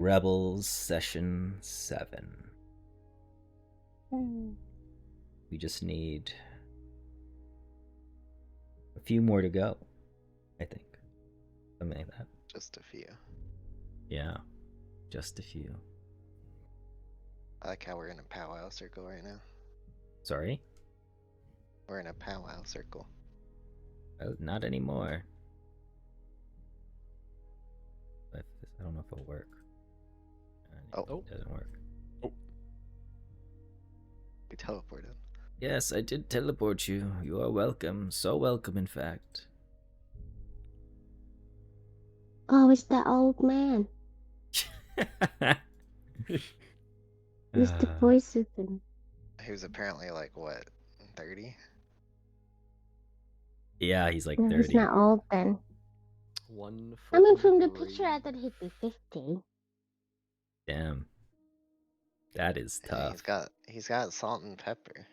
Rebels Session 7. Hmm. We just need a few more to go, I think. Something like that. Just a few. Yeah, just a few. I like how we're in a powwow circle right now. Sorry? We're in a powwow circle. Oh, not anymore. I don't know if it'll work. Oh. It doesn't work. We teleported. Yes, I did teleport you. You are welcome. So welcome, in fact. Oh, it's that old man. Mr. Poison. He was apparently like, what, 30? Yeah, he's like No, 30. he's not old then. One I mean, foot from in the grave. picture, I thought he'd be 50. Damn. That is Yeah, tough. he's got salt and pepper.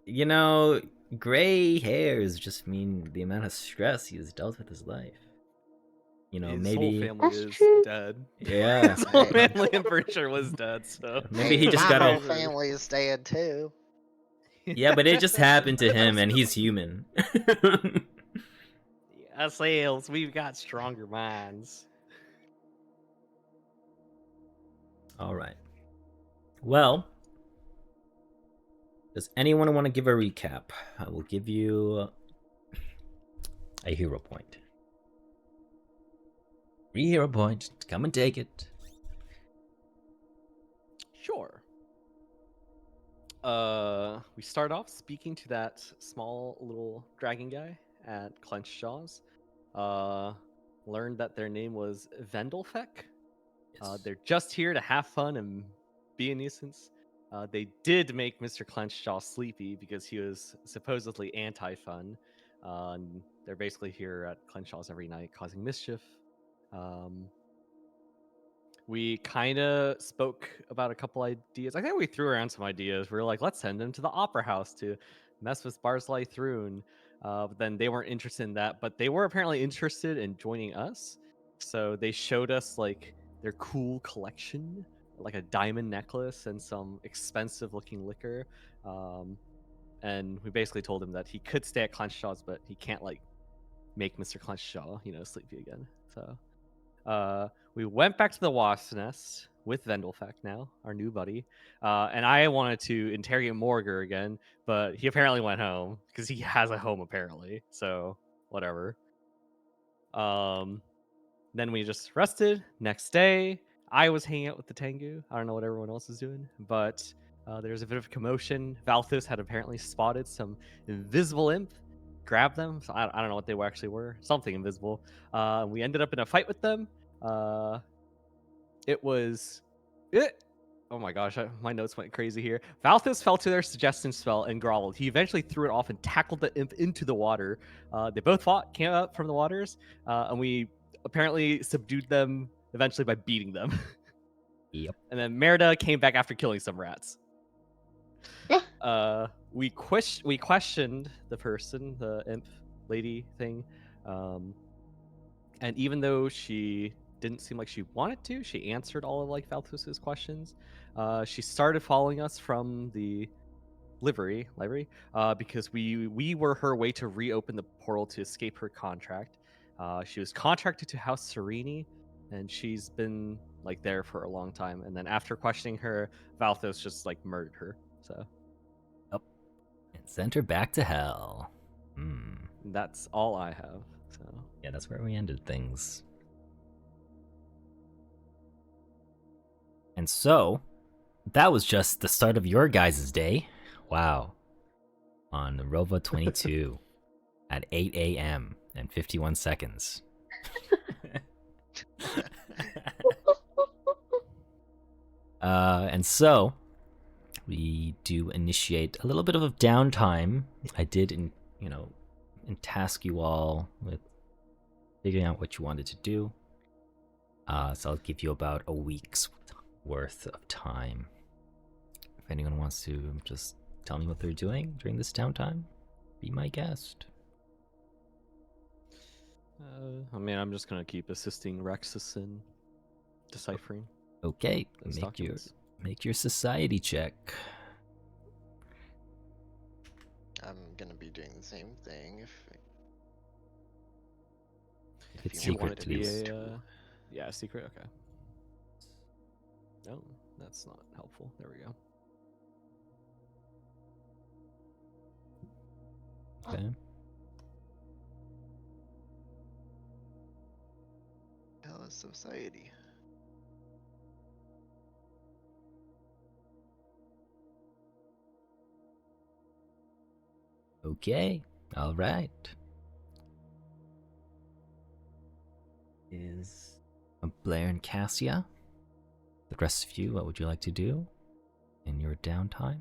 You know, gray hairs just mean the amount of stress he has dealt with his life. You know, His maybe whole family That's is true. dead. Yeah. His whole Hey. family, I'm pretty sure, was dead. So Maybe he just my got whole a family is dead too. Yeah, but it just happened to him and he's human. Us elves, we've got stronger minds. All right. Well, does anyone want to give a recap? I will give you a hero point. Free hero point. Come and take it. Sure. We start off speaking to that small little dragon guy at Clenched Jaws. Learned that their name was Vendelfek. Yes. They're just here to have fun and be a nuisance. They did make Mr. Clenchjaw sleepy because he was supposedly anti-fun. And they're basically here at Clenchjaw's every night causing mischief. We kind of spoke about a couple ideas. I think we threw around some ideas. We were like, let's send him to the opera house to mess with Barzlai Thrune. But then they weren't interested in that, but they were apparently interested in joining us. So they showed us like their cool collection, like a diamond necklace and some expensive looking liquor. And we basically told him that he could stay at Clenchjaw's, but he can't like make Mr. Clenchjaw, sleepy again. So we went back to the Wasp's Nest with Vendelfek now, our new buddy. And I wanted to interrogate Morger again, but he apparently went home because he has a home apparently. So whatever. Then we just rested. Next day, I was hanging out with the Tengu. I don't know what everyone else is doing, but there's a bit of commotion. Valthus had apparently spotted some invisible imp, grabbed them. So I don't know what they actually were. Something invisible. We ended up in a fight with them. It was it. Oh my gosh, my notes went crazy here. Valthus fell to their suggestion spell and groveled. He eventually threw it off and tackled the imp into the water. They both fought, came up from the waters, and we apparently subdued them eventually by beating them. Yep. And then Merida came back after killing some rats. We questioned the person, the imp lady thing, and even though she didn't seem like she wanted to, she answered all of like Valthus's questions. She started following us from the library, because we were her way to reopen the portal to escape her contract. She was contracted to House Sereni, and she's been like there for a long time. And then after questioning her, Valthos just like murdered her. So Yep. And sent her back to hell. that's all I have. So Yeah, that's where we ended things. And so, that was just the start of your guys' day. Wow. On Rova 22 at 8 a.m. and 51 seconds. And so, we do initiate a little bit of a downtime. I did, task you all with figuring out what you wanted to do. So I'll give you about a week's worth of time. If anyone wants to just tell me what they're doing during this downtime, be my guest. I mean, I'm just gonna keep assisting Rexus in deciphering Okay, those documents. make your society check. I'm gonna be doing the same thing if If it's you You want want secret, it to be please. a yeah, secret. Okay. No, that's not helpful. There we go. Okay. Hell is society. Okay. All right. Is Blair and Cassia? The rest of you, what would you like to do in your downtime?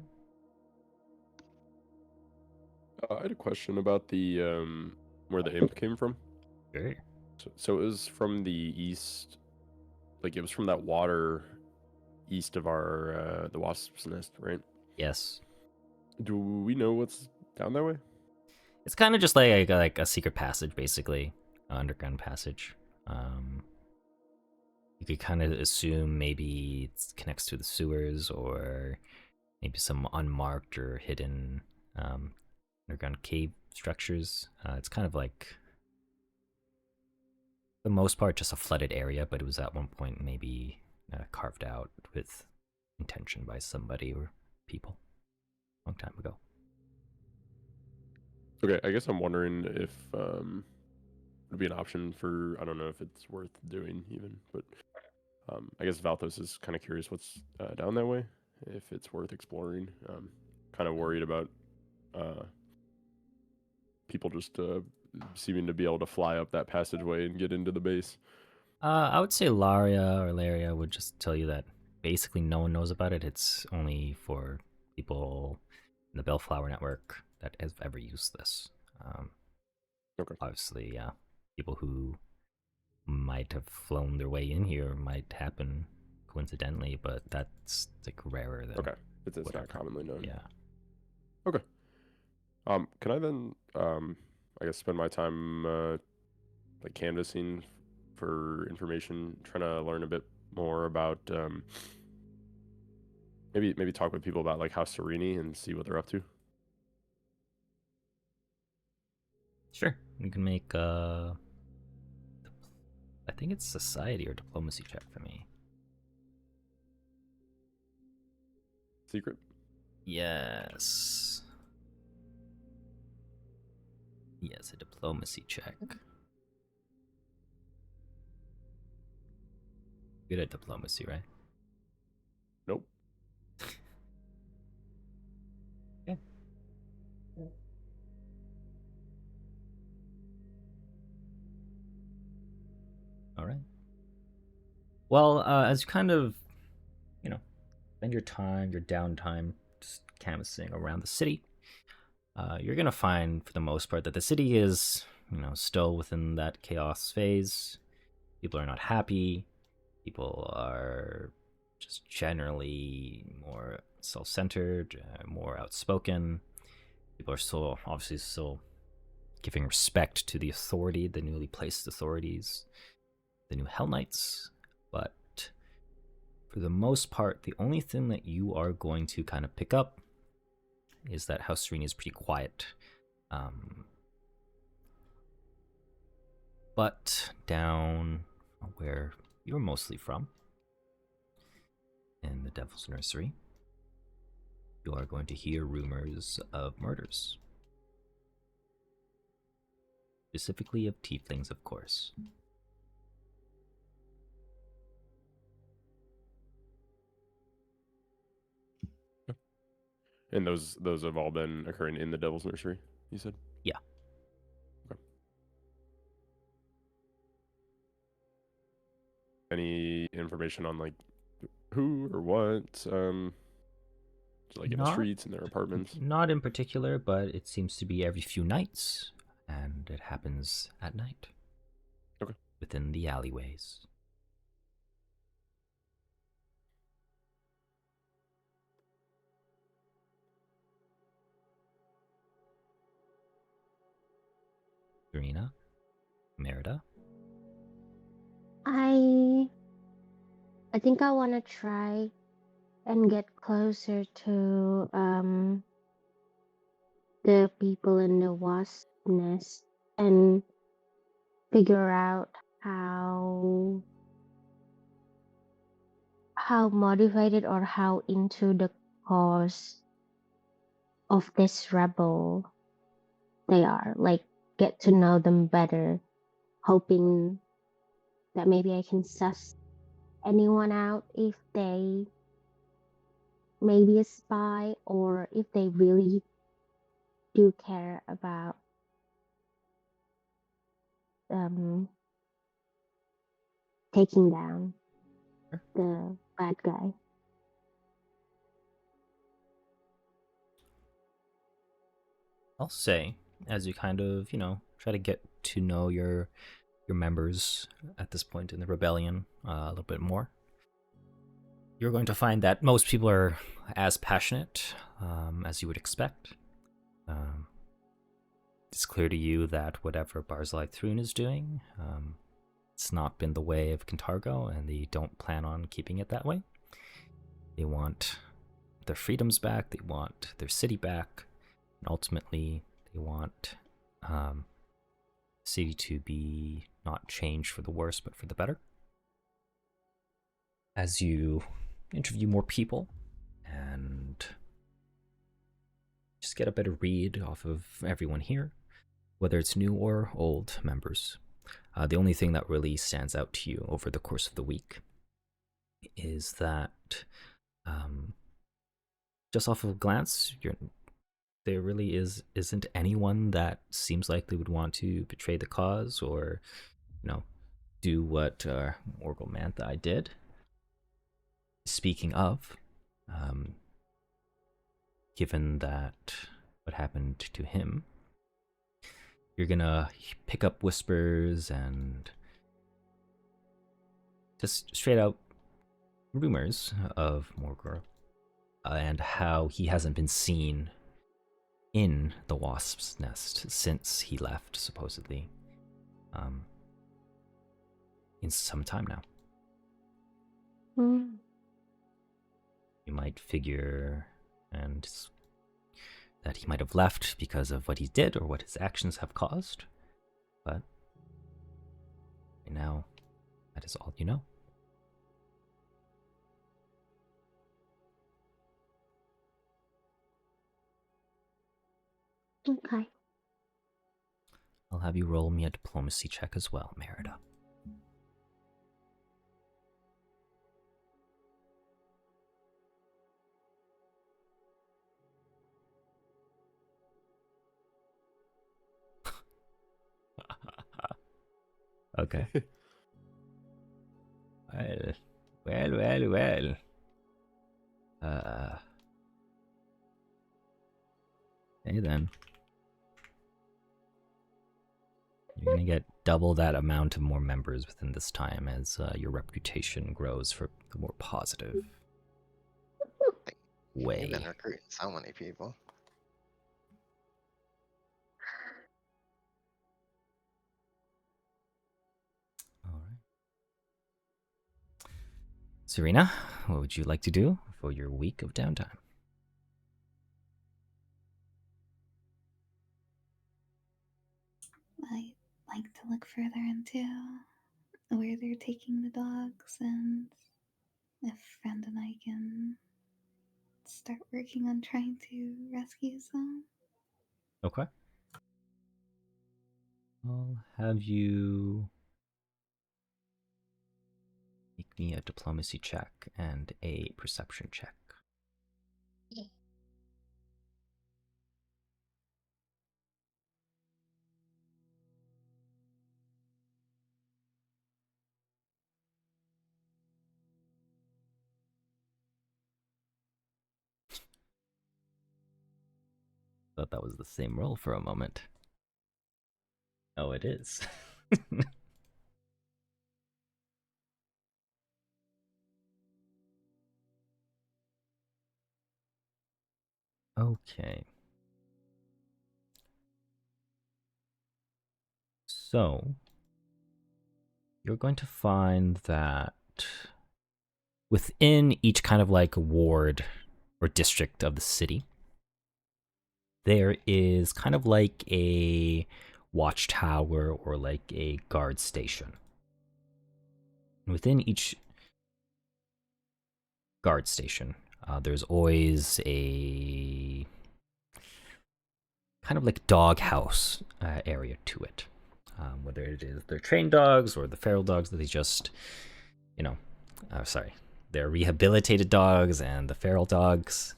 I had a question about the where the imp came from. Sure. So it was from the east, like it was from that water east of our the wasp's nest, right? Yes. Do we know what's down that way? It's kind of just like a secret passage, basically, underground passage. You could kind of assume maybe it connects to the sewers, or maybe some unmarked or hidden underground cave structures. It's kind of like, for the most part, just a flooded area, but it was at one point maybe carved out with intention by somebody or people a long time ago. Okay, I guess I'm wondering if would be an option for, I don't know if it's worth doing even, but I guess Valthos is kind of curious what's down that way, if it's worth exploring. Kind of worried about people just seeming to be able to fly up that passageway and get into the base. I would say Laria or Laria would just tell you that basically no one knows about it. It's only for people in the Bellflower network that has ever used this. Okay. Obviously, yeah, people who might have flown their way in here might happen coincidentally, but that's like rarer than Okay, it's not whatever. commonly known. Yeah. Okay. Can I then, I guess, spend my time like canvassing for information, trying to learn a bit more about maybe talk with people about like House Sereni and see what they're up to. Sure. You can make I think it's society or diplomacy check for me. Secret. Yes. Yes, a diplomacy check. Good at diplomacy, right? Nope. Okay. All right. Well, as you kind of, spend your downtime, just canvassing around the city, you're gonna find, for the most part, that the city is, still within that chaos phase. People are not happy. People are just generally more self-centered, more outspoken. People are still giving respect to the authority, the newly placed authorities, the new Hell Knights. But for the most part, the only thing that you are going to kind of pick up is that House Serene is pretty quiet. But down where you're mostly from, in the Devil's Nursery, you are going to hear rumors of murders. Specifically of tieflings, of course. And those have all been occurring in the Devil's Nursery, you said? Yeah. Okay. Any information on like who or what? Like in the streets, in their apartments? Not in particular, but it seems to be every few nights, and it happens at night. Okay. Within the alleyways. Serena? Merida? I I think I want to try and get closer to the people in the wasp nest and figure out how motivated or how into the cause of this rebel they are. Like, get to know them better, hoping that maybe I can suss anyone out if they may be a spy or if they really do care about taking down Sure. the bad guy. I'll say, as you kind of, try to get to know your members at this point in the rebellion a little bit more, you're going to find that most people are as passionate as you would expect. It's clear to you that whatever Barzillai Thrun is doing, it's not been the way of Kintargo, and they don't plan on keeping it that way. They want their freedoms back, they want their city back, and ultimately they want the city to be not changed for the worse, but for the better. As you interview more people and just get a better read off of everyone here, whether it's new or old members, the only thing that really stands out to you over the course of the week is that just off of a glance, there really isn't anyone that seems like they would want to betray the cause or, do what Orgel Manthai did. Speaking of, given that what happened to him, you're gonna pick up whispers and just straight out rumors of Morgor and how he hasn't been seen in the wasp's nest since he left, supposedly, in some time now. You might figure and that he might have left because of what he did or what his actions have caused, but right now, that is all you know. Okay. I'll have you roll me a diplomacy check as well, Merida. Okay. Well. Hey then. You're gonna get double that amount of more members within this time as your reputation grows for the more positive way. You've been recruiting so many people. All right. Serena, what would you like to do for your week of downtime? I like to look further into where they're taking the dogs and if Friend and I can start working on trying to rescue some. Okay. I'll have you make me a diplomacy check and a perception check. Thought that was the same roll for a moment. Oh, it is. Okay. So, you're going to find that within each kind of like ward or district of the city, there is kind of like a watchtower or like a guard station. Within each guard station, there's always a kind of like dog house area to it. Whether it is their trained dogs or the feral dogs that they just, they're rehabilitated dogs and the feral dogs.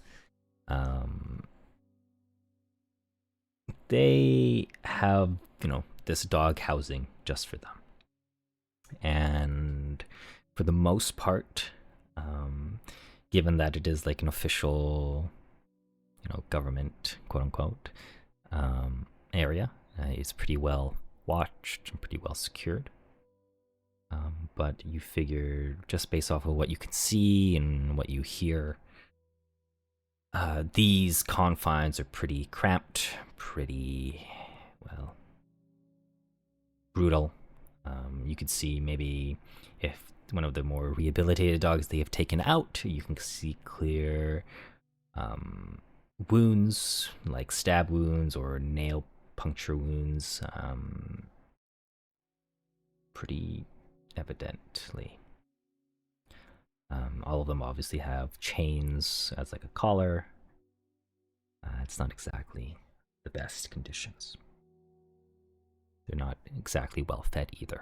They have, this dog housing just for them. And for the most part, given that it is like an official, government, quote unquote, area, it's pretty well watched and pretty well secured. But you figure, just based off of what you can see and what you hear, these confines are pretty cramped, pretty, well, brutal. You could see maybe if one of the more rehabilitated dogs they have taken out, you can see clear wounds, like stab wounds or nail puncture wounds, pretty evidently. All of them obviously have chains as like a collar. It's not exactly the best conditions. They're not exactly well fed either.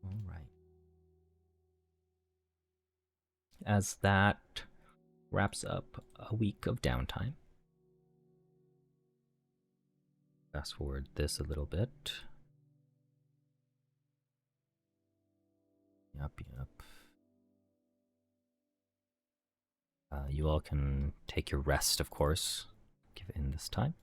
All right. As that wraps up a week of downtime, fast forward this a little bit. Yep. You all can take your rest, of course, given this time.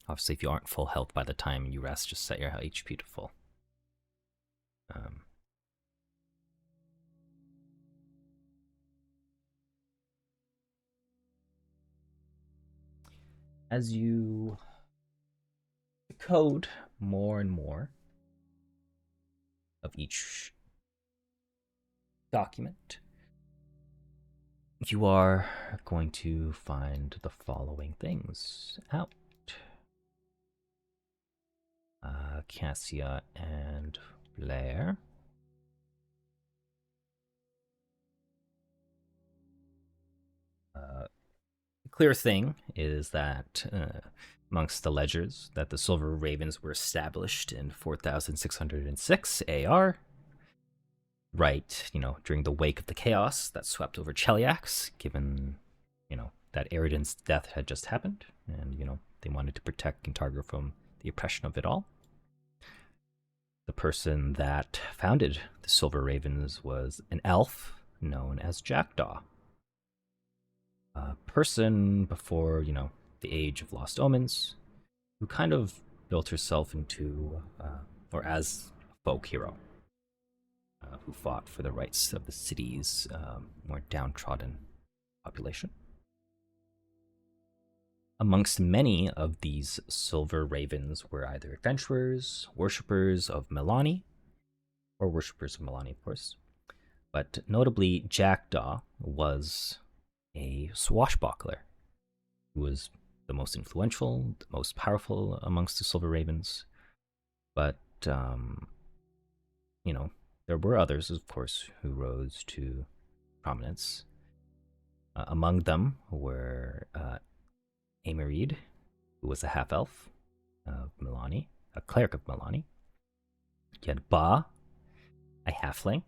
Obviously, if you aren't full health by the time you rest, just set your HP to full. As you decode more and more of each document, you are going to find the following things out. Cassia and Blair. Clear thing is that amongst the ledgers that the Silver Ravens were established in 4606 AR, right, during the wake of the chaos that swept over Cheliax, given, that Eridan's death had just happened, and, they wanted to protect Kintargo from the oppression of it all. The person that founded the Silver Ravens was an elf known as Jackdaw. A person before, the Age of Lost Omens, who kind of built herself into, or as a folk hero, who fought for the rights of the city's more downtrodden population. Amongst many of these Silver Ravens were either adventurers, worshippers of Milani, or worshippers of Milani, of course. But notably, Jackdaw was a swashbuckler who was the most influential, the most powerful amongst the Silver Ravens. But, there were others, of course, who rose to prominence. Among them were Amerid, who was a half-elf of Milani, a cleric of Milani. You had Ba, a halfling.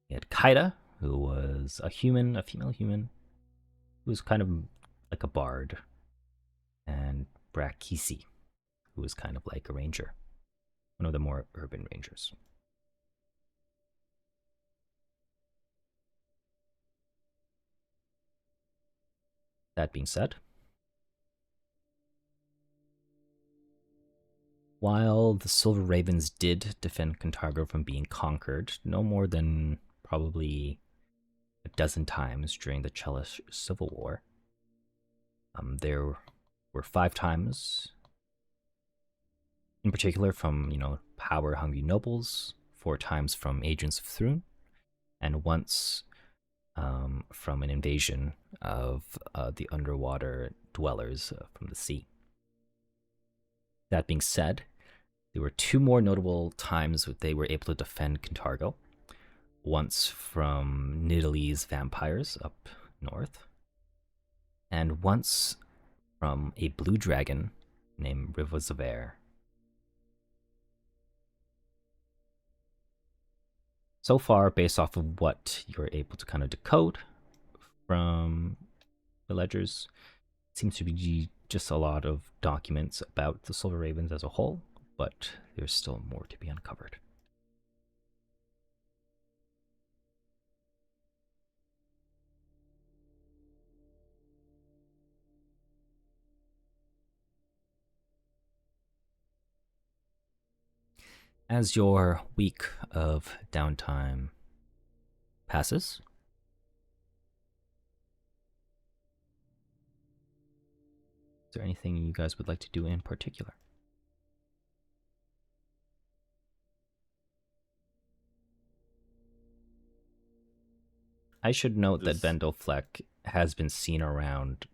You had Kaida, who was a female human, who was kind of like a bard. And Brakisi, who was kind of like a ranger, one of the more urban rangers. That being said, while the Silver Ravens did defend Cantargo from being conquered no more than probably a dozen times during the Chelish Civil War, there were 5 times in particular from, power-hungry nobles, 4 times from agents of Thrun, and once from an invasion of the underwater dwellers from the sea. That being said, there were 2 more notable times that they were able to defend Cantargo. Once from Nidalee's vampires up north, and once from a blue dragon named Rivozaver. So far, based off of what you're able to kind of decode from the ledgers, it seems to be just a lot of documents about the Silver Ravens as a whole, but there's still more to be uncovered. As your week of downtime passes, is there anything you guys would like to do in particular? I should note that Vendelfleck has been seen around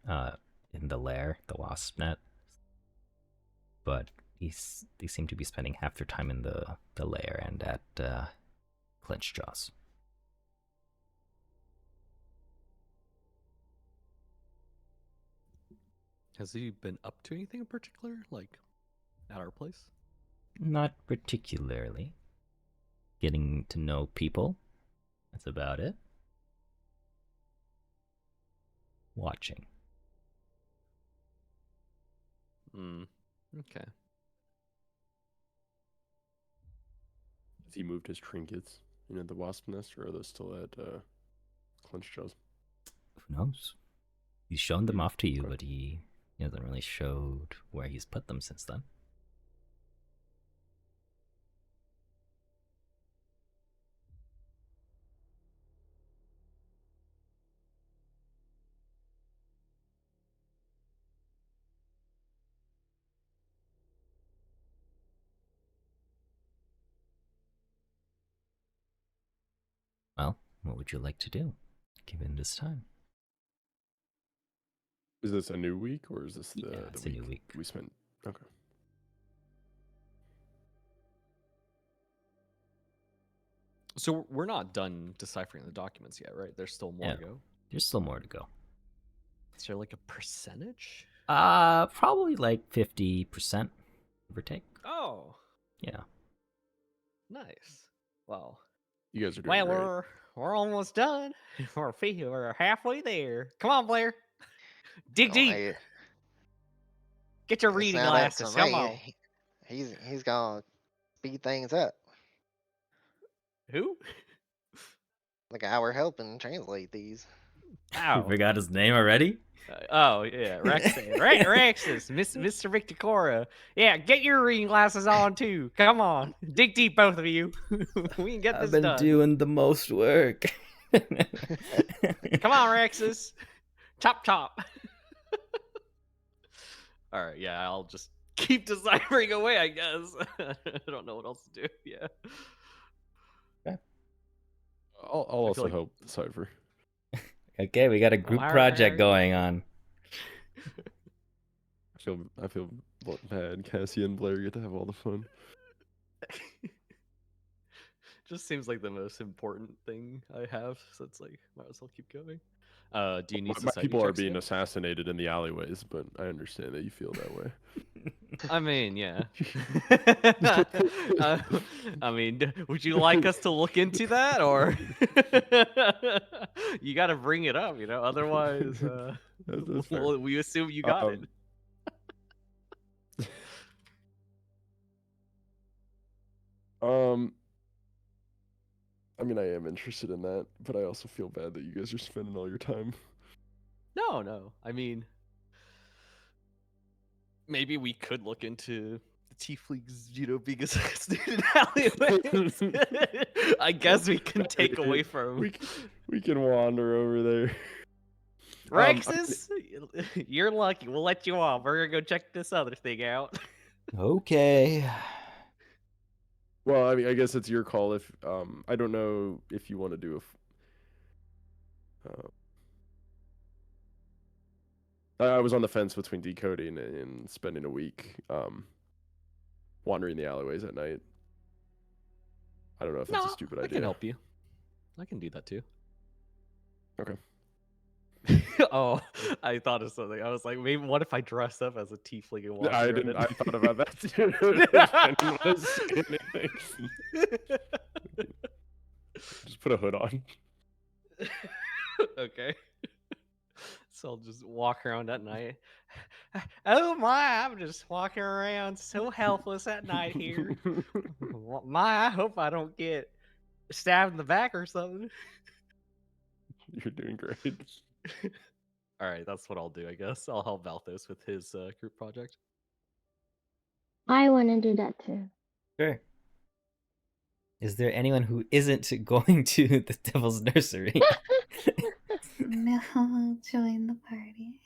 in the lair, the wasp net, but they seem to be spending half their time in the lair and at Clenched Jaws. Has he been up to anything in particular, like at our place? Not particularly. Getting to know people. That's about it. Watching. Okay. Has he moved his trinkets the wasp nest, or are those still at Clenched Jaws? Who knows? He's shown them off to you, but he hasn't really showed where he's put them since then. Well, what would you like to do, given this time? Is this a new week, or is this the It's a new week. we spent? Okay. So we're not done deciphering the documents yet, right? There's still more to go. There's still more to go. Is there like a percentage? Probably like 50%, give or take. Oh, Yeah. nice. Well, You guys are doing great. we're almost done. We're halfway there. Come on, Blair. Dig deep. Hey, Get your it's reading not up to glasses. Come me. on. He's gonna speed things up. Who? Like how we're helping translate these. You Ow. forgot his name already? Oh yeah, Rex. Rexus, Mr. Victicora. Yeah, get your reading glasses on too. Come on, dig deep, both of you. We can get this done. Doing the most work. Come on, Rexus. Chop. All right, yeah, I'll just keep deciphering away, I guess. I don't know what else to do. Yeah. I'll also like- help decipher. Okay, we got a group all right, project going on. I feel bad. Cassie and Blair get to have all the fun. Just seems like the most important thing I have, so it's like might as well keep going. Do you need My society people are checks being yet? assassinated in the alleyways, but I understand that you feel that way. I mean, yeah. I mean, would you like us to look into that, or you got to bring it up, Otherwise, That's fair. we assume you got it. mean, I am interested in that, but I also feel bad that you guys are spending all your time. No. I mean, maybe we could look into the tieflings, being a student alleyways. I guess we can take away from We can wander over there. Rexus. You're lucky. We'll let you off. We're gonna go check this other thing out. Okay. Well, I mean, I guess it's your call. If I don't know if you want to do I was on the fence between decoding and spending a week wandering the alleyways at night. I don't know if that's a stupid idea. I can help you. I can do that too. Okay. Oh, I thought of something. I was like, maybe what if I dress up as a tiefling and walk I around didn't. it? I thought about that too. I didn't want to say anything. Just put a hood on. Okay. So I'll just walk around at night. Oh my, I'm just walking around so helpless at night here. My, I hope I don't get stabbed in the back or something. You're doing great. All right, that's what I'll do, I guess. I'll help Valthos with his group project. I want to do that too. Sure. Is there anyone who isn't going to the Devil's Nursery? No, join the party.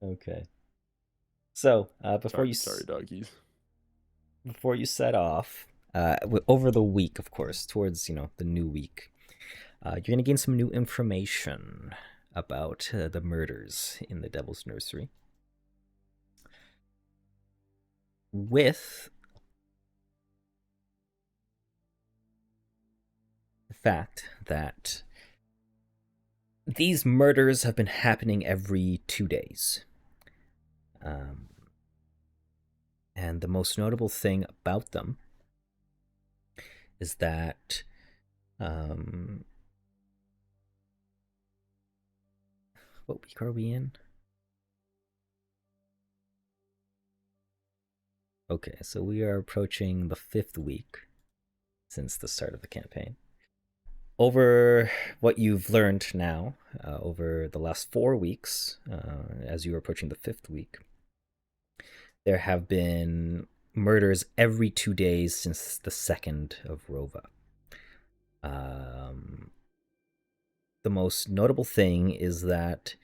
Okay. So before Sorry, doggies. Before you set off, over the week, of course, towards the new week, you're gonna gain some new information about the murders in the Devil's Nursery. With the fact that these murders have been happening every 2 days. And the most notable thing about them is that what week are we in? Okay, so we are approaching the 5th week since the start of the campaign. Over what you've learned now, over the last 4 weeks, as you are approaching the 5th week, there have been murders every 2 days since the 2nd of Rova. The most notable thing is that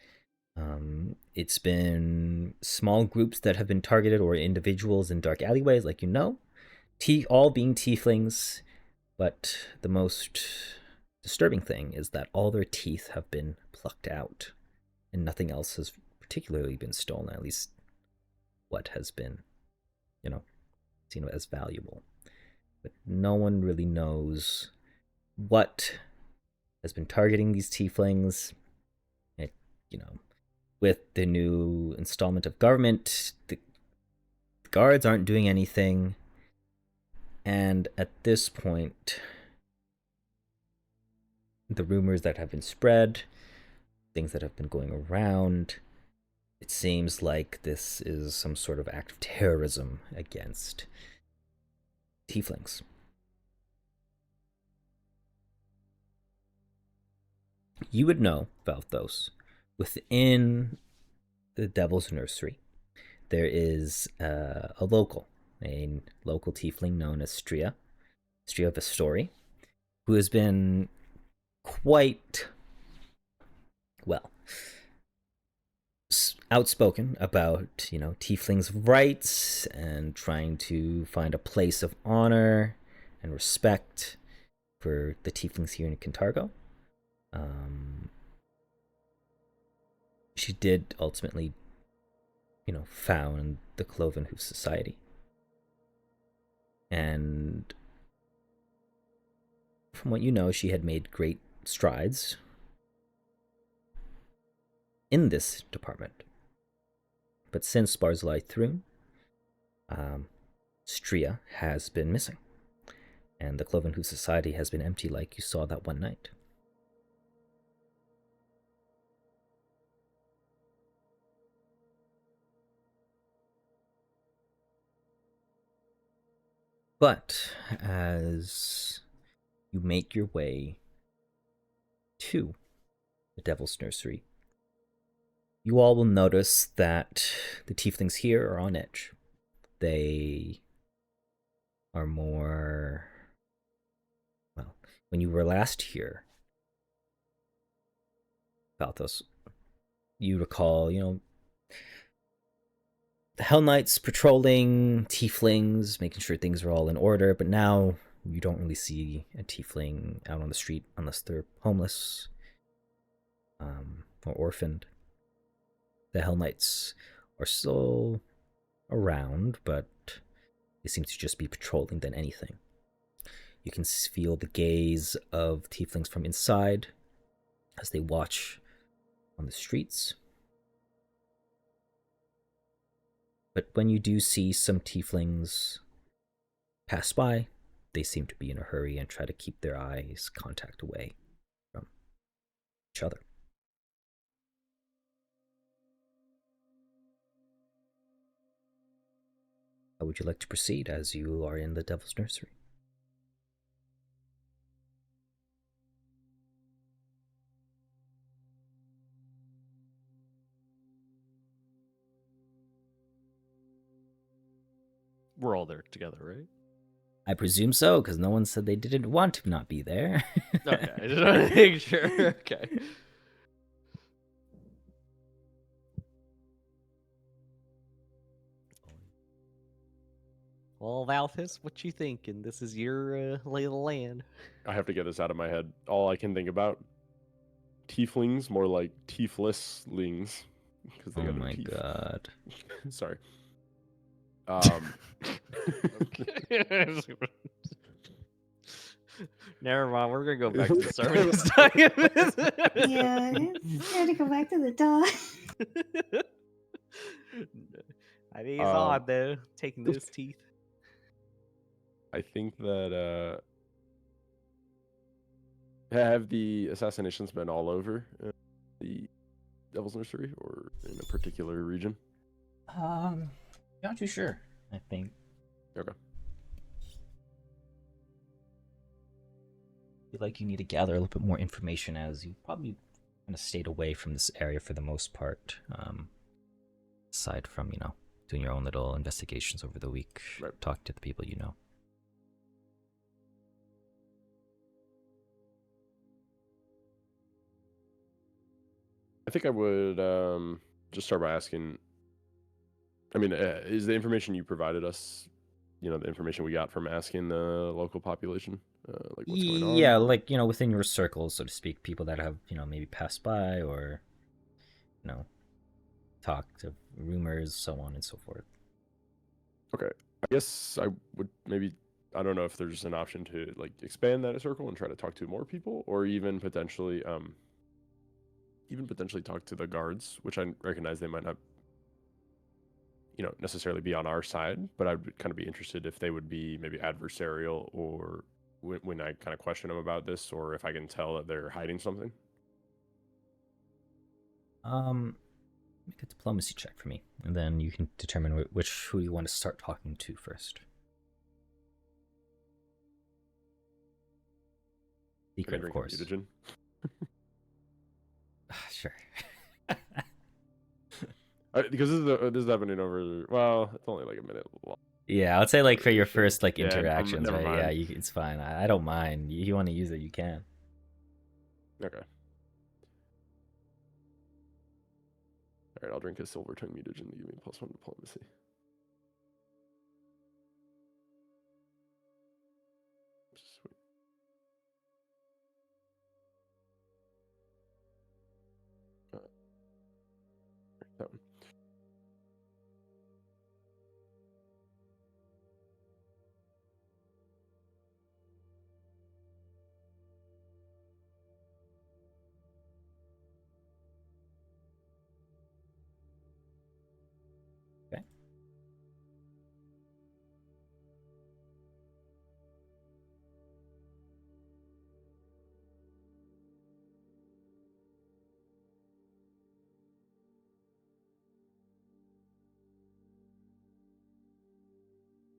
it's been small groups that have been targeted, or individuals in dark alleyways, like all being tieflings, but the most disturbing thing is that all their teeth have been plucked out, and nothing else has particularly been stolen, at least what has been, seen as valuable. But no one really knows what has been targeting these tieflings. With the new installment of government, the guards aren't doing anything. And at this point, the rumors that have been spread, things that have been going around, it seems like this is some sort of act of terrorism against tieflings. You would know, Valthos, within the Devil's Nursery, there is a local tiefling known as Stria Vestori, who has been quite, outspoken about, tieflings' rights and trying to find a place of honor and respect for the tieflings here in Kintargo. She did ultimately, found the Cloven Hoof Society. And from what you know, she had made great strides in this department. But since Barzillai Thrun, Stria has been missing. And the Cloven Hoof Society has been empty, like you saw that one night. But as you make your way to the Devil's Nursery, you all will notice that the tieflings here are on edge. They are more... Well, when you were last here, Valthos, you recall, the Hell Knights patrolling, tieflings, making sure things are all in order, but now you don't really see a tiefling out on the street unless they're homeless or orphaned. The Hell Knights are still around, but they seem to just be patrolling than anything. You can feel the gaze of tieflings from inside as they watch on the streets. But when you do see some tieflings pass by, they seem to be in a hurry and try to keep their eyes contact away from each other. How would you like to proceed as you are in the Devil's Nursery? We're all there together, right? I presume so, because no one said they didn't want to not be there. Okay, I just want to make sure. Okay. Well, Valthus, what you thinking? This is your lay of the land. I have to get this out of my head. All I can think about, tieflings, more like tieflesslings, because they Oh got no my teeth. god. Sorry. Never mind. We're gonna go back to the sermon this time. Yeah, it's time to go back to the dog. I mean, he's odd though, taking those teeth. I think that have the assassinations been all over the Devil's Nursery or in a particular region? Not too sure. I think. Okay. I feel like you need to gather a little bit more information as you probably kind of stayed away from this area for the most part. Aside from, doing your own little investigations over the week, Right. talk to the people you know. I think I would just start by asking. I mean, is the information you provided us, the information we got from asking the local population, like what's going on? Yeah, like, within your circles, so to speak, people that have, maybe passed by or, talked of rumors, so on and so forth. Okay. I guess I would maybe, I don't know if there's an option to like expand that circle and try to talk to more people, or even potentially talk to the guards, which I recognize they might not, necessarily be on our side, but I would kind of be interested if they would be maybe adversarial, or when I kind of question them about this, or if I can tell that they're hiding something. Make a diplomacy check for me, and then you can determine who you want to start talking to first. Secret, of course. Mutagen? Sure. Because this is happening over. Well, it's only like a minute long. Yeah, I'd say like for your So, first like yeah, interactions, never right? Yeah, mind. it's fine. I don't mind. You want to use it, you can. Okay. All right, I'll drink a silver tongue mutagen to give me +1 diplomacy. Sweet. That one. Okay.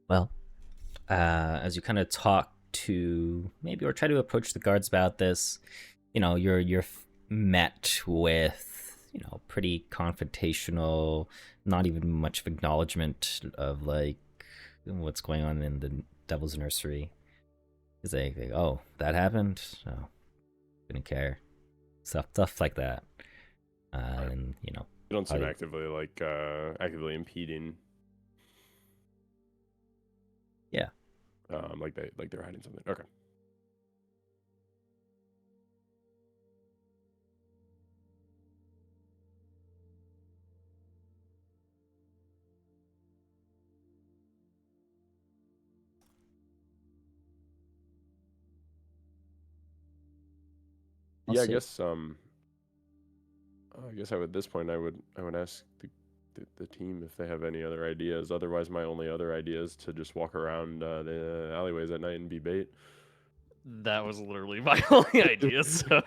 Well, as you kind of talk to maybe or try to approach the guards about this, you're met with pretty confrontational, not even much of acknowledgement of like what's going on in the Devil's Nursery. It's like, oh, that happened. Oh, didn't care. Stuff like that. And You don't seem probably- actively impeding. Yeah. Like they're hiding something. Okay. I'll Yeah, I see. guess at this point I would ask the team if they have any other ideas. Otherwise, my only other idea is to just walk around the alleyways at night and be bait. That was literally my only idea. So,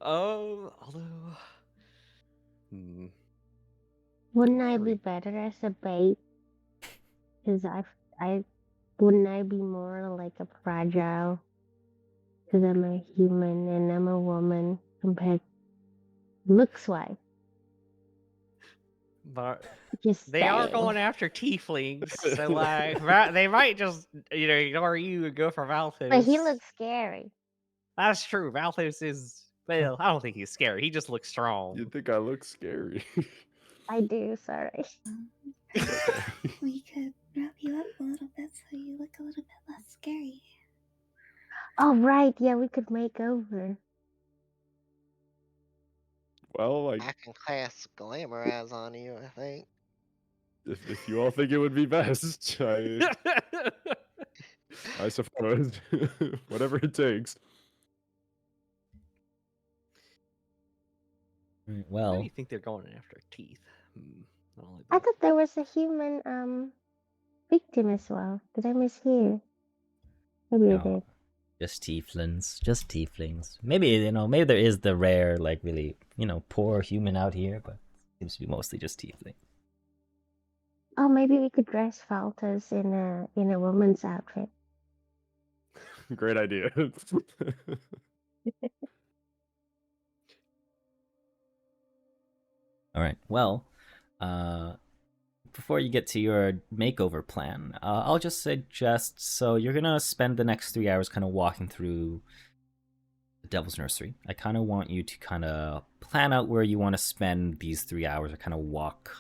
although, Wouldn't I Sorry. be better as a bait? Because I wouldn't I be more like a fragile? Because I'm a human and I'm a woman compared looks wise. but Just they are saying. going after tieflings, so like they might just ignore you and go for Valthos. But he looks scary. That's true. Valthos is, well, I don't think he's scary. He just looks strong. You think I look scary? I do, sorry. We could wrap you up a little bit so you look a little bit less scary. Oh right, yeah, we could make over. Well, like I can cast Glamorize on you, I think. if you all think it would be best, I suppose whatever it takes. Right, Why do well, you think they're going after teeth? I don't like I that. thought there was a human victim as well. Did I mishear? Maybe I No. did. just tieflings. Maybe maybe there is the rare, like really poor human out here, but it seems to be mostly just tiefling. Oh, maybe we could dress Faltas in a woman's outfit. Great idea. All right. Well, before you get to your makeover plan, I'll just suggest, so you're gonna spend the next 3 hours kind of walking through the Devil's Nursery. I kind of want you to kind of plan out where you want to spend these 3 hours, or kind of walk,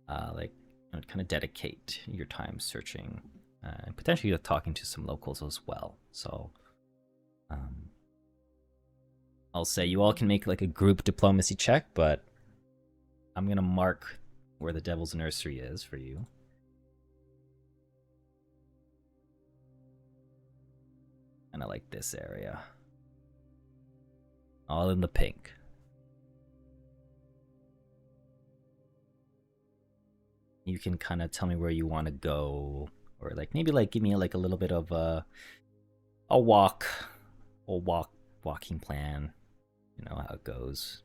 kind of dedicate your time searching, and potentially talking to some locals as well. So, I'll say you all can make like a group diplomacy check, but I'm gonna mark where the Devil's Nursery is for you. And I like this area. All in the pink. You can kind of tell me where you want to go, or like maybe like give me like a little bit of a walking plan. You know how it goes.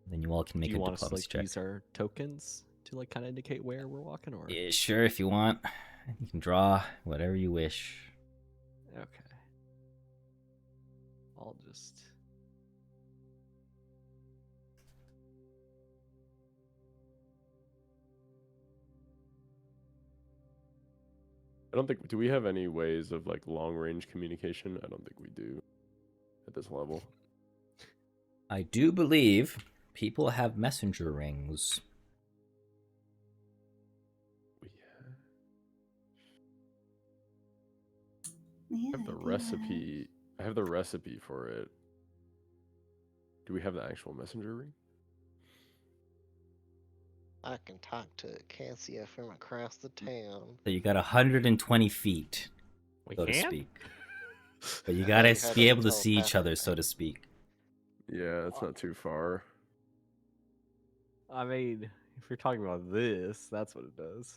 Then you all can make Do you a want us to diplomacy like check. use our tokens to like kind of indicate where we're walking, or Yeah, sure, if you want. You can draw whatever you wish. okay? I'll just. I don't think, do we have any ways of like long range communication? I don't think we do at this level. I do believe people have messenger rings. We Yeah, have the I do recipe. I have the recipe for it. Do we have the actual messenger ring? I can talk to Cassia from across the town. So you got 120 feet, We so to can? speak. But you I gotta thought you be had able to see each telepathic other, so to speak. Yeah, it's not too far. I mean, if you're talking about this, that's what it does.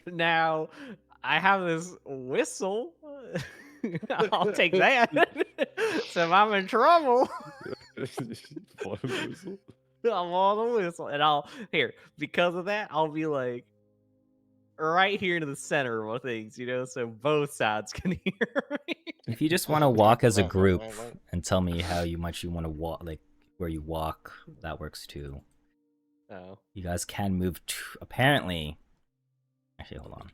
Now, I have this whistle. I'll take that. So if I'm in trouble, Blow the whistle. I'm on the whistle. And I'll, here, because of that, I'll be like, right here into the center of things, so both sides can hear me. If you just want to I'm walk talking as a about my group link. and tell me how much you want to walk, like where you walk, that works too. Oh. You guys can move. Apparently, actually, hold on.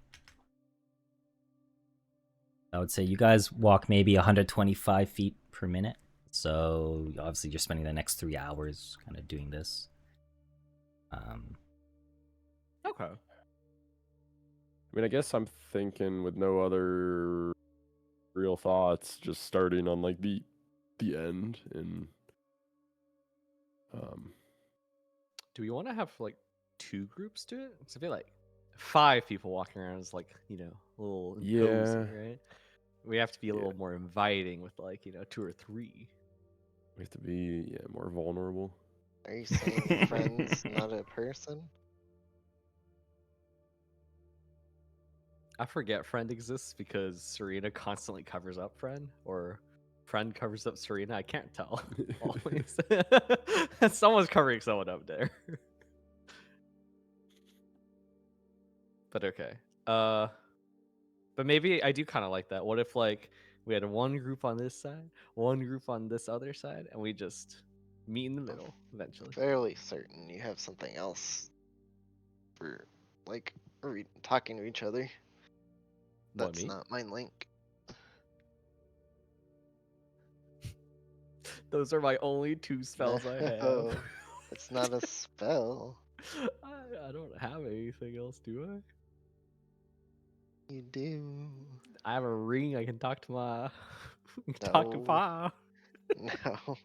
I would say you guys walk maybe 125 feet per minute. So obviously, you're spending the next 3 hours kind of doing this. Okay. I mean, I guess I'm thinking with no other real thoughts, just starting on like the end and Do we want to have like 2 groups to it? 'Cause I feel like 5 people walking around is like, a little Yeah. imposing, right? We have to be a little more inviting with like, 2 or 3. we have to be more vulnerable. Are you saying friend's not a person? I forget friend exists because Serena constantly covers up friend, or friend covers up Serena. I can't tell. Always. Someone's covering someone up there. But okay. But maybe I do kind of like that. What if like we had one group on this side, one group on this other side, and we just meet in the middle eventually? Fairly certain you have something else for, like, talking to each other. What, That's me? not my link. Those are my only 2 spells I have. No, it's not a spell. I don't have anything else, do I? You do. I have a ring. I can talk to my talk to No. Pa. No.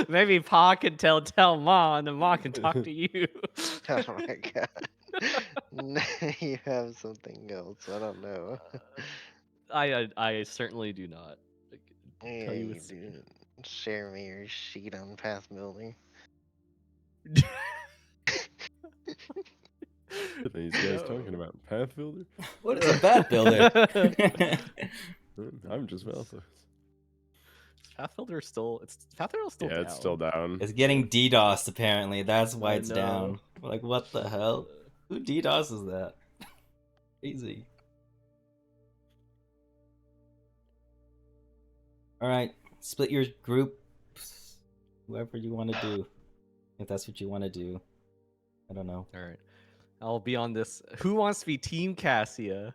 Maybe Pa can tell Ma, and then Ma can talk to you. Oh my god. You have something else. I don't know. I certainly do not. I can Yeah, tell you you with do. Share me your sheet on path building. What are these guys talking about? Path builder? What is a path builder? I'm just Valthos. Pathfinder still Yeah, down. it's still down. It's getting DDoSed apparently. That's why I it's know. down. Like, what the hell? Who DDoSes that? Crazy. All right, split your group. Whoever you want to do, if that's what you want to do. I don't know. All right, I'll be on this. Who wants to be Team Cassia?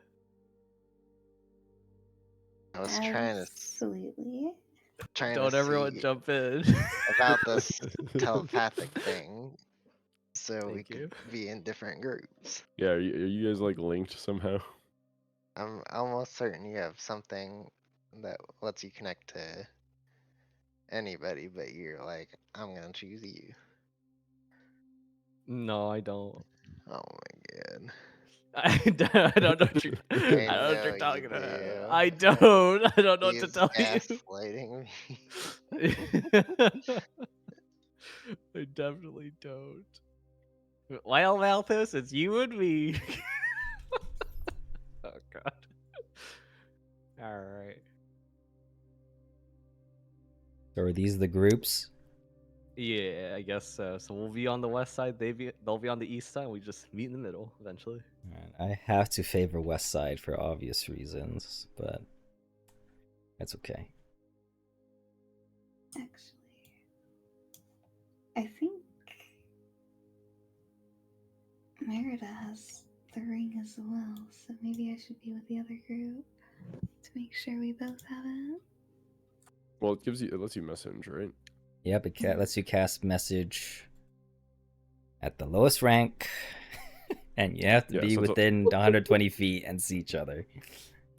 I was trying to Absolutely. Don't everyone see jump in. about this telepathic thing, so we Thank you. could be in different groups. Yeah, are you guys like linked somehow? I'm almost certain you have something that lets you connect to anybody, but you're like, I'm gonna choose you. No, I don't. Oh my god. I don't know what you're, I I don't know what you're know you talking about. do. I don't. I don't know what to He's tell you. gaslighting me. I definitely don't. Well, Malthus, it's you and me. Oh god. All right. So are these the groups? Yeah, I guess so. So we'll be on the west side. They'll be on the east side. We just meet in the middle eventually. Alright, I have to favor West Side for obvious reasons, but that's okay. Actually, I think Merida has the ring as well, so maybe I should be with the other group to make sure we both have it. Well, it lets you message, right? Yep, it lets you cast message at the lowest rank, and you have to Yeah, be so it's within 120 feet and see each other.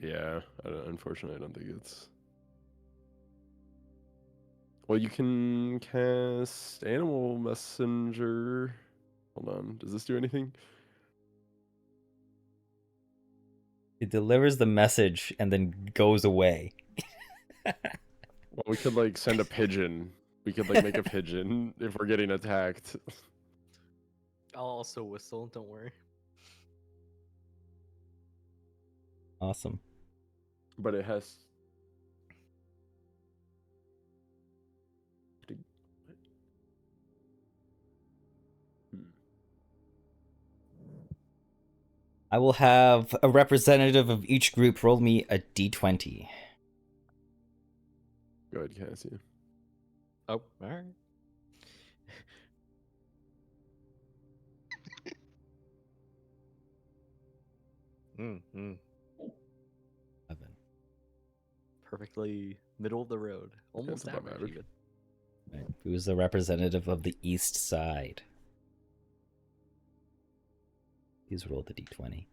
Yeah, unfortunately, I don't think it's. Well, you can cast Animal Messenger. Hold on, does this do anything? It delivers the message and then goes away. Well, we could like send a pigeon. We could like make a pigeon if we're getting attacked. I'll also whistle. Don't worry. Awesome. But it has. I will have a representative of each group roll me a d20. Go ahead, Cassie. Oh, all right. Mm. 11. Perfectly middle of the road, almost above average, average. even. Right. Who's the representative of the east side? Please roll the d20.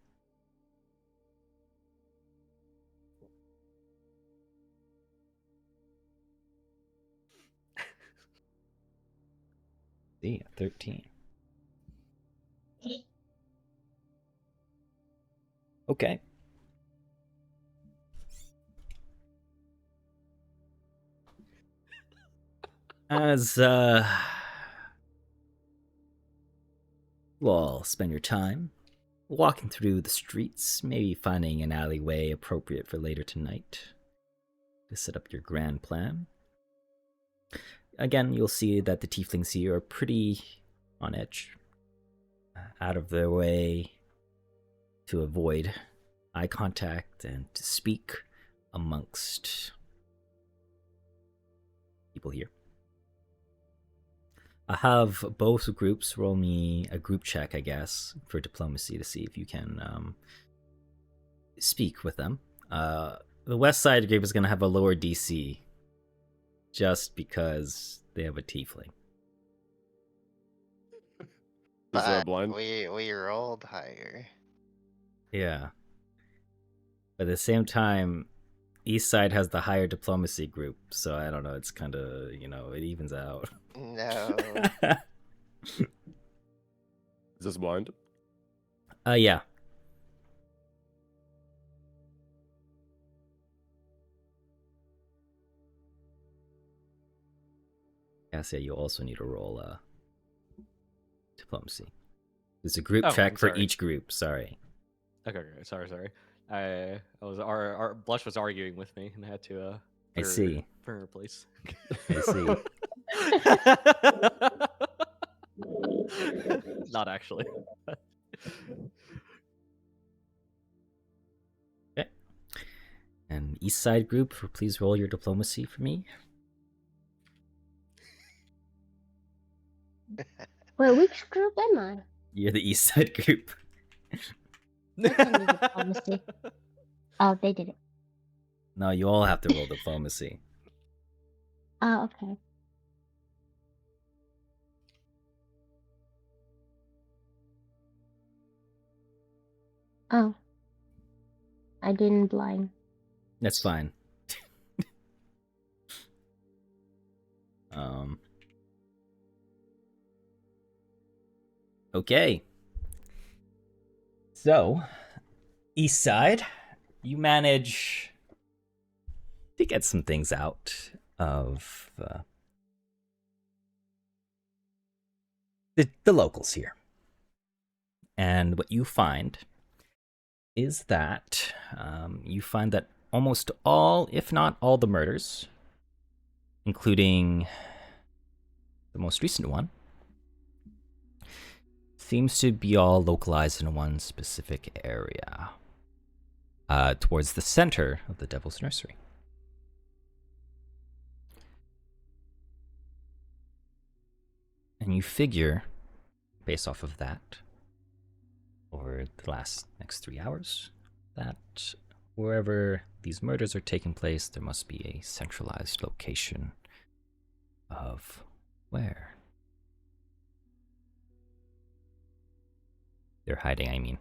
See, 13. Okay. As you all spend your time walking through the streets, maybe finding an alleyway appropriate for later tonight to set up your grand plan. Again, you'll see that the tieflings here are pretty on edge, out of their way to avoid eye contact and to speak amongst people here. I have both groups roll me a group check, I guess, for diplomacy to see if you can speak with them. The west side group is going to have a lower DC just because they have a tiefling. Is But blind? we rolled higher. Yeah. But at the same time, east side has the higher diplomacy group, so I don't know, it's kind of, it evens out. No. Is this blind? Yeah. Cassia, you also need to roll diplomacy. There's a group Oh, check I'm for sorry. each group, sorry. Okay, sorry. I was our Blush was arguing with me, and I had to I see. put her in her place. I see. Not actually. Okay. And east side group, please roll your diplomacy for me. Wait, which group am I? You're the east side group. I can do diplomacy. Oh, they did it. No, you all have to roll diplomacy. Oh, okay. Oh. I didn't blind. That's fine. Okay. So, east side, you manage to get some things out of the locals here. And what you find is that almost all, if not all, the murders, including the most recent one, seems to be all localized in one specific area, towards the center of the Devil's Nursery. And you figure, based off of that, over the next 3 hours, that wherever these murders are taking place, there must be a centralized location of where they're hiding, I mean.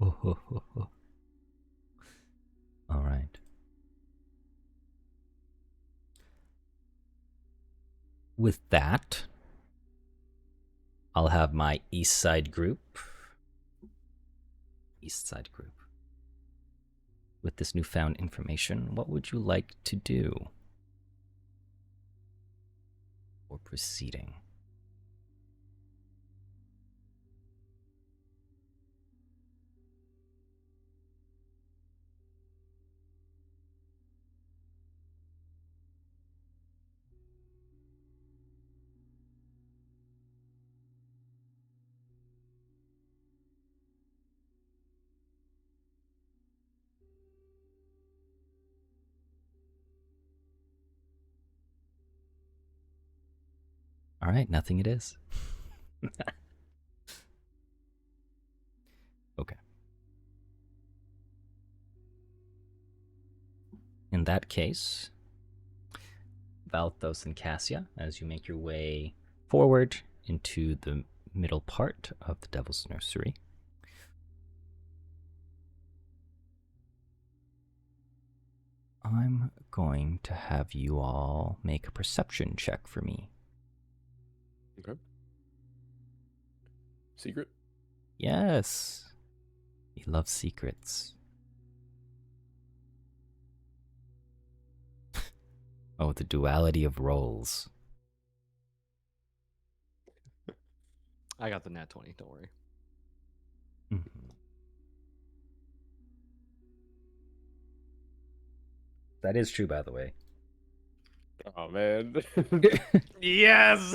All right. With that, I'll have my east side group. With this newfound information, what would you like to do for proceeding? All right, nothing it is. Okay. In that case, Valthos and Cassia, as you make your way forward into the middle part of the Devil's Nursery, I'm going to have you all make a perception check for me. Okay. Secret? Yes. He loves secrets. Oh, the duality of roles. I got the nat 20. Don't worry. Mhm. That is true, by the way. Oh man. Yes.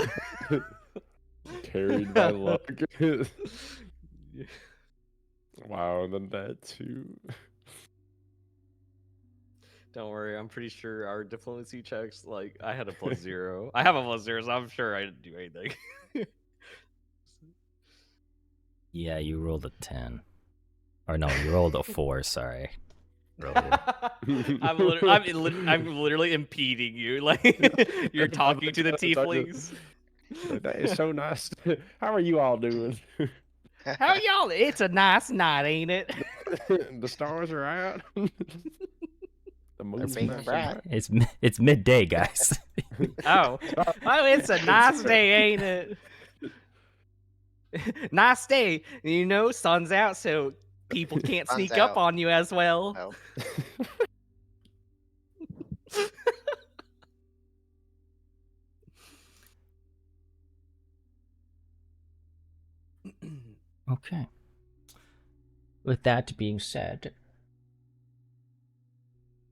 Carried by luck. Wow, and then that too. Don't worry. I'm pretty sure our diplomacy checks. Like I had a +0. I have a +0, so I'm sure I didn't do anything. Yeah, you rolled a 10. Or no, you rolled a 4, sorry. Earlier. I'm literally impeding you. Like you're talking to the tieflings. That is so nice. How are you all doing? How y'all? It's a nice night, ain't it? The stars are out. The moon's being nice and bright. It's midday, guys. Oh, it's a nice day, ain't it? Nice day. You know, sun's out, so people can't Sun's sneak up out. on you as well. Oh, Okay. With that being said,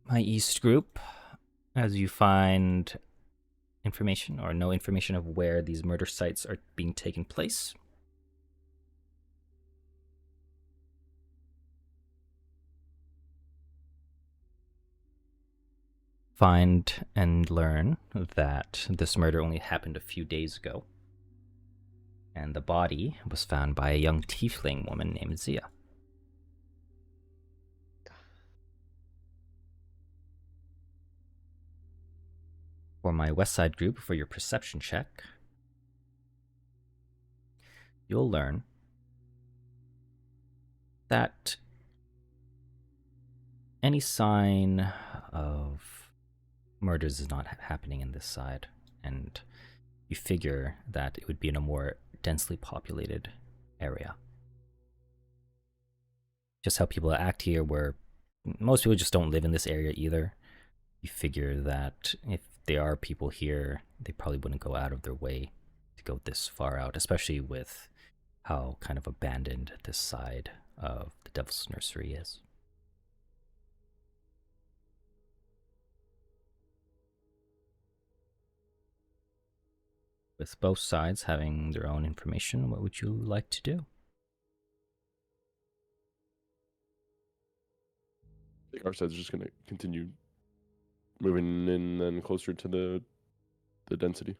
my East group, as you find information or no information of where these murder sites are being taken place, find and learn that this murder only happened a few days ago, and the body was found by a young tiefling woman named Zia. For my West Side group, for your perception check, you'll learn that any sign of murders is not happening in this side, and you figure that it would be in a more densely populated area. Just how people act here, where most people just don't live in this area either. You figure that if there are people here, they probably wouldn't go out of their way to go this far out, especially with how kind of abandoned this side of the Devil's Nursery is. With both sides having their own information, what would you like to do? I think our side's just gonna continue moving in and closer to the density.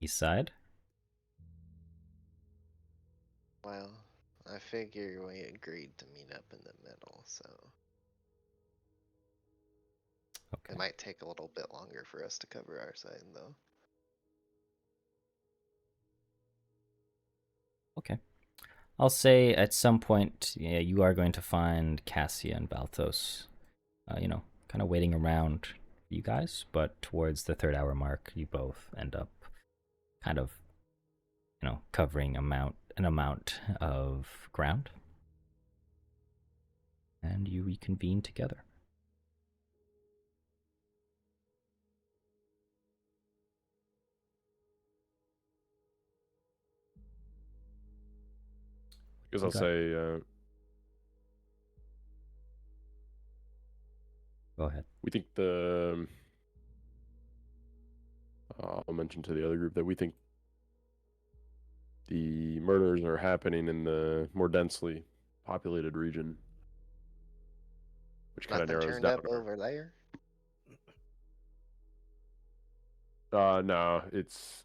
East side? well, I figure we agreed to meet up in the middle, so Okay. it might take a little bit longer for us to cover our side, though. Okay. I'll say at some point, yeah, you are going to find Cassia and Balthos, kind of waiting around for you guys, but towards the 3rd hour mark, you both end up kind of, covering an amount of ground, and you reconvene together. Because You I'll got- say Go ahead. we think I'll mention to the other group that we think the murders are happening in the more densely populated region, which kind of Nothing narrows turned down. up over there. No, it's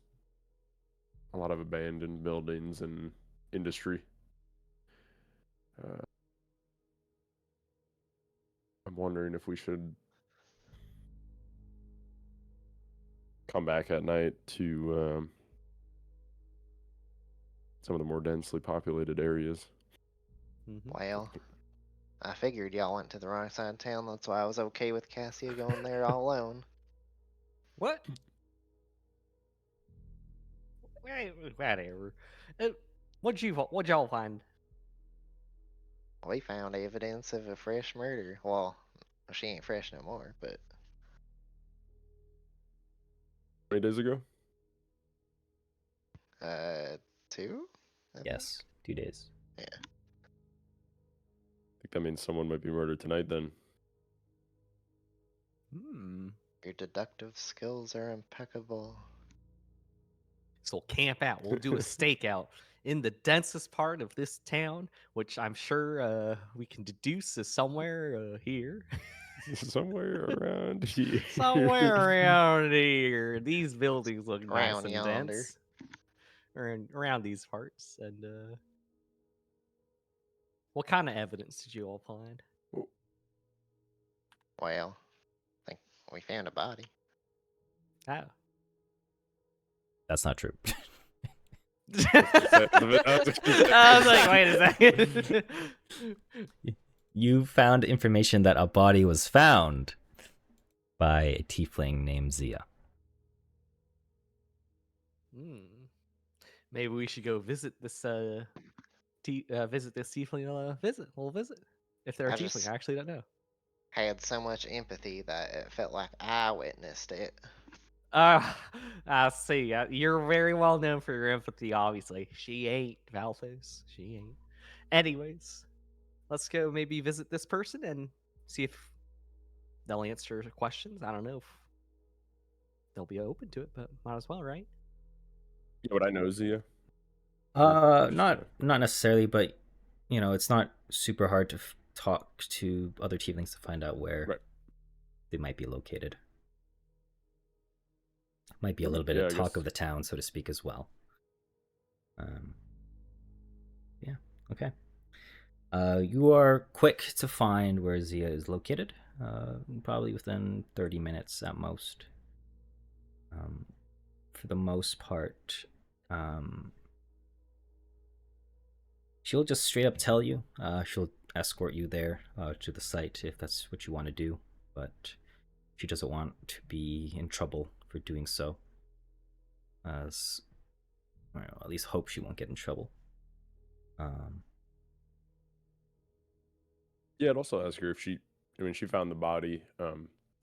a lot of abandoned buildings and industry. I'm wondering if we should come back at night to some of the more densely populated areas. Well, I figured y'all went to the wrong side of town. That's why I was okay with Cassia going there all alone. What? Whatever. What'd y'all find? We found evidence of a fresh murder. Well, she ain't fresh no more, but 20 days ago? 2? I think? Yes, 2 days. Yeah. I think that means someone might be murdered tonight then. Your deductive skills are impeccable. So we'll camp out. We'll do a stakeout in the densest part of this town, which I'm sure we can deduce is somewhere here. Somewhere around here. Somewhere around here. These buildings look nice Around and yonder. dense. Around these parts. And what kind of evidence did you all find? Well, I think we found a body. Oh. That's not true. I was like, wait a second. You found information that a body was found by a tiefling named Zia. Maybe we should go visit this tiefling. We'll visit if they're a I tiefling. just- I actually don't know. Had so much empathy that it felt like I witnessed it. I see. You're very well known for your empathy, obviously. She ain't, Valfos. She ain't. Anyways, let's go maybe visit this person and see if they'll answer questions. I don't know if they'll be open to it, but might as well, right? Yeah, would I know Zia? Not necessarily, but you know, it's not super hard to talk to other tieflings to find out where they might be located. Might be a little bit of talk of the town, so to speak, as well. Yeah, okay. You are quick to find where Zia is located, probably within 30 minutes at most. For the most part, she'll just straight up tell you. She'll escort you there to the site if that's what you want to do, but she doesn't want to be in trouble for doing so. At least hope she won't get in trouble. Yeah, I'd also ask her if she found the body.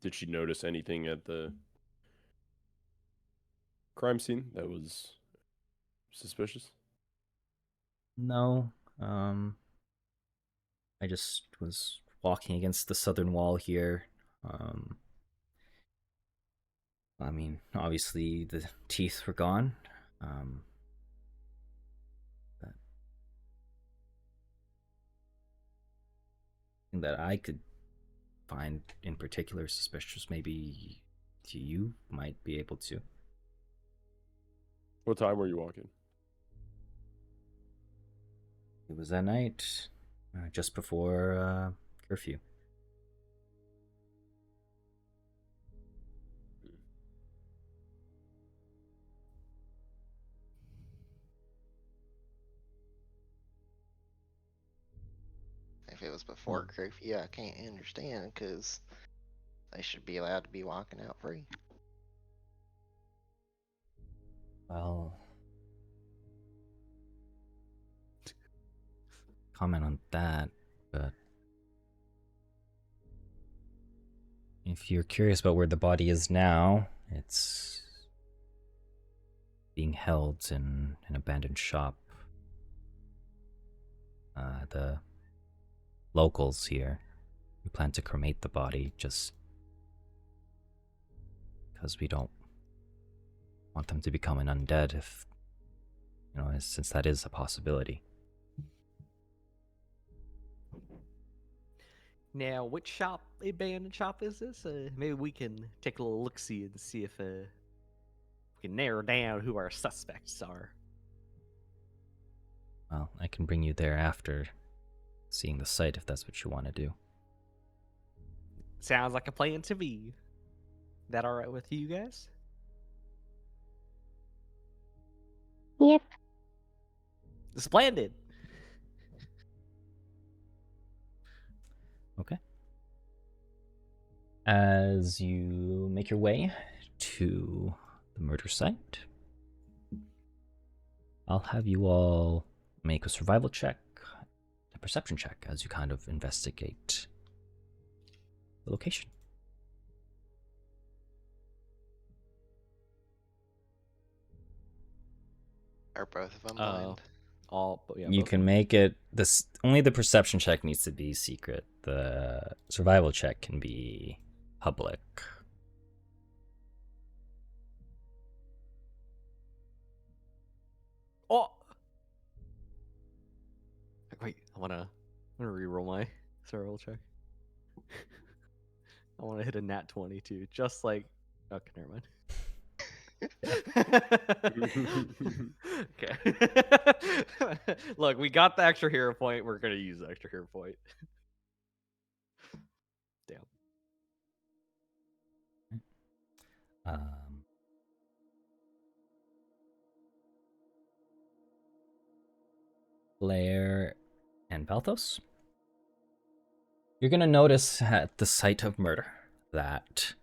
Did she notice anything at the crime scene that was suspicious? No. I just was walking against the southern wall here. I mean, obviously the teeth were gone. But that I could find in particular suspicious, maybe you might be able to. What time were you walking? It was that night, just before curfew. If it was before curfew, I can't understand, because they should be allowed to be walking out free. Well, comment on that, but if you're curious about where the body is now, it's being held in an abandoned shop. The locals here, we plan to cremate the body just because we don't want them to become an undead if since that is a possibility. Now, which shop, abandoned shop is this? Maybe we can take a little look-see and see if we can narrow down who our suspects are. Well, I can bring you there after seeing the site if that's what you want to do. Sounds like a plan to me. That all right with you guys? Yep. Splendid. Okay. As you make your way to the murder site, I'll have you all make a survival check, a perception check, as you kind of investigate the location. Are both of them blind? You can make it. Only the perception check needs to be secret. The survival check can be public. Oh. Wait, I wanna reroll my survival check. I want to hit a nat 20 too, just like. Okay, never mind. Okay. Look, we got the extra hero point. We're gonna use the extra hero point. Damn. Blair and Balthos, you're going to notice at the site of murder that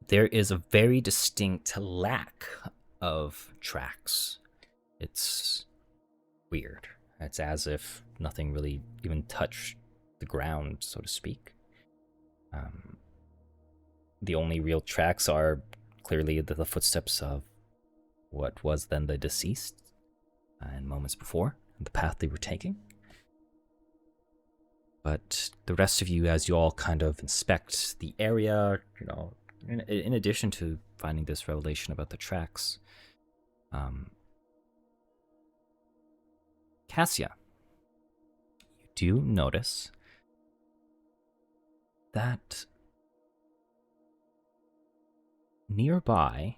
there is a very distinct lack of tracks. It's weird. It's as if nothing really even touched the ground, so to speak. The only real tracks are clearly the footsteps of what was then the deceased and moments before, the path they were taking. But the rest of you, as you all kind of inspect the area, in addition to finding this revelation about the tracks, Cassia, you do notice that nearby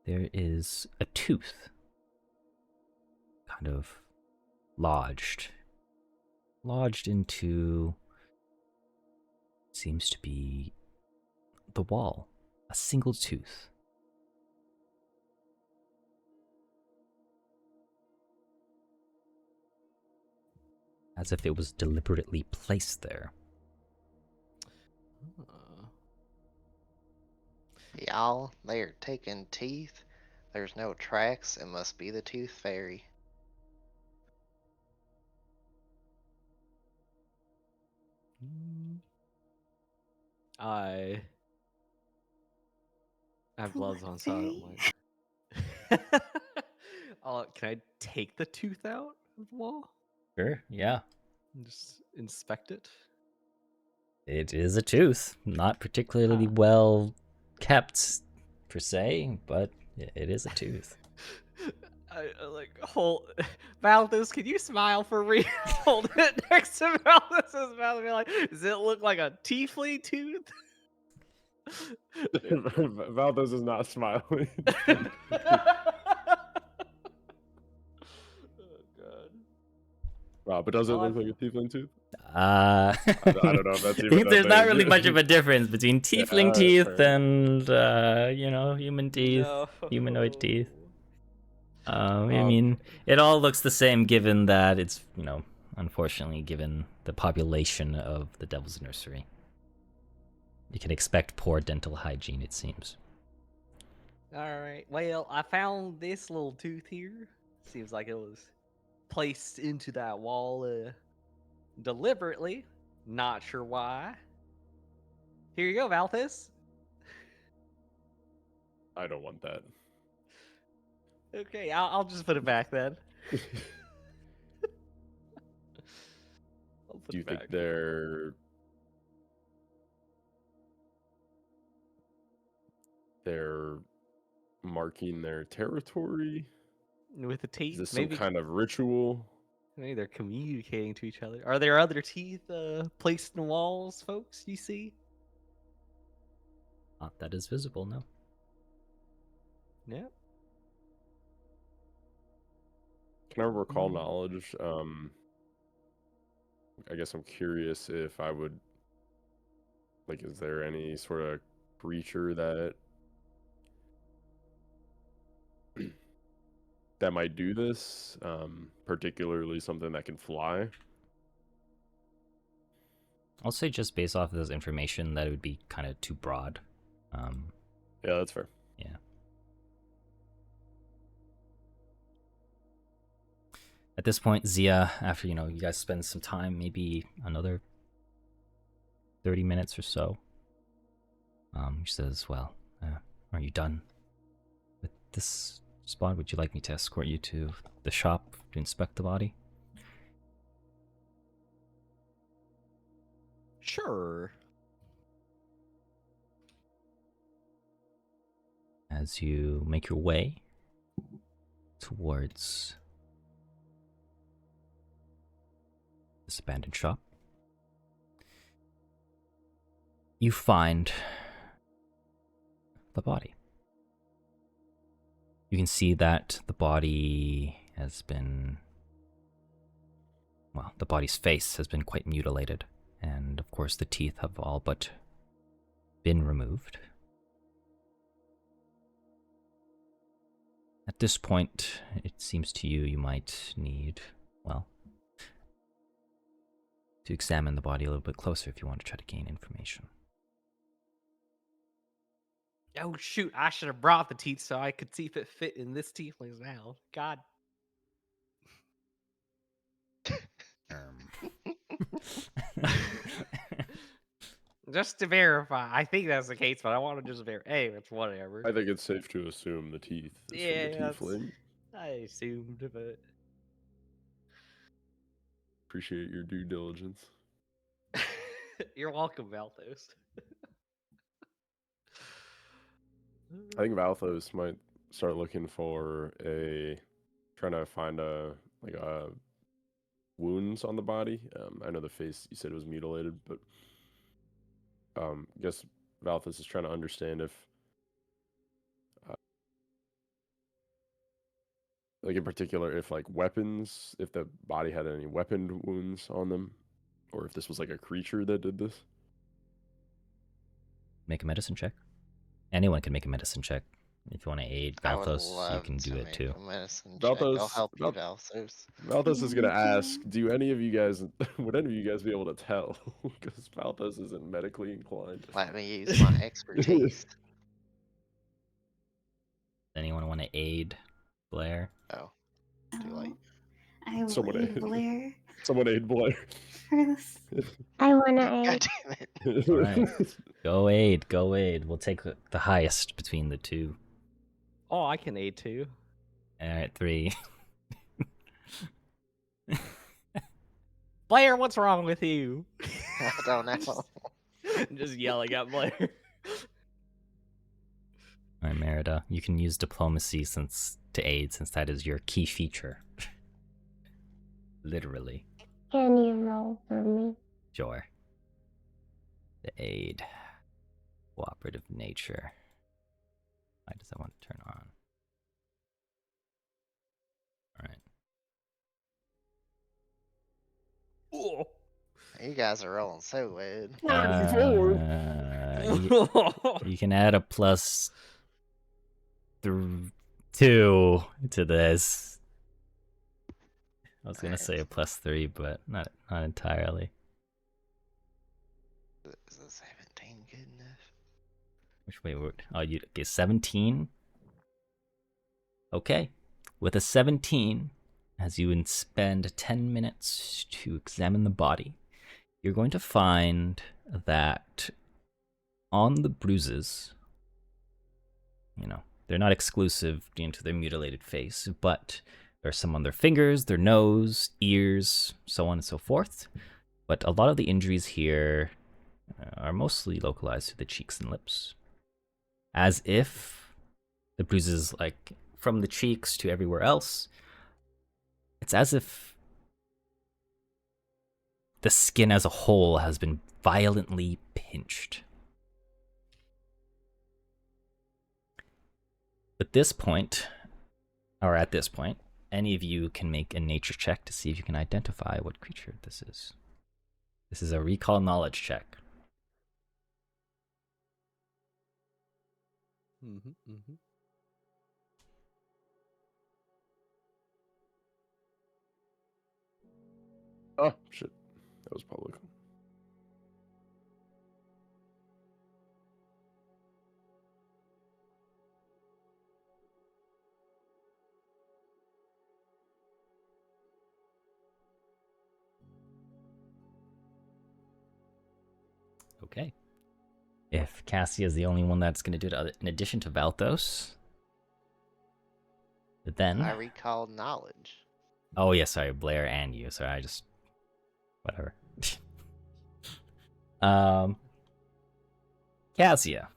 there is a tooth kind of lodged into, seems to be the wall, a single tooth. As if it was deliberately placed there. Y'all, they are taking teeth. There's no tracks. It must be the Tooth Fairy. I have gloves on, so I don't Fairy? mind. Can I take the tooth out of the wall Sure, yeah. and just inspect it? It is a tooth. Not particularly well kept, per se, but it is a tooth. I like hold Valdez, can you smile for me? Hold it next to Valdez's mouth and be like, does it look like a tiefling tooth? Valdez is not smiling. Oh god. Wow, but does it look like a tiefling tooth? I don't know if that's even a there's not thing. really much of a difference between tiefling alright, teeth fair. and human teeth, humanoid teeth. I mean, it all looks the same given that it's, unfortunately, given the population of the Devil's Nursery. You can expect poor dental hygiene, it seems. Alright, well, I found this little tooth here. Seems like it was placed into that wall deliberately. Not sure why. Here you go, Valthis. I don't want that. Okay, I'll just put it back then. Do you think they're marking their territory? with the Is teeth. this some Maybe kind of ritual? maybe they're communicating to each other. Are there other teeth placed in walls, folks? You see? Not that is visible, no. Yeah. Can I recall knowledge? I guess I'm curious if I would, like, is there any sort of creature that that might do this? Particularly something that can fly? I'll say just based off of this information that it would be kind of too broad. Yeah, that's fair. Yeah. At this point, Zia, after you guys spend some time, maybe another 30 minutes or so, she says, "Well, are you done with this spot? Would you like me to escort you to the shop to inspect the body?" Sure. As you make your way towards this abandoned shop, you find the body. You can see that the body has been, well, the body's face has been quite mutilated, and of course the teeth have all but been removed. At this point, it seems to you might need, well, to examine the body a little bit closer if you want to try to gain information. Oh shoot! I should have brought the teeth so I could see if it fit in this tiefling's mouth. God. Just to verify, I think that's the case, but I want to just verify. Hey, it's whatever. I think it's safe to assume the teeth is Yeah, from the tiefling. I assumed, but Appreciate your due diligence. you're welcome, Valthos. I think Valthos might start looking for trying to find wounds on the body. I know the face you said was mutilated, but I guess Valthos is trying to understand if, like in particular, if like weapons, if the body had any weapon wounds on them, or if this was like a creature that did this. Make a medicine check. Anyone can make a medicine check. If you want to aid I would Valthos, you love can do to it make too. a medicine check. I'll help you, Valthos. Valthos is gonna Thank ask, you. do any of you guys, would any of you guys be able to tell? Because Valthos isn't medically inclined. Let me use my expertise. Anyone want to aid Blair? Oh, too late. I will Someone aid aid- Blair Someone aid Blair. for this. I wanna God aid. damn it. All right. Go aid, go aid. We'll take the highest between the two. Oh, I can aid too. All right, 3. Blair, what's wrong with you? I don't know. Just yelling at Blair. All right, Merida, you can use diplomacy to aid, since that is your key feature. Literally. Can you roll for me? Sure. The aid. Cooperative nature. Why does that want to turn on? Alright. Oh. You guys are rolling so weird. You can add a plus 2 to this. I was gonna say a plus 3, but not entirely. Is a 17 good enough? Which way would? Oh, you okay? 17. Okay, with a 17, as you spend 10 minutes to examine the body, you're going to find that on the bruises, they're not exclusive to their mutilated face, but there's some on their fingers, their nose, ears, so on and so forth. But a lot of the injuries here are mostly localized to the cheeks and lips, as if the bruises from the cheeks to everywhere else, it's as if the skin as a whole has been violently pinched. At this point, any of you can make a nature check to see if you can identify what creature this is. This is a recall knowledge check. Oh, shit. That was public. Okay. If Cassia is the only one that's going to do it, in addition to Valthos, then... I recall knowledge. Oh, yeah, sorry, Blair and you. Sorry, I just... Whatever. Cassia.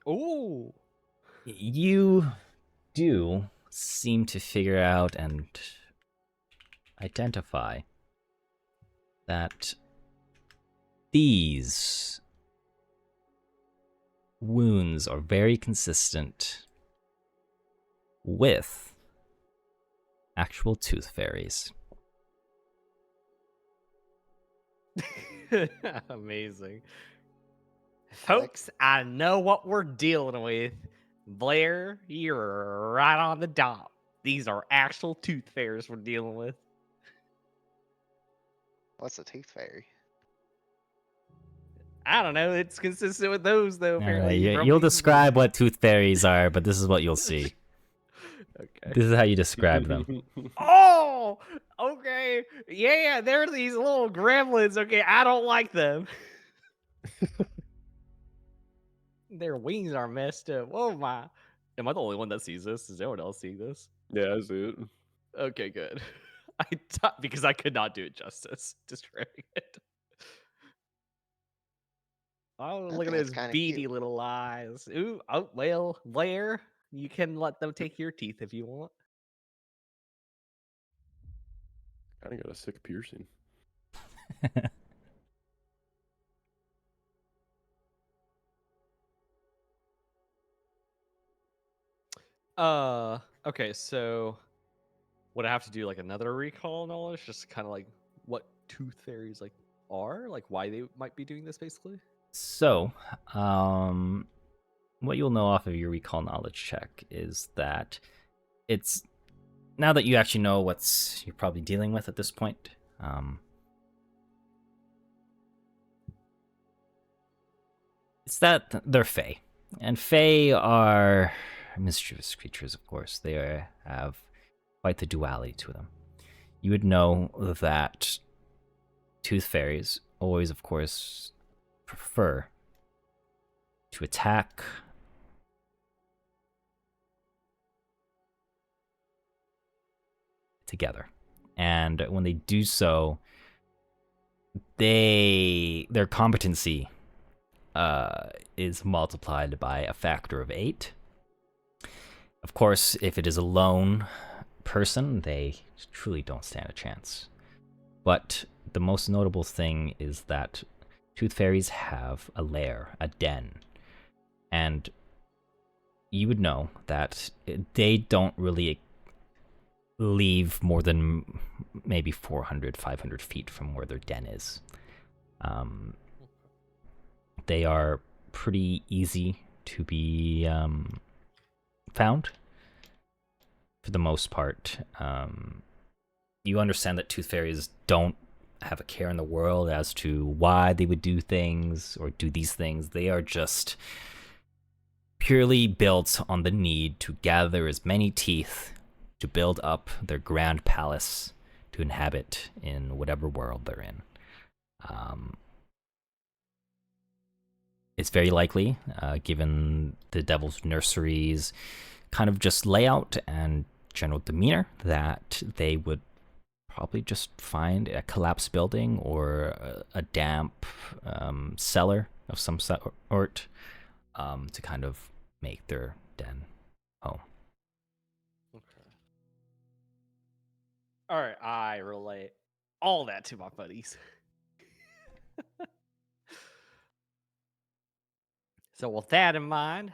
Ooh. You do seem to figure out and identify that these wounds are very consistent with actual tooth fairies. Amazing. Folks, I know what we're dealing with. Blair, you're right on the dot. These are actual tooth fairies we're dealing with. What's a tooth fairy? I don't know. It's consistent with those, though, apparently. You'll describe what tooth fairies are, but this is what you'll see. Okay. This is how you describe them. Oh, okay. Yeah, they're these little gremlins. Okay, I don't like them. Their wings are messed up. Oh my. Am I the only one that sees this? Is anyone else seeing this? Yeah, I see it. Okay, good. Because I could not do it justice describing it. Oh, I look at think it's those kinda beady cute. little eyes. Ooh, oh, well, Blair, you can let them take your teeth if you want. Kind of got a sick piercing. Okay, so would I have to do like another recall knowledge, just kind of like what tooth fairies like are, like why they might be doing this, basically? So, what you'll know off of your recall knowledge check is that it's, now that you actually know what's you're probably dealing with at this point, it's that they're Fae. And Fae are mischievous creatures, of course. They have quite the duality to them. You would know that tooth fairies always, of course, prefer to attack together. And when they do so, their competency is multiplied by a factor of 8. Of course, if it is a lone person, they truly don't stand a chance. But the most notable thing is that tooth fairies have a lair, a den. And you would know that they don't really leave more than maybe 400, 500 feet from where their den is. They are pretty easy to be found for the most part. You understand that tooth fairies don't have a care in the world as to why they would do things or do these things. They are just purely built on the need to gather as many teeth to build up their grand palace to inhabit in whatever world they're in. It's very likely, given the Devil's Nursery's kind of just layout and general demeanor, that they would probably just find a collapsed building or a damp cellar of some sort to kind of make their den. Oh. Okay. All right, I relay all that to my buddies. So with that in mind,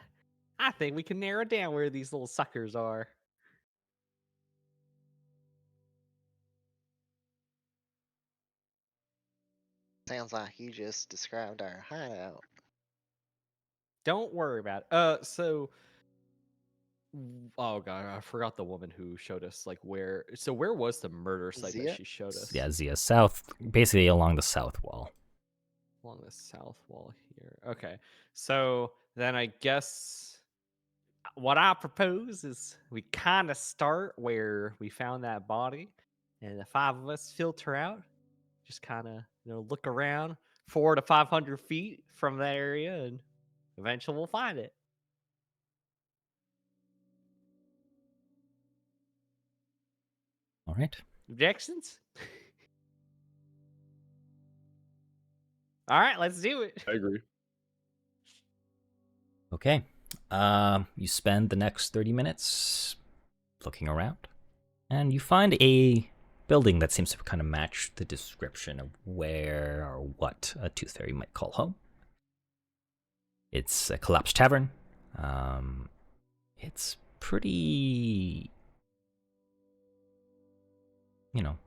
I think we can narrow down where these little suckers are. Sounds like you just described our hideout. Don't worry about it. Oh god, I forgot the woman who showed us like where. So where was the murder site that Zia? she showed us? Yeah, Zia, south, basically along the south wall. Along the south wall here. Okay, so then I guess what I propose is we kind of start where we found that body, and the five of us filter out. Just kind of look around 400 to 500 feet from that area, and eventually we'll find it. All right. Objections? All right, let's do it. I agree. Okay. You spend the next 30 minutes looking around, and you find a building that seems to kind of match the description of where or what a tooth fairy might call home. It's a collapsed tavern. It's pretty,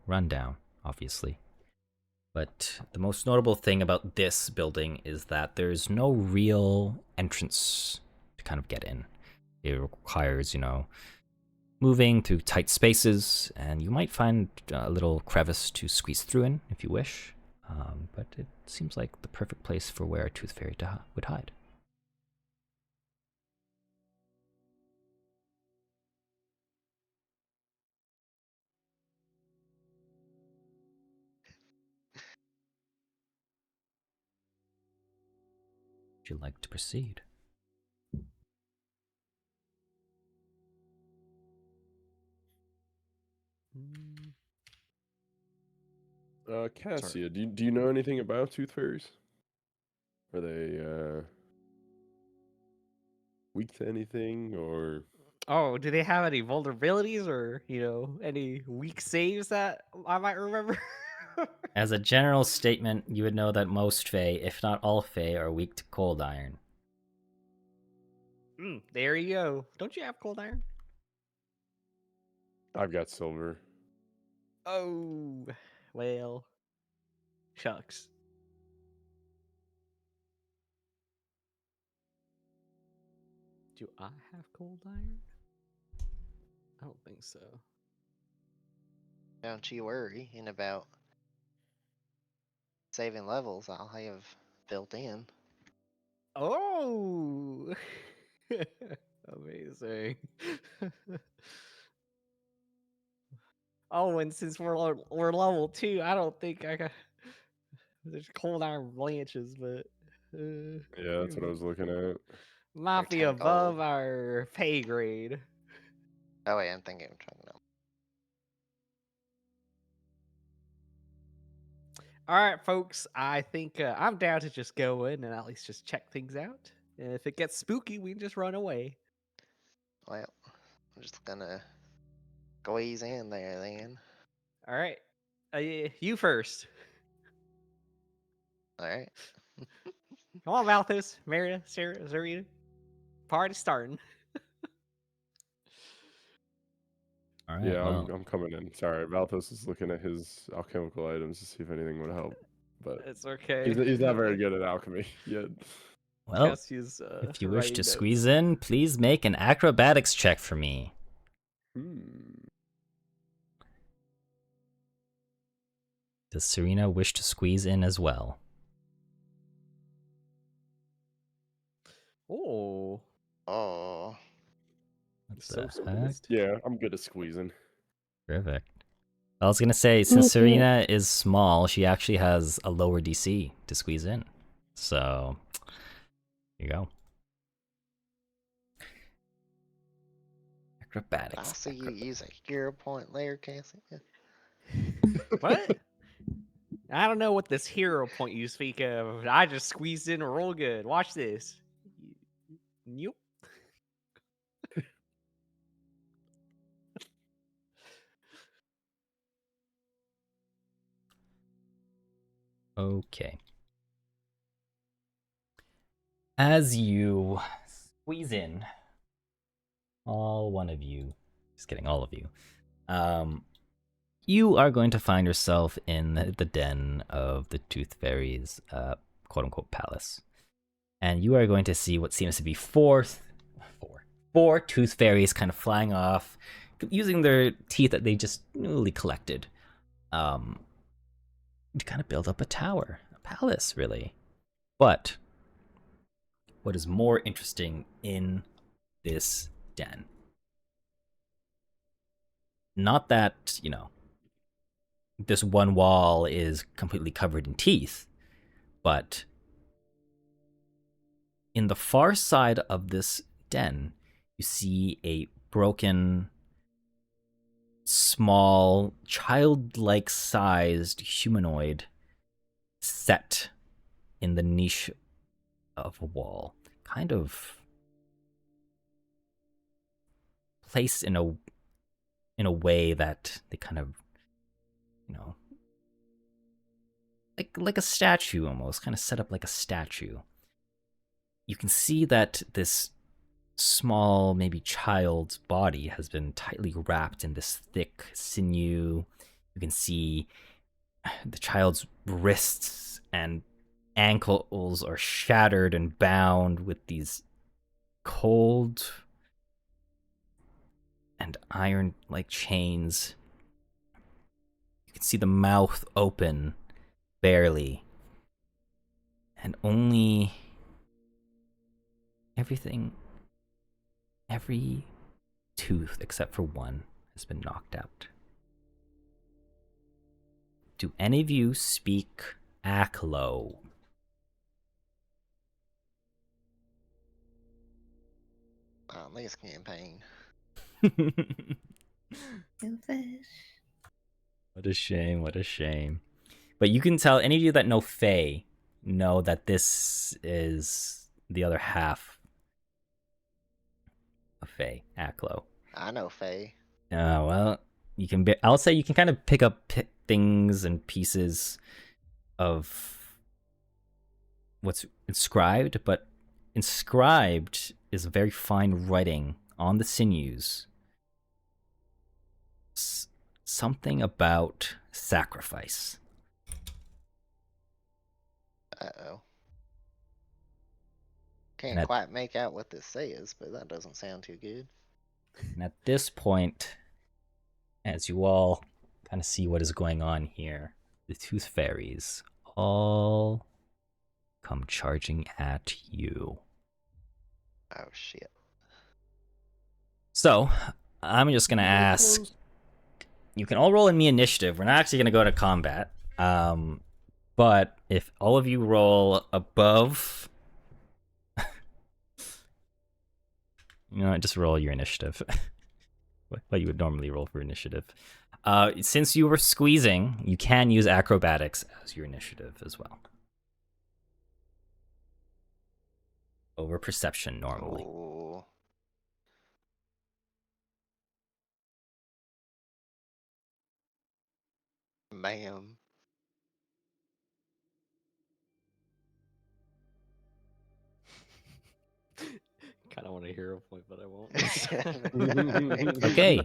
run down, obviously. But the most notable thing about this building is that there's no real entrance to kind of get in. It requires, moving through tight spaces, and you might find a little crevice to squeeze through in if you wish. But it seems like the perfect place for where a tooth fairy would hide. Would you like to proceed? Cassia, do you know anything about tooth fairies? Are they weak to anything, or Oh, do they have any vulnerabilities or, any weak saves that I might remember? As a general statement, you would know that most Fae, if not all Fae, are weak to cold iron. There you go. Don't you have cold iron? I've got silver? Oh, well, shucks. Do I have cold iron? I don't think so. Don't you worry. In about saving levels, I'll have built in. Oh, amazing. Oh, and since we're level 2, I don't think I got. There's cold iron blanches, but Yeah, that's what I was looking at. might be 10 above gold. our pay grade. Oh wait, I'm thinking of trying to. All right, folks. I think I'm down to just go in and at least just check things out. And if it gets spooky, we can just run away. Well, I'm just gonna squeeze in there then. All right. You first. All right. Come on, Malthus, Merida, Sarah, Zarita. Party starting. All right. Yeah, well, I'm coming in. Sorry, Valthos is looking at his alchemical items to see if anything would help, but It's okay. he's not very good at alchemy yet. well, Cassie's if you wish writing to notes. squeeze in, please make an acrobatics check for me. Does Serena wish to squeeze in as well? Oh, Oh. What so the heck? squeezed. Yeah, I'm good at squeezing. Perfect. I was gonna say, since Serena is small, she actually has a lower DC to squeeze in. So, here you go. I Acrobatics. see you use a hero point there, Cassie. What? I don't know what this hero point you speak of. I just squeezed in real good. Watch this. Nope. Okay. As you squeeze in, all one of you, just kidding, all of you, you are going to find yourself in the den of the Tooth Fairies, quote-unquote palace. And you are going to see what seems to be four Tooth Fairies kind of flying off, using their teeth that they just newly collected, to kind of build up a tower, a palace, really. But what is more interesting in this den? Not that, this one wall is completely covered in teeth, but in the far side of this den, you see a broken, small, childlike sized humanoid set in the niche of a wall, kind of placed in a way that they kind of, like a statue almost, kind of set up like a statue. You can see that this small, maybe child's body has been tightly wrapped in this thick sinew. You can see the child's wrists and ankles are shattered and bound with these cold and iron-like chains. You can see the mouth open, barely, and only every tooth except for one has been knocked out. Do any of you speak Aklo? On this campaign. Selfish. What a shame, what a shame. But you can tell, any of you that know Fae know that this is the other half of Fae, Aklo. I know Faye. Well, I'll say you can kind of pick up things and pieces of what's inscribed, but inscribed is very fine writing on the sinews. Something about sacrifice. Uh-oh. Can't quite make out what this says, but that doesn't sound too good. And at this point, as you all kind of see what is going on here, the Tooth Fairies all come charging at you. Oh, shit. So, I'm just going to ask, you can all roll in me initiative. We're not actually going to go to combat. But if all of you roll above, just roll your initiative. What you would normally roll for initiative. Since you were squeezing, you can use acrobatics as your initiative as well. Over perception normally. Ooh. Bam. Kind of want to hear a point, but I won't. Okay.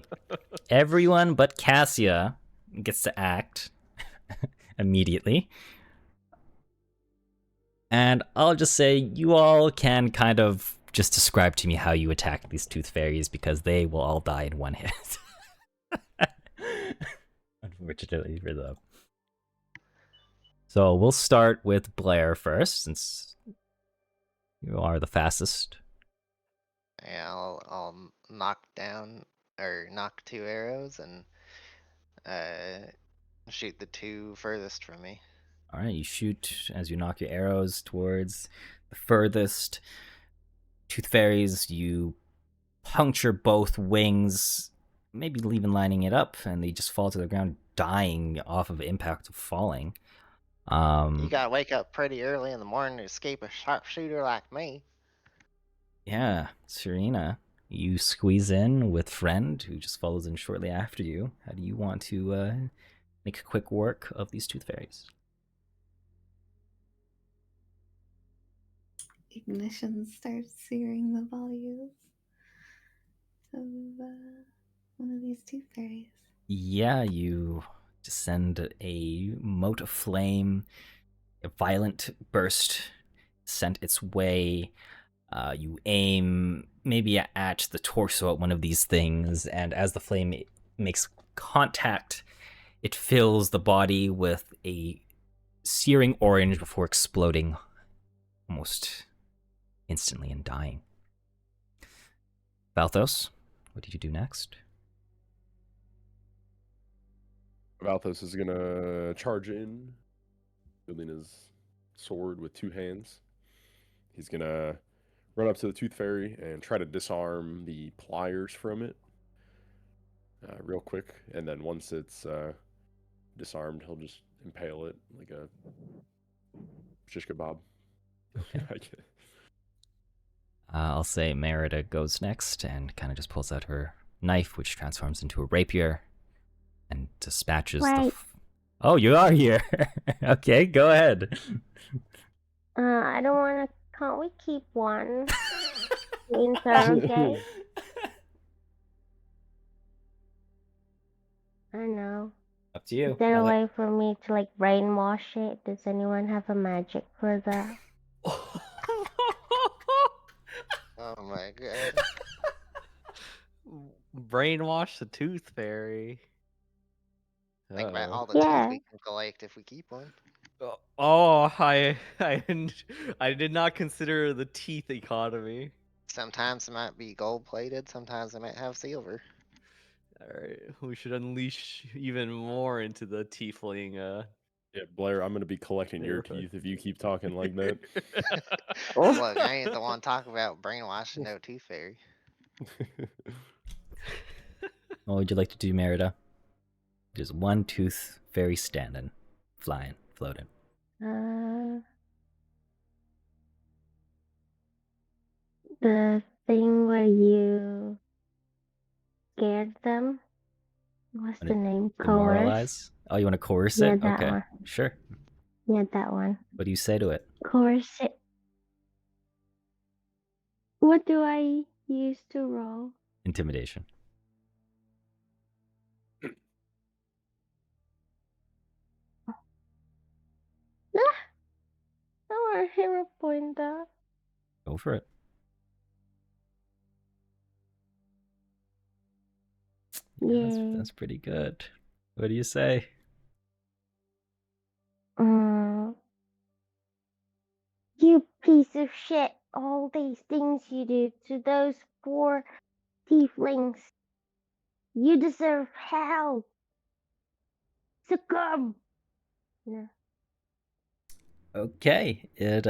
Everyone but Cassia gets to act immediately. And I'll just say, you all can kind of just describe to me how you attack these Tooth Fairies, because they will all die in one hit. Unfortunately for them. So we'll start with Blair first, since you are the fastest. Yeah, I'll knock 2 arrows and shoot the 2 furthest from me. All right, you shoot as you knock your arrows towards the furthest Tooth Fairies. You puncture both wings, maybe even lining it up, and they just fall to the ground, dying off of impact of falling. You gotta wake up pretty early in the morning to escape a sharpshooter like me. Yeah, Serena, you squeeze in with Friend, who just follows in shortly after you. How do you want to make quick work of these Tooth Fairies? ignition starts searing the bodies of one of these tooth fairies. Yeah, you send a mote of flame, a violent burst sent its way. You aim maybe at the torso at one of these things, and as the flame makes contact, it fills the body with a searing orange before exploding almost instantly and dying. Balthos, what did you do next? Valthos is gonna charge in, wielding his sword with two hands. He's gonna run up to the tooth fairy and try to disarm the pliers from it real quick. And then once it's disarmed, he'll just impale it like a shish kebab. Okay. I guess. I'll say Merida goes next and kind of just pulls out her knife, which transforms into a rapier and dispatches the. Right. Oh, you are here. Okay, go ahead. I don't want to. Can't we keep one to interrogate? I don't know. Up to you. Is there a I'll let- way for me to like brainwash it? Does anyone have a magic for that? Oh my god. Brainwash the tooth fairy. Think about Uh-oh. all the teeth Yeah. we can collect if we keep one. Oh, I did not consider the teeth economy. Sometimes it might be gold plated, sometimes it might have silver. Alright, we should unleash even more into the tiefling. Yeah, Blair, I'm gonna be collecting your Neighborhood. teeth if you keep talking like that. Look, I ain't the one talking about brainwashing no tooth fairy. What would you like to do, Merida? There's one tooth fairy standing, flying, floating. The thing where you scared them. What's the name? Coerce. Demoralize? Oh, you want to coerce Yeah, it? that Okay, one. sure. Yeah, that one. What do you say to it? Coerce it. What do I use to roll? Intimidation. I want a hero point that. Go for it. Yeah, Yay. that's pretty good. What do you say? You piece of shit. All these things you do to those poor tieflings. You deserve hell. Succumb. No. Okay, it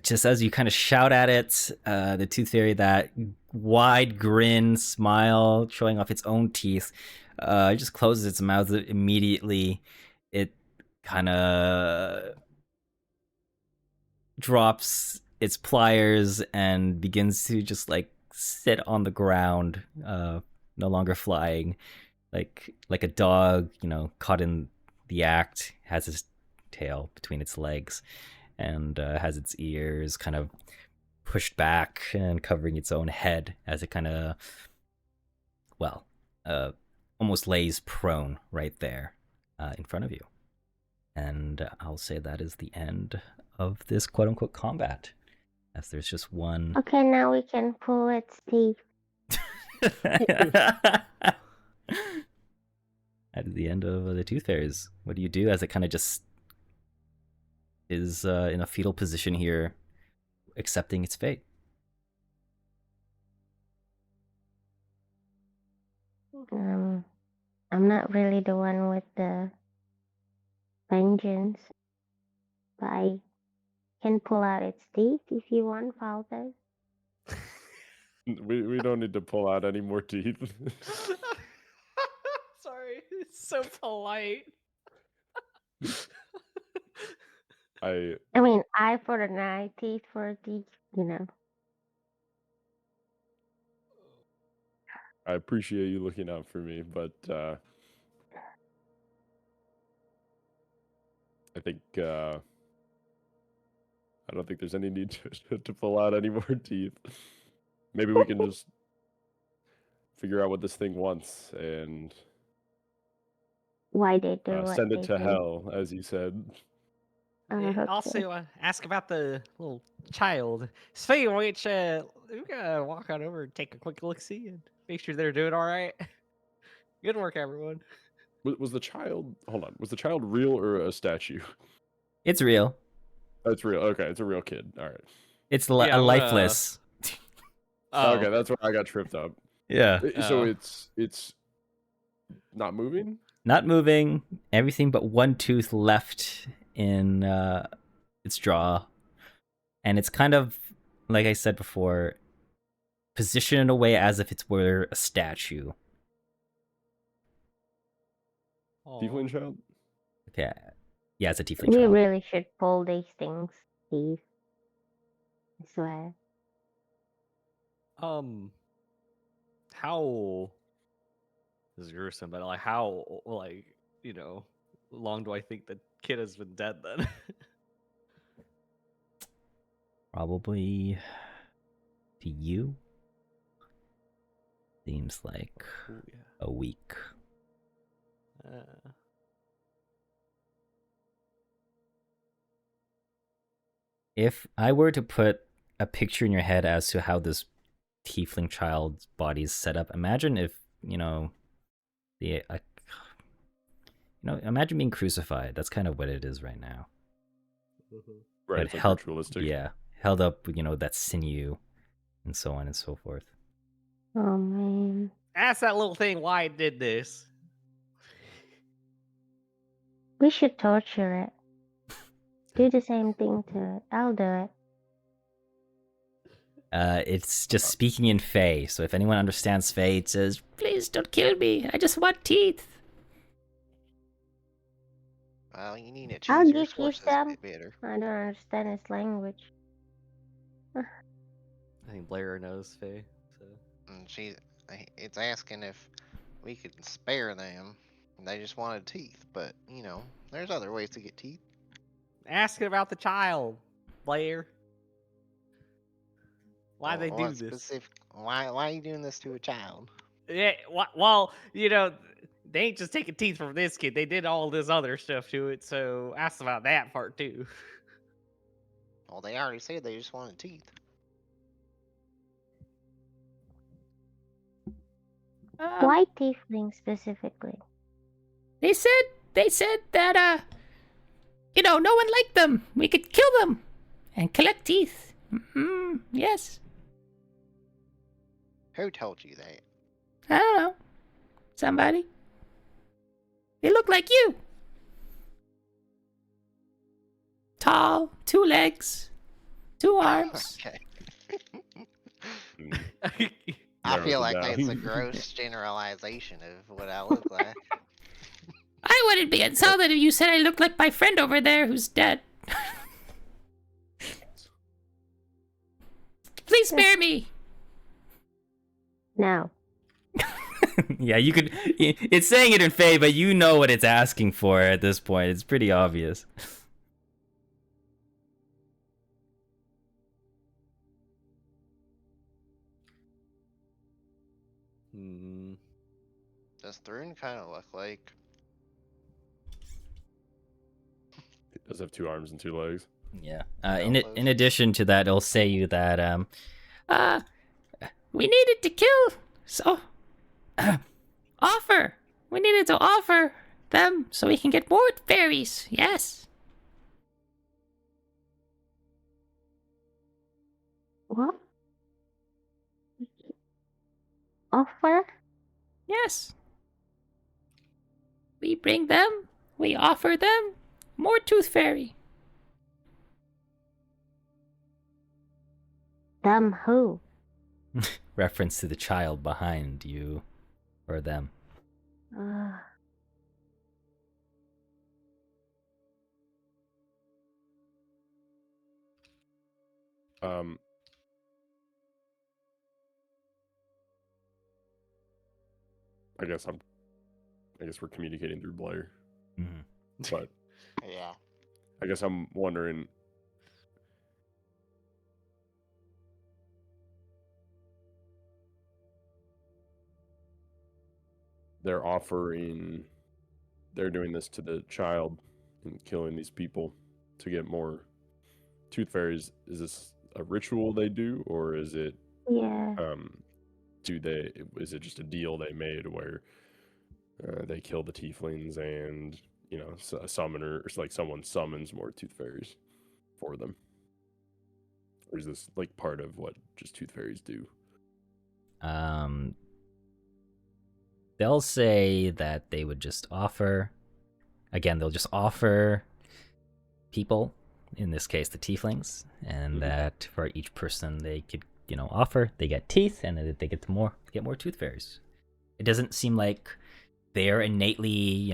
just as you kind of shout at it, the tooth fairy, that wide grin, smile, showing off its own teeth, it just closes its mouth immediately. It kind of drops its pliers and begins to just like sit on the ground, no longer flying, like a dog, caught in the act, has his tail between its legs and has its ears kind of pushed back and covering its own head as it kind of, almost lays prone right there in front of you. And I'll say that is the end of this quote-unquote combat, as there's just one. Okay, now we can pull its teeth. At the end of the tooth fairies, what do you do as it kind of just is in a fetal position here, accepting its fate? I'm not really the one with the vengeance, but I can pull out its teeth if you want, Faldo. we don't need to pull out any more teeth. Sorry, it's so polite. I mean, eye for an eye, teeth for a teeth, I appreciate you looking out for me, but I think I don't think there's any need to pull out any more teeth. Maybe we can just figure out what this thing wants and Why they do what send it they to do. hell, as you said. Okay. Also, ask about the little child. Speaking of which, we gotta walk on over and take a quick look see and make sure they're doing all right. Good work, everyone. Was the child? Hold on. Was the child real or a statue? It's real. That's real. Okay, it's a real kid. All right. It's Yeah, I'm gonna- lifeless. Oh, Okay, that's where I got tripped up. Yeah. So Oh. it's not moving. Not moving. Everything but one tooth left in its jaw, and it's kind of like I said before, positioned in a way as if it were a statue. Tiefling child. Okay. Yeah, it's a tiefling We child. really should pull these things, Steve. I swear. How? This is gruesome, but like how? Like long do I think the kid has been dead then? Probably to you. Seems like Ooh, yeah. a week. If I were to put a picture in your head as to how this tiefling child's body is set up, imagine if, imagine being crucified. That's kind of what it is right now. Right, But it's like held, ritualistic. yeah, held up, that sinew, and so on and so forth. Oh man. Ask that little thing why it did this. We should torture it. Do the same thing to it. I'll do it. It's just speaking in Fae, so if anyone understands Fae, it says, "Please don't kill me. I just want teeth." Well, you need to I'll choose your give you sources a some. bit better. I don't understand his language. I think Blair knows Faye. So. And it's asking if we could spare them. They just wanted teeth, but there's other ways to get teeth. Asking about the child, Blair. Why Well, they do what this? Why are you doing this to a child? Yeah, well, they ain't just taking teeth from this kid. They did all this other stuff to it. So ask about that part too. Well, they already said they just wanted teeth. Why tiefling specifically? They said that no one liked them. We could kill them and collect teeth. Yes. Who told you that? I don't know. Somebody. They look like you. Tall, 2 legs, 2 arms. Okay. Mm. I Narrows feel it like down. that's a gross generalization of what I look like. I wouldn't be insulted if you said I look like my friend over there who's dead. Please spare me. No. Yeah, you could. It's saying it in Fae, but you know what it's asking for at this point. It's pretty obvious. Does Thrun kind of look like? It does have 2 arms and 2 legs. Yeah. Elbows. In addition to that, it'll say you that we needed to kill, so offer. We needed to offer them so we can get more fairies. Yes. What? Offer? Yes. We bring them. We offer them more tooth fairy. Them who? Reference to the child behind you, or them. I guess we're communicating through Blair. Mm-hmm. But Yeah. I guess I'm wondering, they're doing this to the child and killing these people to get more tooth fairies. Is this a ritual they do, or is it Yeah. is it just a deal they made where they kill the tieflings and a summoner, or like someone summons more tooth fairies for them? Or is this like part of what just tooth fairies do? They'll say that they would just offer. Again, they'll just offer people, in this case the tieflings, and that for each person they could, offer, they get teeth, and that they get more tooth fairies. It doesn't seem like they're innately,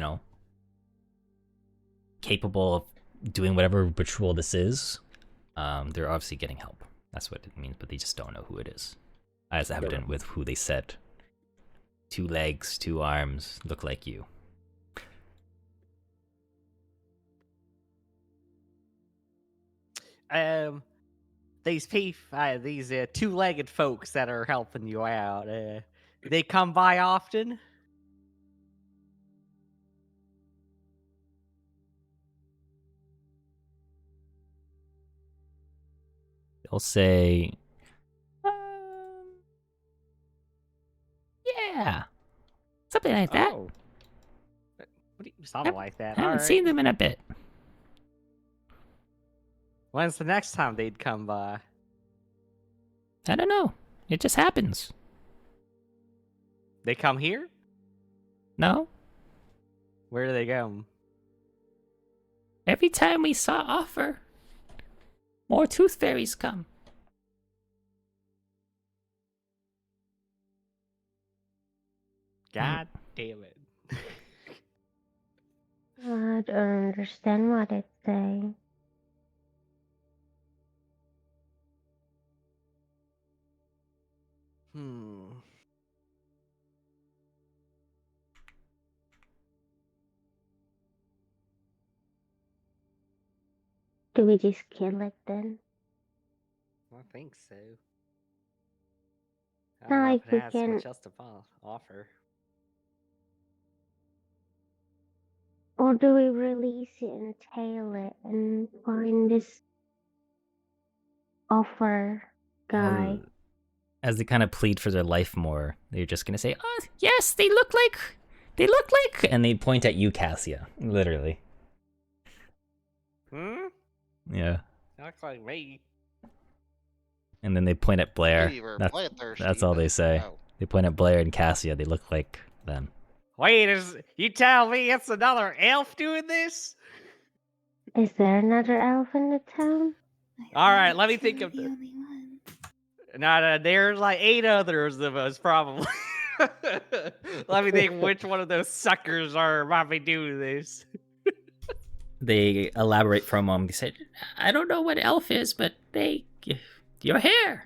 capable of doing whatever ritual this is. They're obviously getting help. That's what it means, but they just don't know who it is. As evident with who they said. 2 legs, 2 arms, look like you. These two-legged folks that are helping you out, they come by often? They'll say, yeah, something like that. Oh. What do you something like that? I haven't All seen right. them in a bit. When's the next time they'd come by? I don't know. It just happens. They come here? No? Where do they go? Every time we saw offer, more tooth fairies come. God damn it. I don't understand what it's saying. Do we just kill it then? I think so. I Not don't know like if we it has can, much else to offer. or do we release it and tail it and find this offer guy? As they kind of plead for their life more, they're just gonna say, "Oh, yes, they look like," and they point at you, Cassia, literally. Yeah. Looks like me. And then they point at Blair. Maybe we're That's bloodthirsty, all they but say. no. They point at Blair and Cassia. They look like them. Wait, you tell me it's another elf doing this? Is there another elf in the town? All right, let me You think were of the the. only one. No, there's like 8 others of us, probably. Let me think which one of those suckers might be doing this. They elaborate for a moment. They said, "I don't know what elf is, but your hair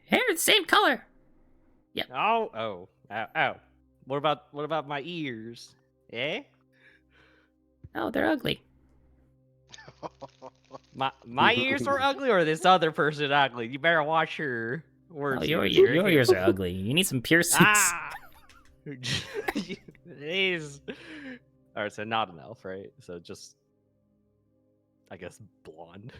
the same color." Oh. What about my ears? Eh? Oh, they're ugly. My ears are ugly, or this other person ugly? You better watch your words. Oh, your here, okay? ears are ugly. You need some piercings. Ah! It is. Alright, so not an elf, right? So just, I guess, blonde.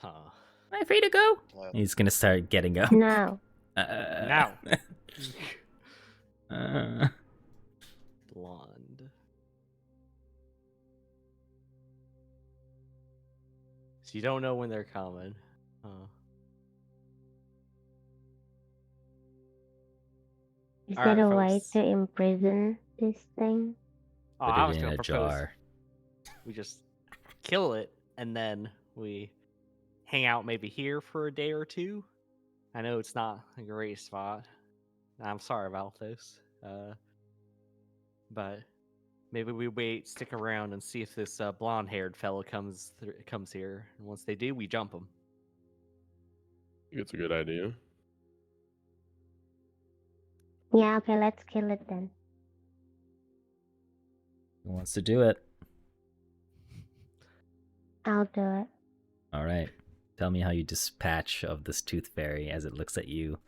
Huh. Am I free to go? No. He's gonna start getting up. No. Now. Blonde. So you don't know when they're coming. Huh. Is Alright, there a way folks. to imprison this thing? Oh, Put I it was in gonna a propose jar. we just kill it and then we hang out maybe here for a day or two. I know it's not a great spot. I'm sorry about this. But maybe we stick around and see if this blonde-haired fella comes here. And once they do, we jump him. I think it's a good idea. Yeah, okay, let's kill it then. Who wants to do it? I'll do it. All right. Tell me how you dispatch of this tooth fairy as it looks at you,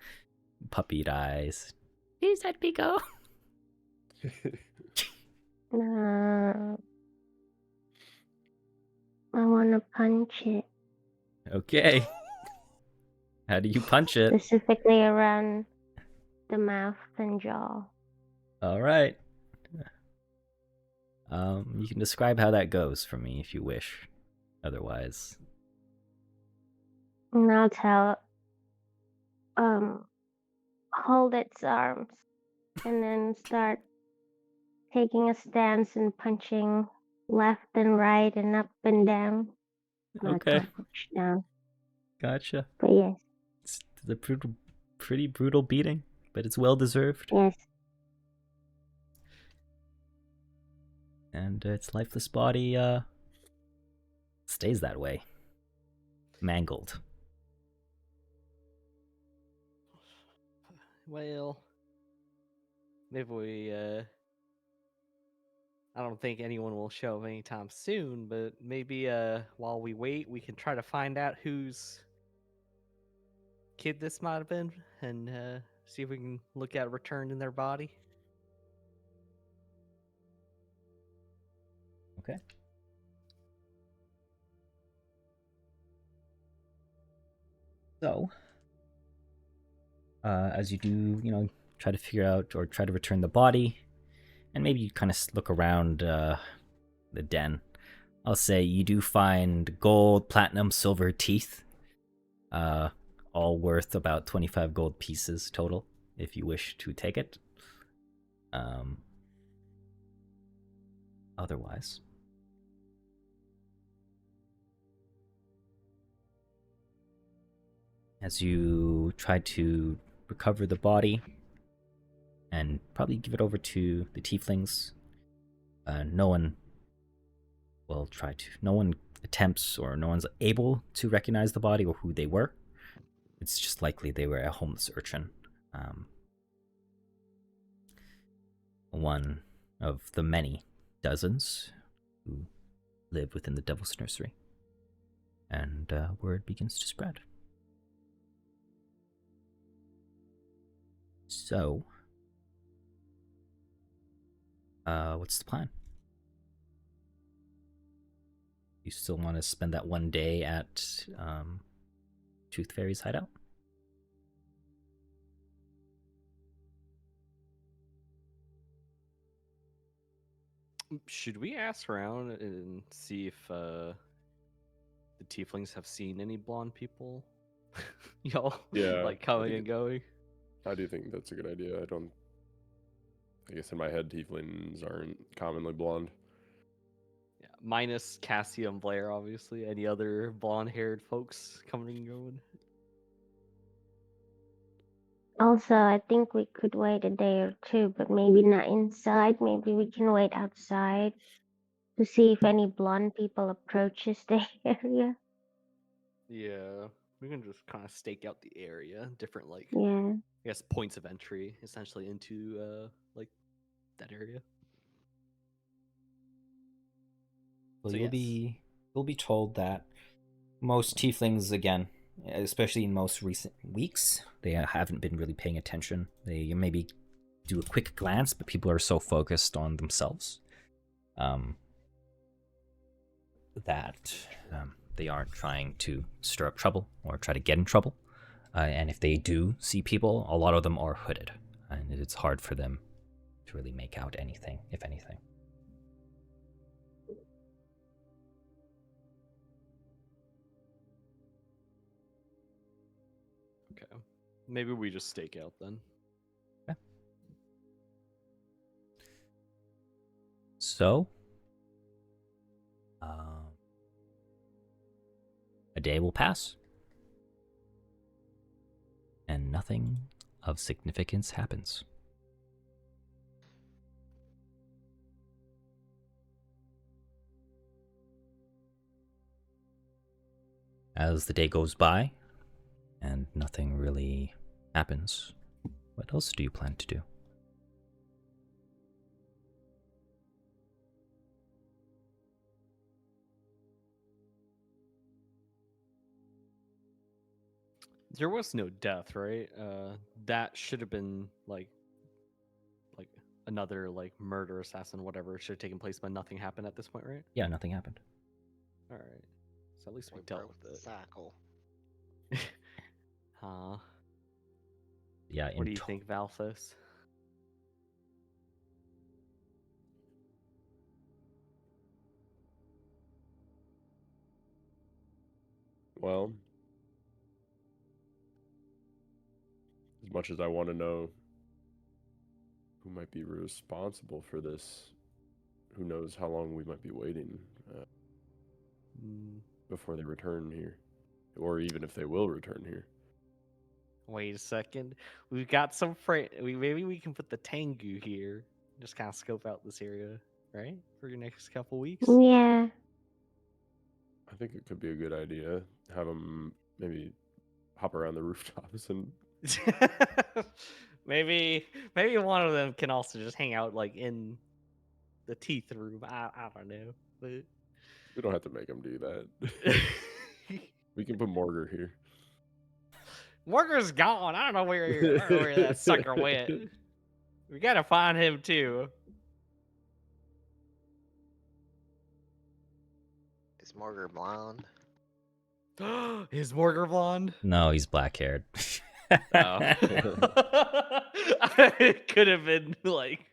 puppy eyes. Please let me go. No, I want to punch it, Okay. How do you punch it? specifically around the mouth and jaw. All right. You can describe how that goes for me if you wish. Otherwise, And I'll tell, hold its arms, and then start taking a stance and punching left and right and up and down. Not okay, that much down, gotcha. but yes, It's a pretty brutal beating, but it's well deserved. yes. And its lifeless body stays that way, mangled. Well, maybe we. I don't think anyone will show up anytime soon, but maybe while we wait, we can try to find out whose kid this might have been, and see if we can look at a return in their body. Okay. So, as you do, try to figure out or try to return the body, and maybe you kind of look around the den. I'll say you do find gold, platinum, silver teeth, all worth about 25 gold pieces total, if you wish to take it. Otherwise, as you try to recover the body and probably give it over to the tieflings, no one attempts or no one's able to recognize the body or who they were. It's just likely they were a homeless urchin. One of the many dozens who live within the Devil's Nursery. And word begins to spread. So, what's the plan? You still want to spend that one day at Tooth Fairy's hideout? Should we ask around and see if the tieflings have seen any blonde people? Y'all, Yeah, like I coming think and going? I do think that's a good idea. I guess in my head, tieflings aren't commonly blonde. Yeah, minus Cassie and Blair, obviously. Any other blonde-haired folks coming and going? Also, I think we could wait a day or two, but maybe not inside. Maybe we can wait outside to see if any blonde people approaches the area. Yeah, we can just kind of stake out the area, different like Yeah. I guess points of entry essentially into like that area. Well, So you'll be told that most tieflings, again, especially in most recent weeks, they haven't been really paying attention. They maybe do a quick glance, but people are so focused on themselves that they aren't trying to stir up trouble or try to get in trouble. And if they do see people, a lot of them are hooded, and it's hard for them to really make out anything, if anything. Okay, maybe we just stake out then. Okay. So, a day will pass, and nothing of significance happens. As the day goes by, and nothing really happens, what else do you plan to do? There was no death, right? That should have been like another like murder, assassin, whatever should have taken place, but nothing happened at this point, right? Yeah, nothing happened. All right. So at least we We dealt broke with the it. cycle. Huh. Yeah. What do you think, Valthos? Well, as much as I want to know who might be responsible for this, who knows how long we might be waiting before they return here, or even if they will return here. Wait a second. We've got some maybe we can put the Tengu here. Just kind of scope out this area, right? For your next couple weeks. Yeah. I think it could be a good idea. Have them maybe hop around the rooftops and maybe one of them can also just hang out like in the teeth room. I don't know. But we don't have to make them do that. We can put Morgar here. Morgar's gone. I don't know where that sucker went. We gotta find him too. Is Morgar blonde? Is Morgar blonde? No, he's black haired. Oh. It could have been like.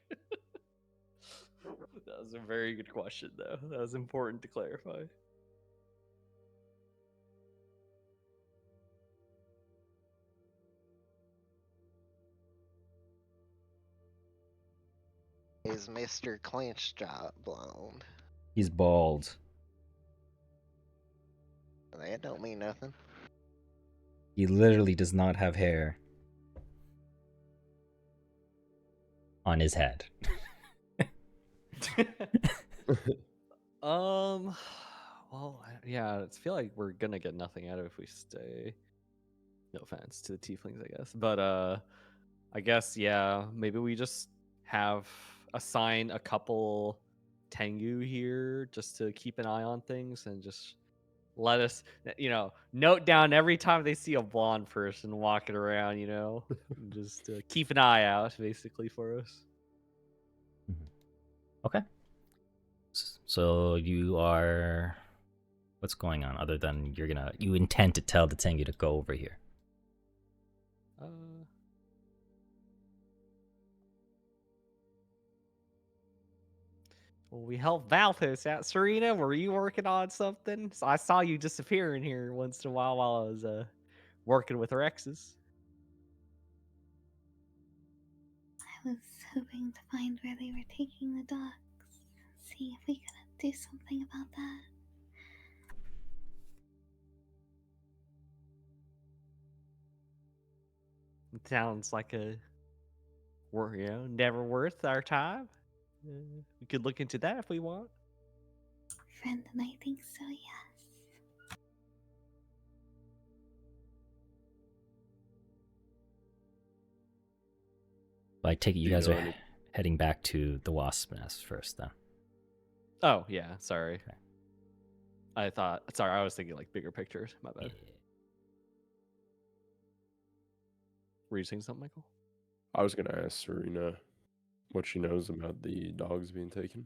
That was a very good question, though. That was important to clarify. Is Mr. Clench Job blonde? He's bald. That don't mean nothing. He literally does not have hair on his head. Well, yeah, I feel like we're gonna get nothing out of it if we stay. No offense to the tieflings, I guess, but I guess yeah, maybe we just assign a couple Tengu here just to keep an eye on things and just let us, note down every time they see a blonde person walking around, just keep an eye out basically for us. Okay. So you are. What's going on other than you intend to tell the Tengu to go over here? Well, we helped Valthos out. Serena, were you working on something? So I saw you disappearing here once in a while I was working with Rexes. I was hoping to find where they were taking the dogs. See if we could do something about that. It sounds like never worth our time. We could look into that if we want. Friend and I think so, yes. I take it you guys are heading back to the wasp nest first, then. Oh yeah, sorry. Okay. I was thinking like bigger pictures. My bad. Yeah. Were you saying something, Michael? I was gonna ask Serena what she knows about the dogs being taken.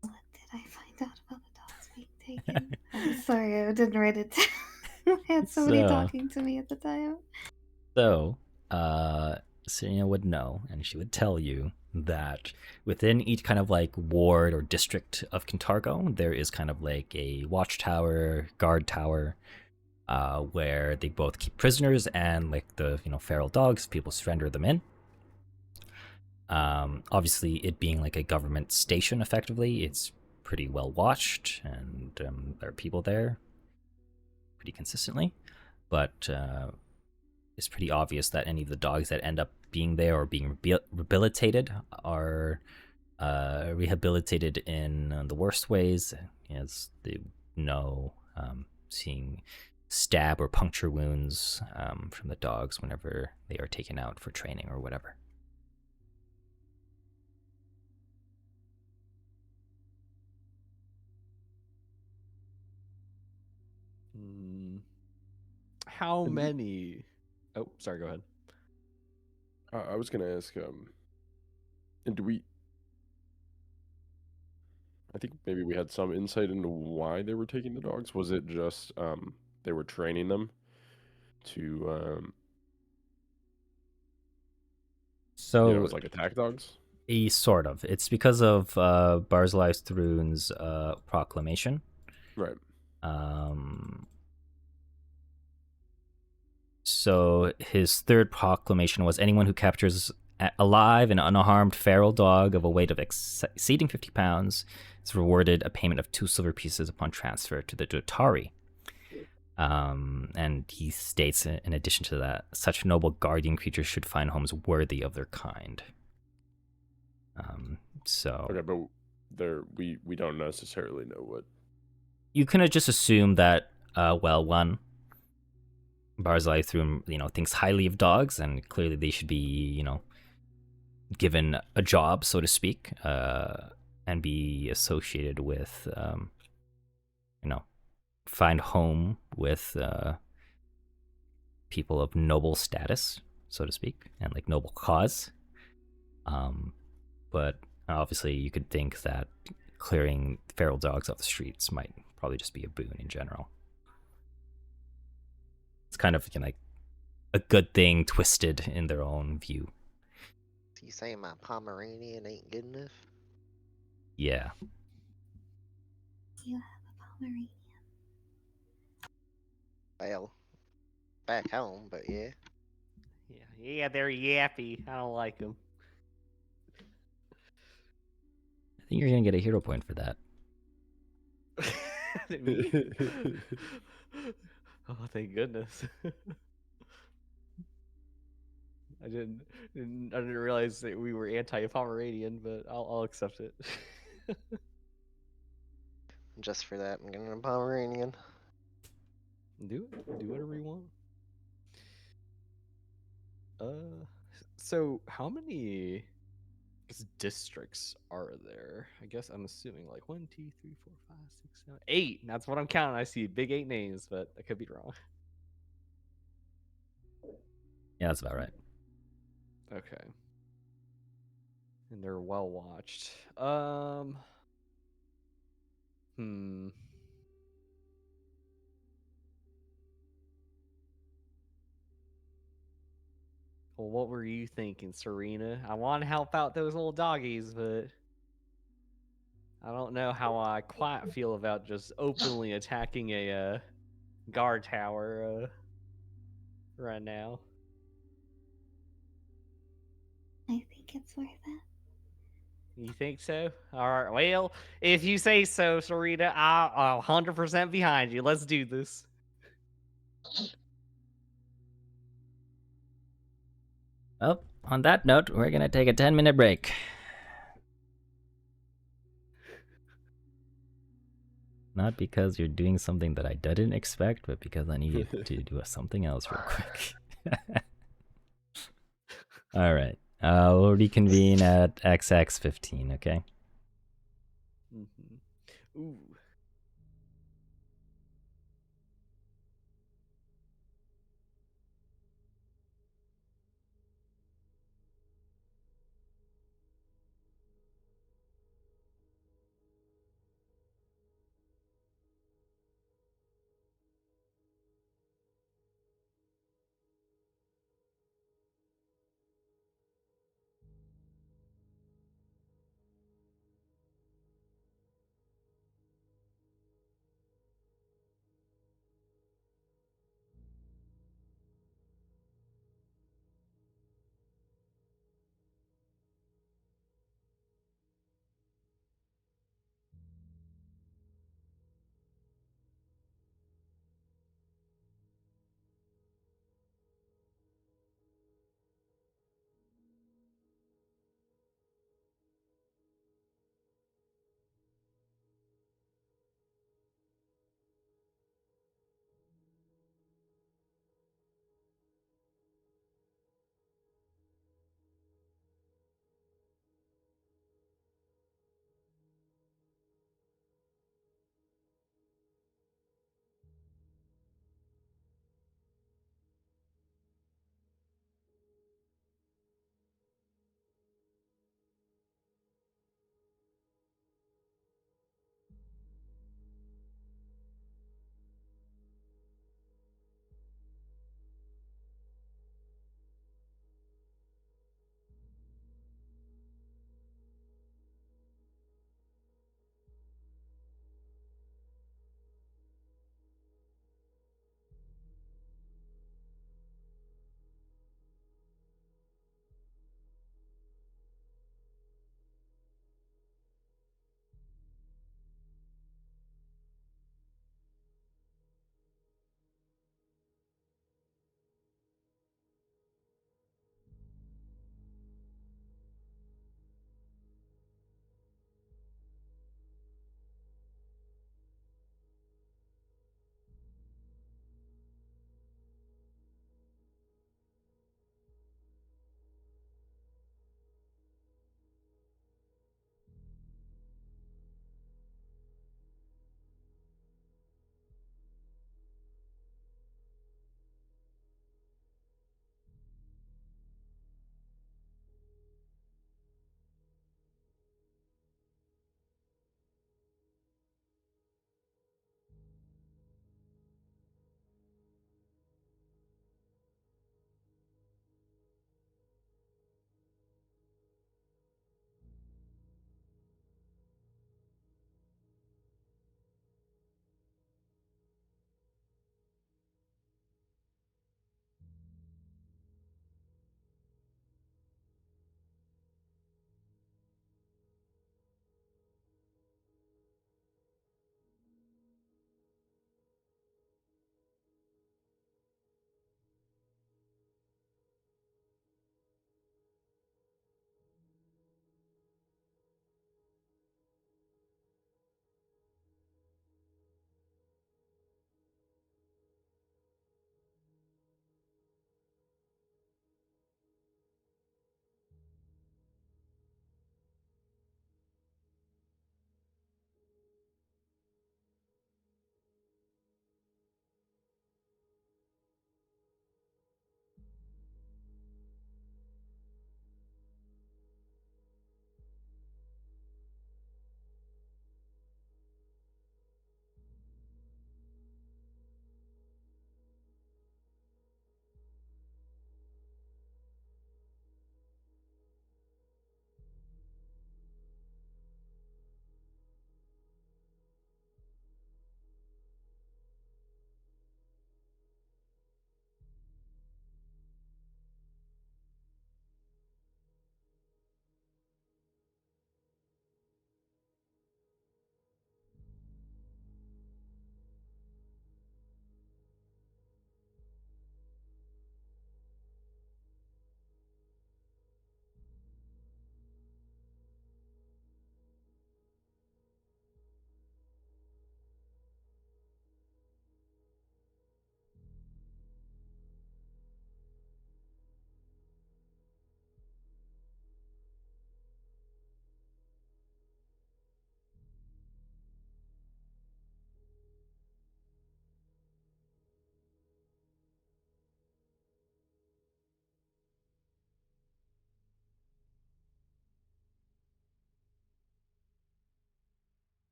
What did I find out about the dogs being taken? I'm sorry, I didn't write it down. I had somebody talking to me at the time. So, Serena would know, and she would tell you that within each kind of like ward or district of Kintargo, there is kind of like a watchtower, guard tower, where they both keep prisoners and like the feral dogs, people surrender them in. Obviously, it being like a government station, effectively, it's pretty well watched, and there are people there pretty consistently. But it's pretty obvious that any of the dogs that end up being there or being rehabilitated are rehabilitated in the worst ways, as they know, seeing stab or puncture wounds from the dogs whenever they are taken out for training or whatever. How And many? Oh, sorry. Go ahead. I was gonna ask, and do we? I think maybe we had some insight into why they were taking the dogs. Was it just they were training them to So as like attack dogs? sort of. It's because of Barzilai Thrun's proclamation. Right. So his third proclamation was anyone who captures alive an unharmed feral dog of a weight of exceeding 50 pounds is rewarded a payment of 2 silver pieces upon transfer to the Dotari. And he states, in addition to that, such noble guardian creatures should find homes worthy of their kind. So Okay, but we don't necessarily know what. you can just assume that, one, Barzilai Thrun, thinks highly of dogs, and clearly they should be, given a job, so to speak, and be associated with, find home with people of noble status, so to speak, and like noble cause. But obviously, you could think that clearing feral dogs off the streets might probably just be a boon in general. It's kind of like a good thing twisted in their own view. So you saying my Pomeranian ain't good enough? Yeah. You have a Pomeranian. Well, back home, but yeah. Yeah, they're yappy. I don't like them. I think you're going to get a hero point for that. Me? Oh, thank goodness. I didn't realize that we were anti-Pomeranian, but I'll accept it. Just for that, I'm getting a Pomeranian. Do whatever you want. So how many districts are there? I guess I'm assuming like 1, 2, 3, 4, 5, 6, 7, 8. That's what I'm counting. I see big 8 names, but I could be wrong. Yeah, that's about right. Okay. And they're well watched. Well, what were you thinking, Serena? I want to help out those little doggies, but I don't know how I quite feel about just openly attacking a guard tower right now. I think it's worth it. You think so? All right. Well, if you say so, Serena, I'll 100% behind you. Let's do this. Well, on that note, we're going to take a 10-minute break. Not because you're doing something that I didn't expect, but because I need to do something else real quick. All right. We'll reconvene at XX15, okay? Mm-hmm. Ooh.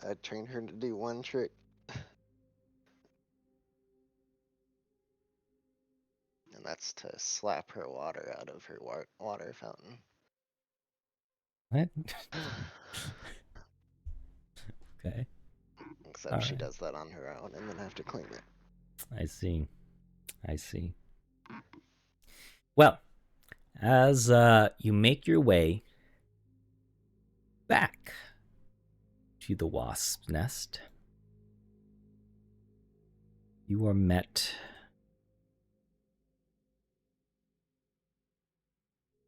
I trained her to do one trick. And that's to slap her water out of her water fountain. What? Okay. Except she Alright. does that on her own and then have to clean it. I see. I see. Well, as you make your way back to the wasp's nest, you are met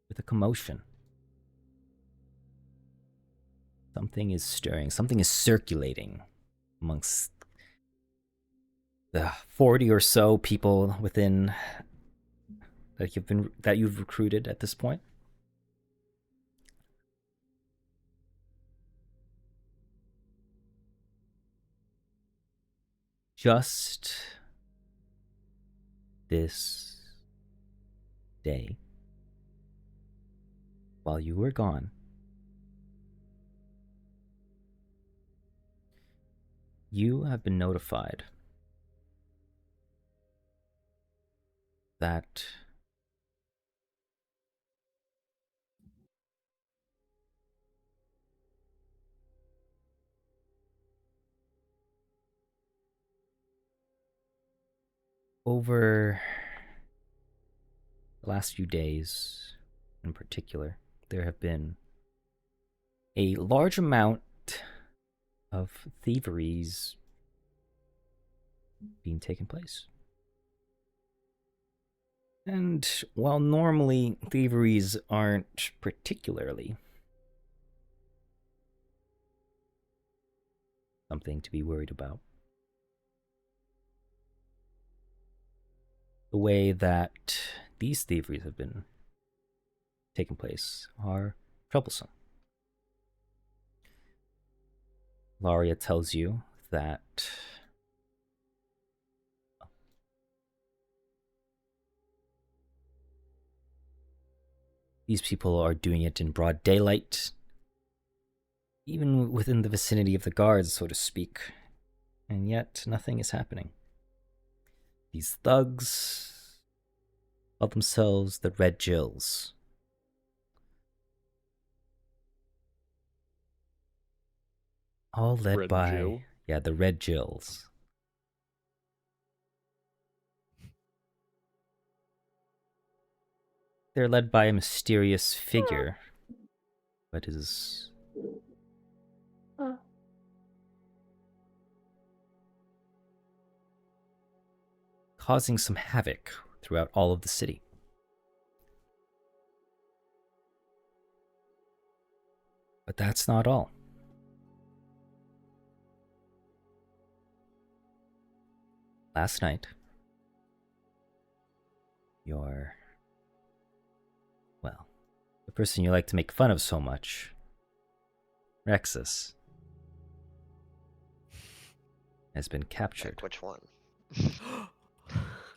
with a commotion. Something is stirring, something is circulating amongst the 40 or so people within that you've recruited at this point. Just this day, while you were gone, you have been notified that over the last few days, in particular, there have been a large amount of thieveries being taken place. And while normally thieveries aren't particularly something to be worried about, the way that these thieveries have been taking place are troublesome. Laria tells you that these people are doing it in broad daylight, even within the vicinity of the guards, so to speak, and yet nothing is happening. These thugs call themselves the Red Jills. All led Red by Jill? the Red Jills. They're led by a mysterious figure, but is causing some havoc throughout all of the city. But that's not all. Last night, the person you like to make fun of so much, Rexus, has been captured. Like which one?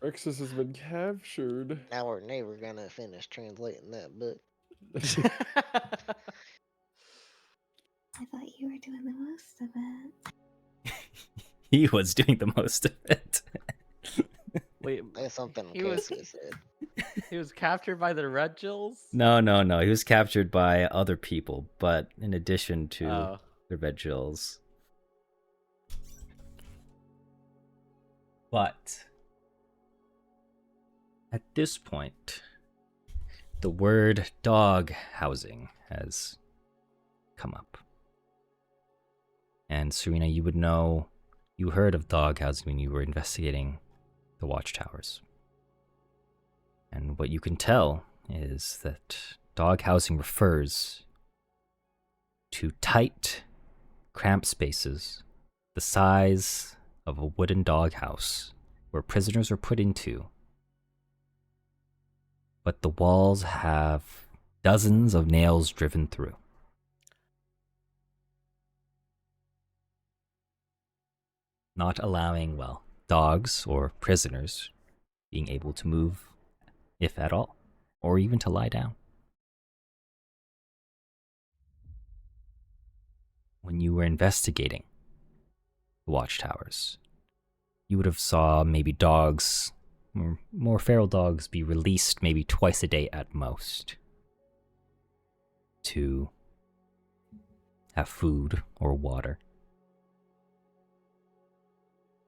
Rexus has been captured. Now we're never gonna finish translating that book. I thought you were doing the most of it. He was doing the most of it. Wait, That's something he was Casey said. he was captured by the Red Jills? No. He was captured by other people, but in addition to the Red Jills. But at this point, the word dog housing has come up. And Serena, you would know, you heard of dog housing when you were investigating the watchtowers. And what you can tell is that dog housing refers to tight, cramped spaces the size of a wooden doghouse where prisoners are put into, but the walls have dozens of nails driven through. Not allowing, dogs or prisoners being able to move, if at all, or even to lie down. When you were investigating the watchtowers. You would have saw maybe dogs, more feral dogs, be released maybe twice a day at most to have food or water.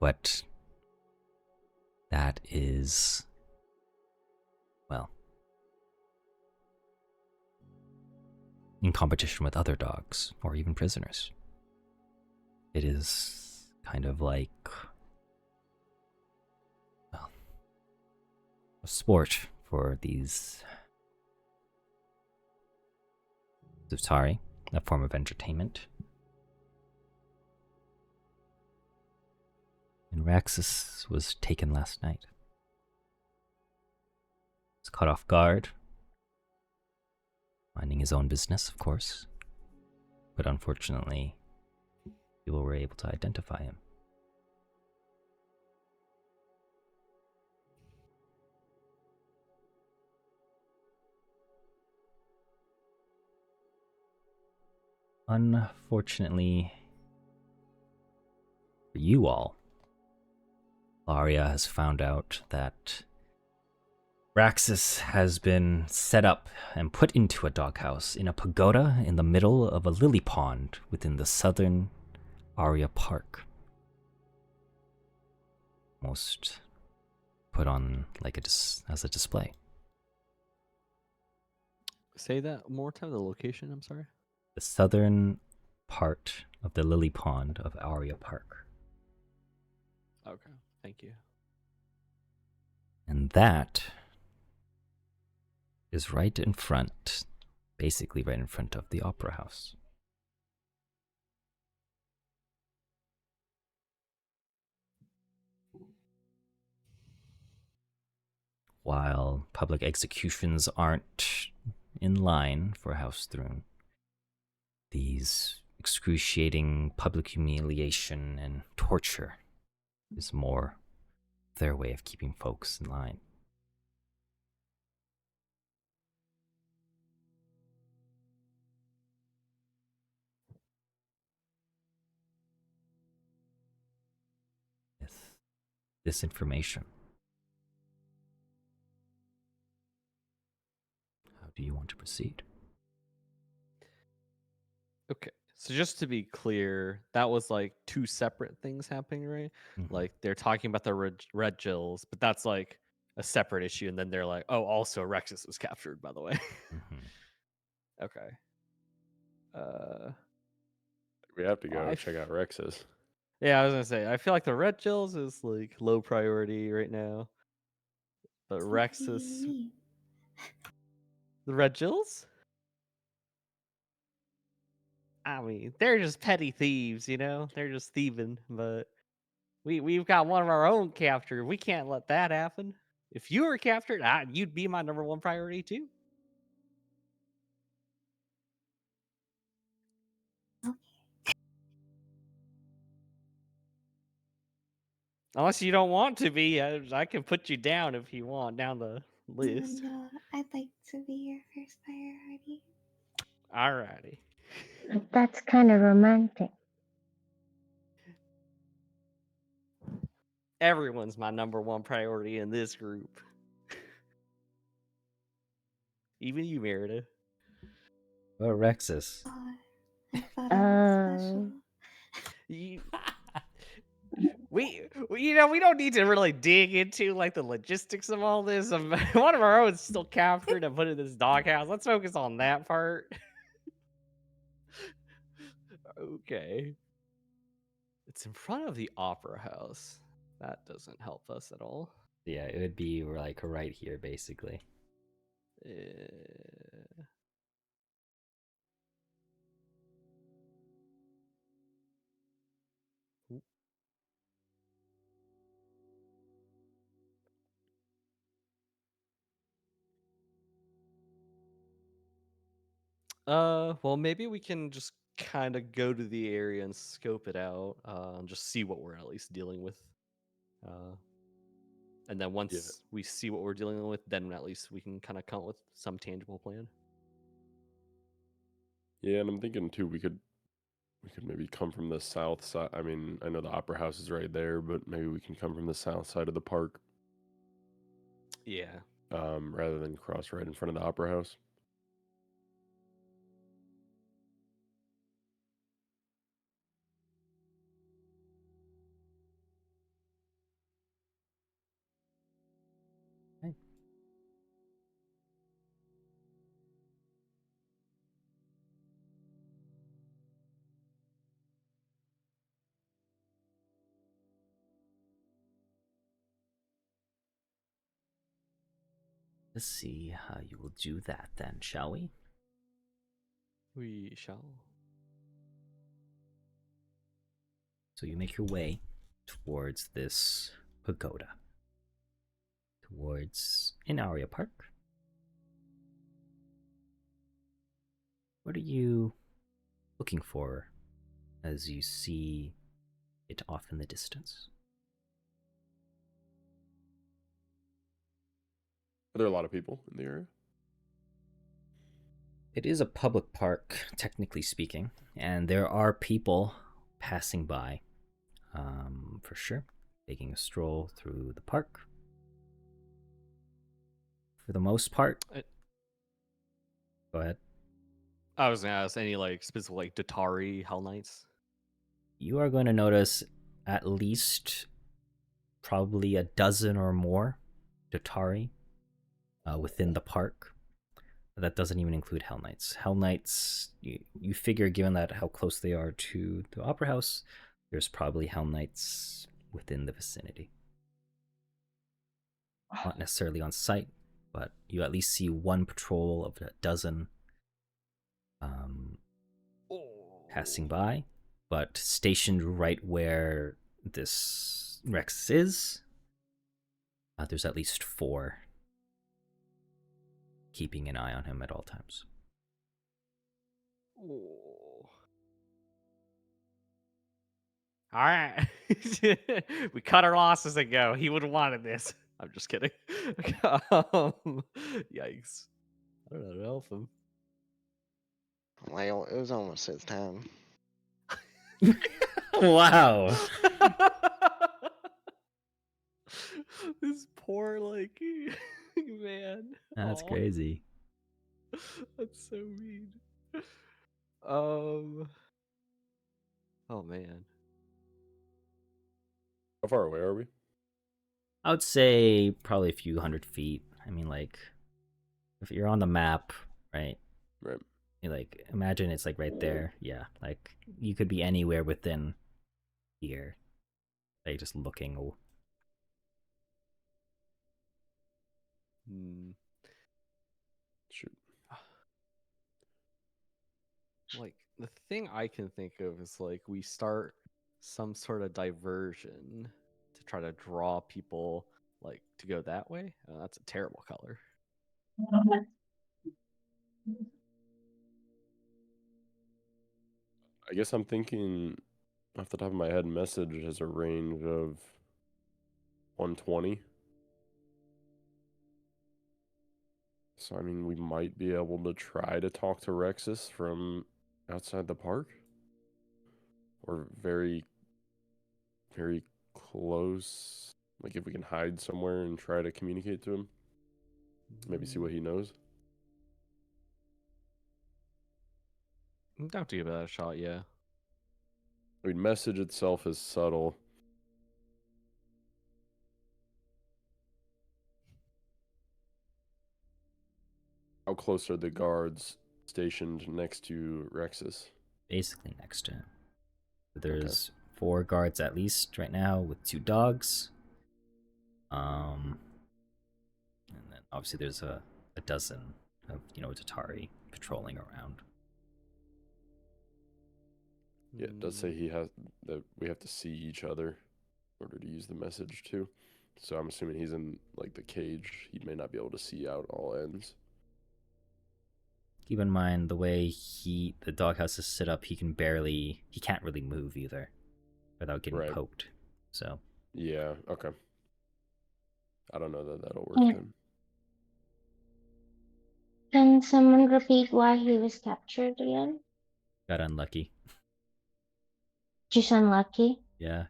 But that is, well, in competition with other dogs or even prisoners. It is kind of like, well, a sport for these Zutari, a form of entertainment. And Raxus was taken last night. He was caught off guard, minding his own business, of course. But unfortunately, people were able to identify him. Unfortunately for you all, Laria has found out that Raxus has been set up and put into a doghouse in a pagoda in the middle of a lily pond within the southern Aria Park. Most put on like as a display. Say that more time. The location. I'm sorry. The southern part of the lily pond of Aria Park. Okay. Thank you. And that is right in front, basically right in front of the Opera House. While public executions aren't in line for House Throne, these excruciating public humiliation and torture is more their way of keeping folks in line. With this information, how do you want to proceed? Okay. So just to be clear, that was like two separate things happening, right? Like they're talking about the red Jills, but that's like a separate issue. And then they're like, oh, also Rexus was captured, by the way. Okay. We have to go I check out Rex's. Yeah, I was gonna say, I feel like the red Jills is like low priority right now. But So what do Rexus, you mean? the red Jills? I mean, they're just petty thieves, you know? They're just thieving, but we've got one of our own captured. We can't let that happen. If you were captured, you'd be my number one priority too. Okay. Unless you don't want to be, I can put you down if you want, down the No, list. no, I'd like to be your first priority. Alrighty. That's kind of romantic. Everyone's my number one priority in this group. Even you, Merida. Oh, Rexus. Oh, I thought I was special. We don't need to really dig into like the logistics of all this. One of our own is still captured and put in this doghouse. Let's focus on that part. Okay. It's in front of the Opera House. That doesn't help us at all. Yeah, it would be like right here, basically. Well, maybe we can just kind of go to the area and scope it out, and just see what we're at least dealing with. And then once we see what we're dealing with, then at least we can kind of come up with some tangible plan. Yeah, and I'm thinking too, we could we could maybe come from the south side. I mean, I know the Opera House is right there, but maybe we can come from the south side of the park, Yeah. rather than cross right in front of the Opera House. Let's see how you will do that then, shall we? We shall. So you make your way towards this pagoda, towards Inaria Park. What are you looking for as you see it off in the distance? Are there a lot of people in the area? It is a public park, technically speaking, and there are people passing by, for sure, taking a stroll through the park. For the most part, go ahead. I was gonna ask any like specific like Datari Hell Knights. You are going to notice at least probably a dozen or more Datari within the park. That doesn't even include Hell Knights. Hell Knights, you figure, given that how close they are to the Opera House, there's probably Hell Knights within the vicinity. Not necessarily on site, but you at least see one patrol of a dozen passing by, but stationed right where this Rex is, there's at least 4 keeping an eye on him at all times. Oh. All right. We cut our losses and go. He would have wanted this. I'm just kidding. Yikes. I don't know how to help him. Well, it was almost his time. Wow. This poor, like, man. That's Aw. crazy. That's so mean. Oh, man. How far away are we? I would say probably a few hundred feet. I mean, like, if you're on the map, right? Right. Like, imagine it's like right there. Yeah, like you could be anywhere within here. Like just looking. Shoot. Like, the thing I can think of is like we start some sort of diversion to try to draw people like to go that way. That's a terrible color. I guess I'm thinking off the top of my head, message has a range of 120. So, I mean, we might be able to try to talk to Rexus from outside the park. Or very, very close. Like, if we can hide somewhere and try to communicate to him. Maybe see what he knows. Don't give that a shot, yeah. I mean, message itself is subtle. How close are the guards stationed next to Rexus? Basically next to him. There's 4 guards at least right now with 2 dogs. And then obviously there's a dozen of Tatari patrolling around. Yeah, it does say he has that we have to see each other in order to use the message too. So I'm assuming he's in like the cage. He may not be able to see out all ends. Keep in mind the way the doghouse is set up, he can't really move either without getting Right. poked. So Yeah, okay. I don't know that that'll work Yeah. then. Can someone repeat why he was captured again? got unlucky. Just unlucky. Yeah.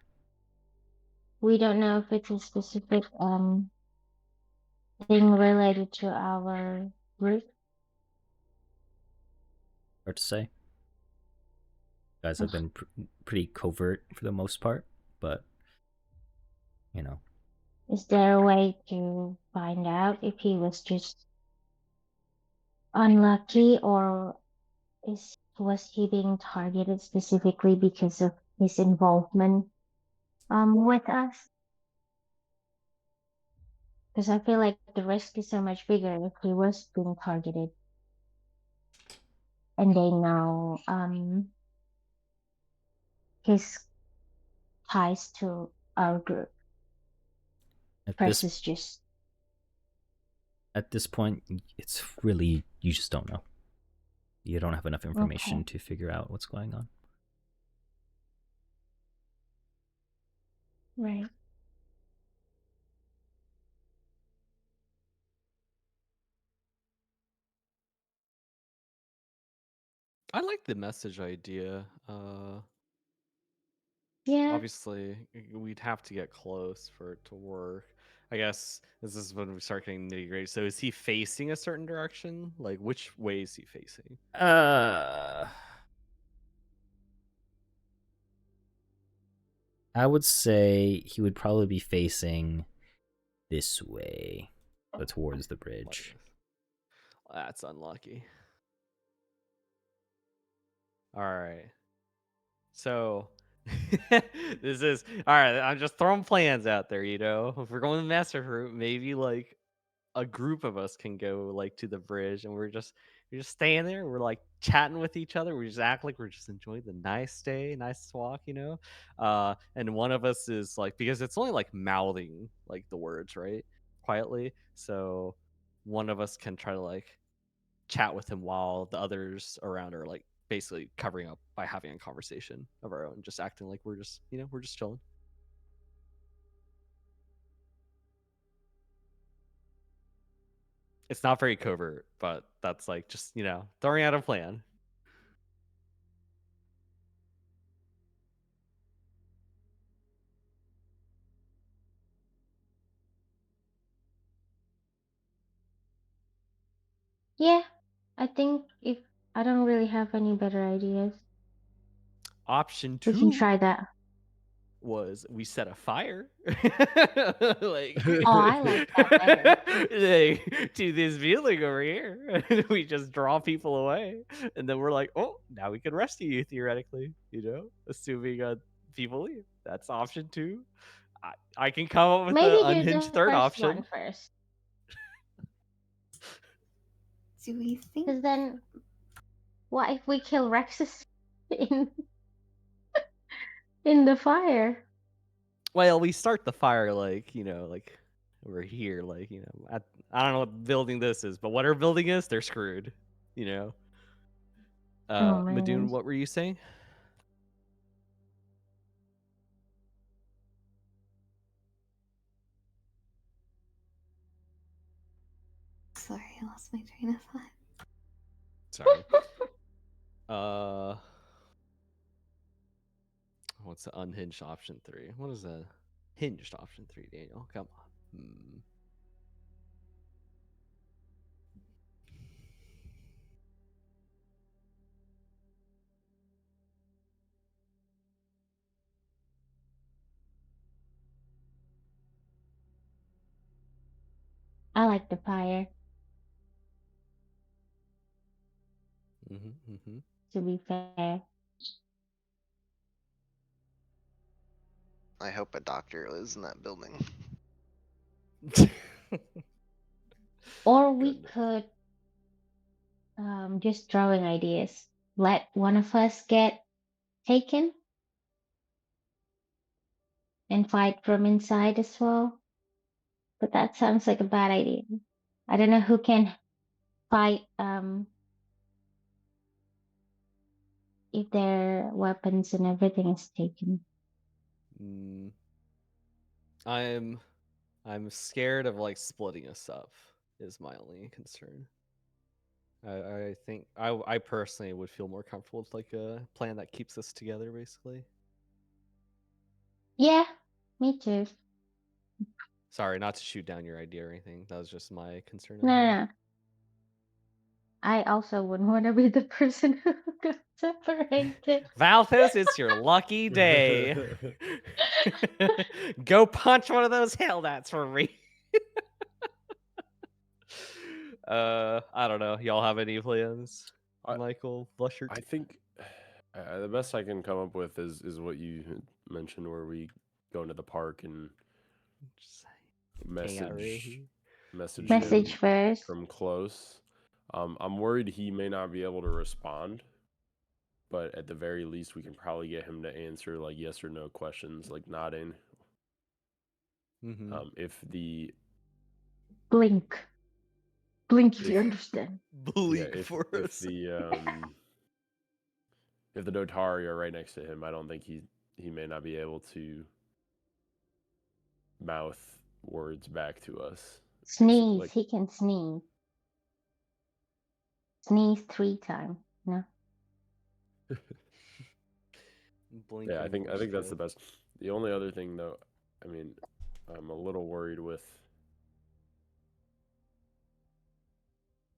We don't know if it's a specific thing related to our group. Hard to say. Guys have been pretty covert for the most part, but you know. Is there a way to find out if he was just unlucky, or was he being targeted specifically because of his involvement with us? Because I feel like the risk is so much bigger if he was being targeted and they know his ties to our group At versus just this point, it's really, you just don't know. You don't have enough information Okay. to figure out what's going on. Right. I like the message idea. Yeah. Obviously, we'd have to get close for it to work. I guess this is when we start getting nitty gritty. So, is he facing a certain direction? Like, which way is he facing? I would say he would probably be facing this way, so towards the Like bridge. this. That's unlucky. All right. So, this is all right. I'm just throwing plans out there. If we're going the master route, maybe like a group of us can go like to the bridge, and we're just staying there. We're like chatting with each other. We just act like we're just enjoying the nice day, nice walk. And one of us is like, because it's only like mouthing like the words right quietly, so one of us can try to like chat with him while the others around are like basically covering up by having a conversation of our own, just acting like we're just chilling. It's not very covert, but that's like just throwing out a plan. Yeah. I think if I don't really have any better ideas, Option we can 2 try that. was we set a fire like, Oh, I like that better. like to this building over here, and we just draw people away, and then we're like, oh, now we can rescue you theoretically, assuming people leave. That's option 2. I can come up with an Maybe do unhinged the third first option. one first. Do we think? Because then, what if we kill Rexus in in the fire? Well, we start the fire like we're here, like I don't know what building this is, but whatever building is, they're screwed. Oh Madoon, man. what were you saying? Sorry, I lost my train of thought. Sorry. uh, what's the unhinged option 3? What is the hinged option 3, Daniel? Come on. I like the fire, to be fair. I hope a doctor lives in that building. Or we Goodness. could just throwing ideas. Let one of us get taken and fight from inside as well. But that sounds like a bad idea. I don't know who can fight if their weapons and everything is taken. I'm scared of like splitting us up is my only concern. I think I personally would feel more comfortable with like a plan that keeps us together, basically. Yeah, me too. Sorry, not to shoot down your idea or anything. That was just my concern. No, no, no. I also wouldn't want to be the person who got separated. Valthos, it's your lucky day. Go punch one of those Hellnats for me. I don't know. Y'all have any plans? Michael, Blushert? I think the best I can come up with is what you had mentioned, where we go into the park and Just hang out right here. message Message him first. from close. I'm worried he may not be able to respond, but at the very least, we can probably get him to answer like yes or no questions, like nodding. If the Blink. Blink if you understand. Blink for us. If the Dotari are right next to him, I don't think he may not be able to mouth words back to us. Sneeze. Like, He can sneeze. Sneeze 3 times. No. Blink yeah, I and think Morse that's the code. best. The only other thing, though, I mean, I'm a little worried with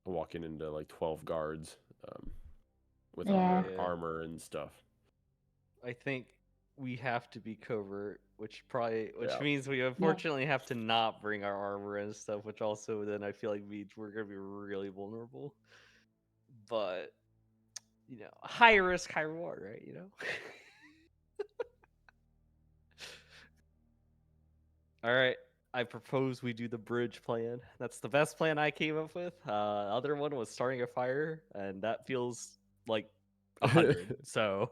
walking into like 12 guards with Yeah. armor and stuff. I think we have to be covert, which Yeah. means we unfortunately have to not bring our armor and stuff, which also then I feel like we're gonna be really vulnerable. But you know, high risk, high reward, right? You know. All right, I propose we do the bridge plan. That's the best plan I came up with. Other one was starting a fire, and that feels like 100. So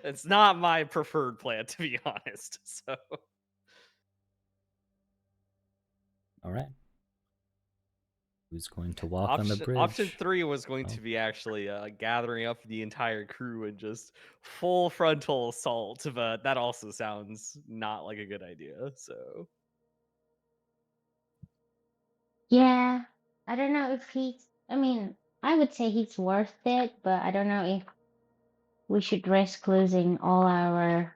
it's not my preferred plan, to be honest. So All right. Who's going to walk on the bridge? option 3 was going to be actually gathering up the entire crew and just full frontal assault, but that also sounds not like a good idea. So Yeah. I don't know if he's. I mean, I would say he's worth it, but I don't know if we should risk losing all our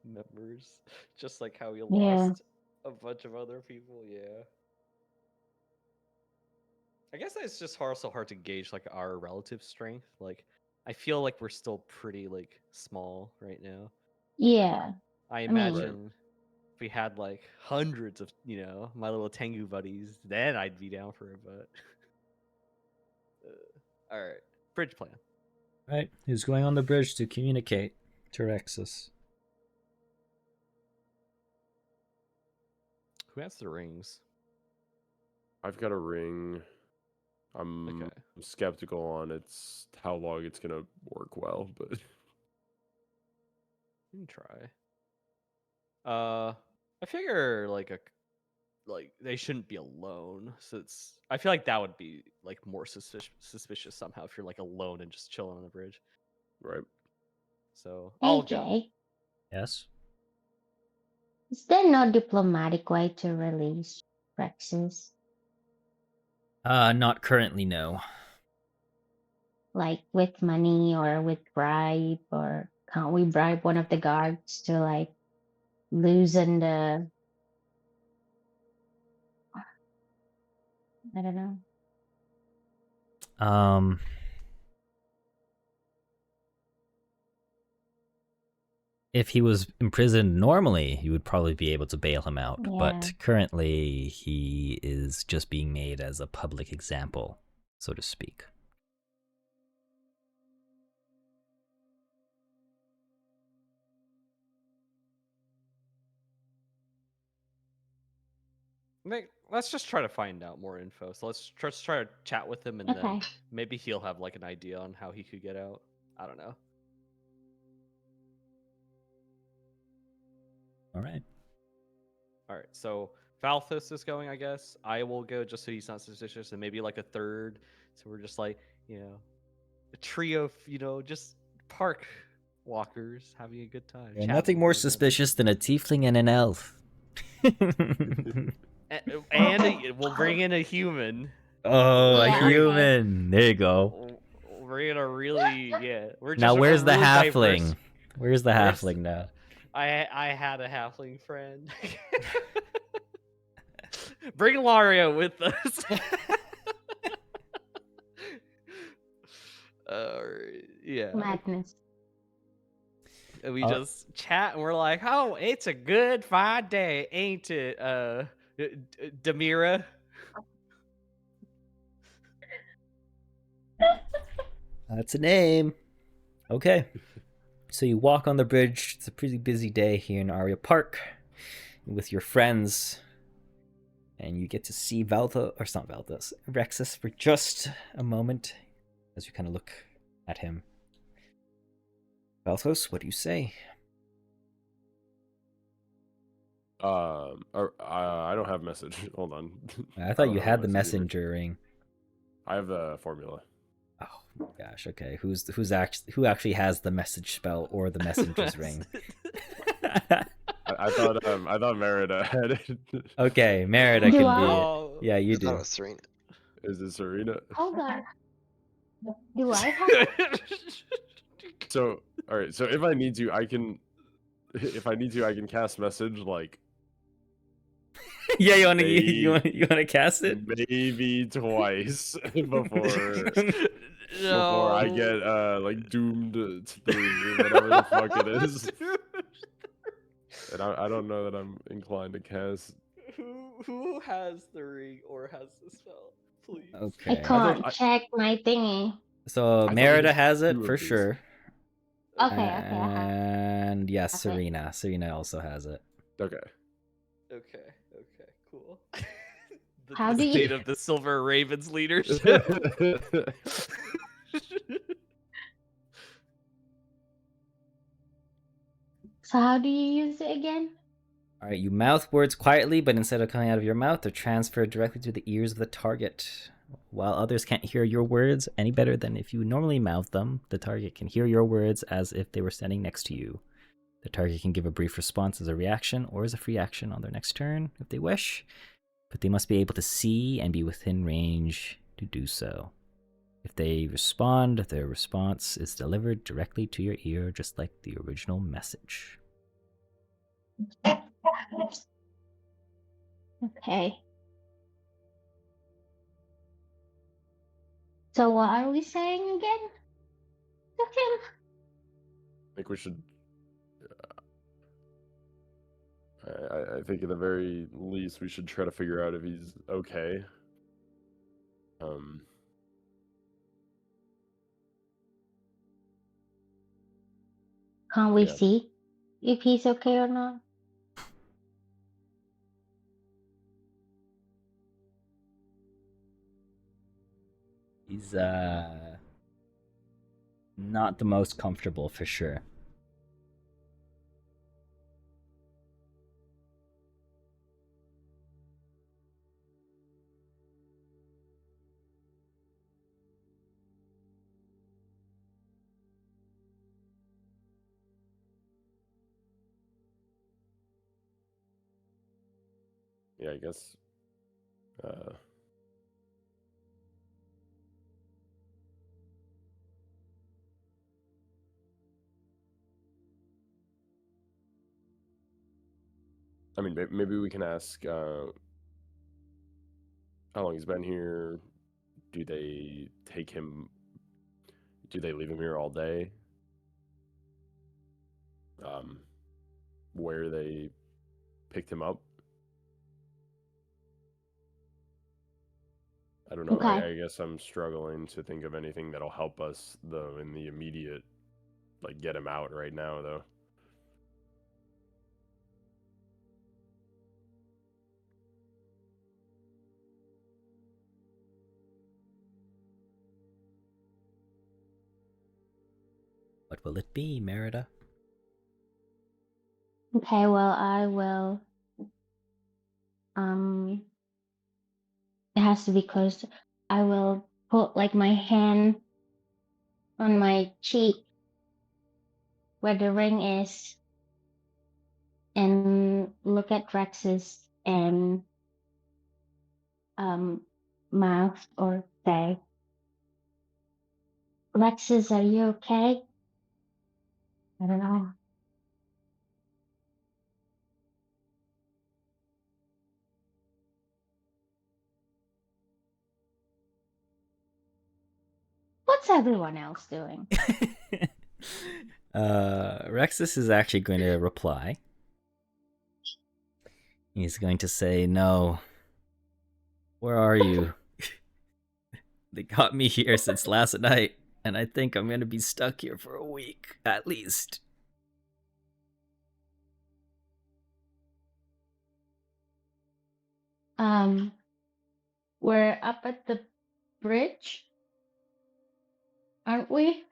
members, just like how we Yeah. lost a bunch of other people. Yeah. I guess it's just also hard to gauge like our relative strength. Like, I feel like we're still pretty like small right now. Yeah. I mean- imagine if we had like hundreds of, you know, my little Tengu buddies, then I'd be down for it. But all right, bridge plan. All right. Who's going on the bridge to communicate to Rexus? Who has the rings? I've got a ring. I'm skeptical on how long it's gonna work well, but You can try. I figure like they shouldn't be alone. So I feel like that would be like more suspicious somehow if you're like alone and just chilling on the bridge. right. So I'll go. AJ, Yes. is there no diplomatic way to release Rexus? Not currently, no. Like with money or with bribe, or can't we bribe one of the guards to like loosen the? I don't know. If he was imprisoned normally, you would probably be able to bail him out. Yeah. But currently, he is just being made as a public example, so to speak. Let's just try to find out more info. So let's try to chat with him, and then Okay. maybe he'll have like an idea on how he could get out. I don't know. All right. All right, so Valthos is going, I guess. I will go just so he's not suspicious, and maybe like a third. So we're just like, you know, a trio of, you know, just park walkers having a good time. Yeah, chatting nothing more with one another. suspicious than a tiefling and an elf. And we'll bring in a human. Oh, Yeah, a okay. human. There you go. We're in a really We're just Now, where's a the really halfling? Where's the Where's- halfling now? I had a halfling friend. Bring Lario with us. Yeah. Madness. And we Uh, just chat and we're like, oh, it's a good fine day, ain't it? Demira. That's a name. Okay. So you walk on the bridge. It's a pretty busy day here in Aria Park with your friends. And you get to see Valthos, or it's not Valthos, Rexus for just a moment as you kind of look at him. Valthos, what do you say? I don't have message. Hold on. I thought don't you have a had the message either. messenger ring. I have the formula. Oh my gosh. Okay, who actually has the message spell or the messenger's ring? I thought Merida had it. Okay, Merida Do can I? be Oh. it. Yeah, you I thought it do. was Serena. Is it Serena? Hold on. Do I have it? So all right. So if I need to, I can. If I need to, I can cast message like Yeah, you want Maybe- to cast it? maybe twice before No. I get like doomed to 3 or whatever the fuck it is. And I don't know that I'm inclined to cast. Who has the ring or has the spell? Please. Okay. I thought can't I- check my thingy. So thought Merida there's has it 2 of for these. sure. Okay, okay, I have. And yes, Okay. Serena. Serena also has it. Okay. Okay, cool. The How do you- state of the Silver Ravens leadership. So how do you use it again? All right, you mouth words quietly, but instead of coming out of your mouth, they're transferred directly to the ears of the target. While others can't hear your words any better than if you normally mouth them, the target can hear your words as if they were standing next to you. The target can give a brief response as a reaction or as a free action on their next turn if they wish, but they must be able to see and be within range to do so. If they respond, their response is delivered directly to your ear, just like the original message. Okay. So what are we saying again? To him? I think we should. I think at the very least we should try to figure out if he's okay. Can't we Yeah. see if he's okay or not? He's not the most comfortable for sure. Yeah, I guess. I mean, maybe we can ask how long he's been here. Do they take him? Do they leave him here all day? Where they picked him up? I don't know. Okay. I guess I'm struggling to think of anything that'll help us though in the immediate, like get him out right now though. What will it be, Merida? Okay, well I will it has to be close. I will put like my hand on my cheek where the ring is and look at Rex's and mouth or say, Rex's, are you okay? I don't know. What's everyone else doing? Rexus is actually going to reply. He's going to say, "No. Where are you? They got me here since last night, and I think I'm going to be stuck here for a week, at least." We're up at the bridge, aren't we?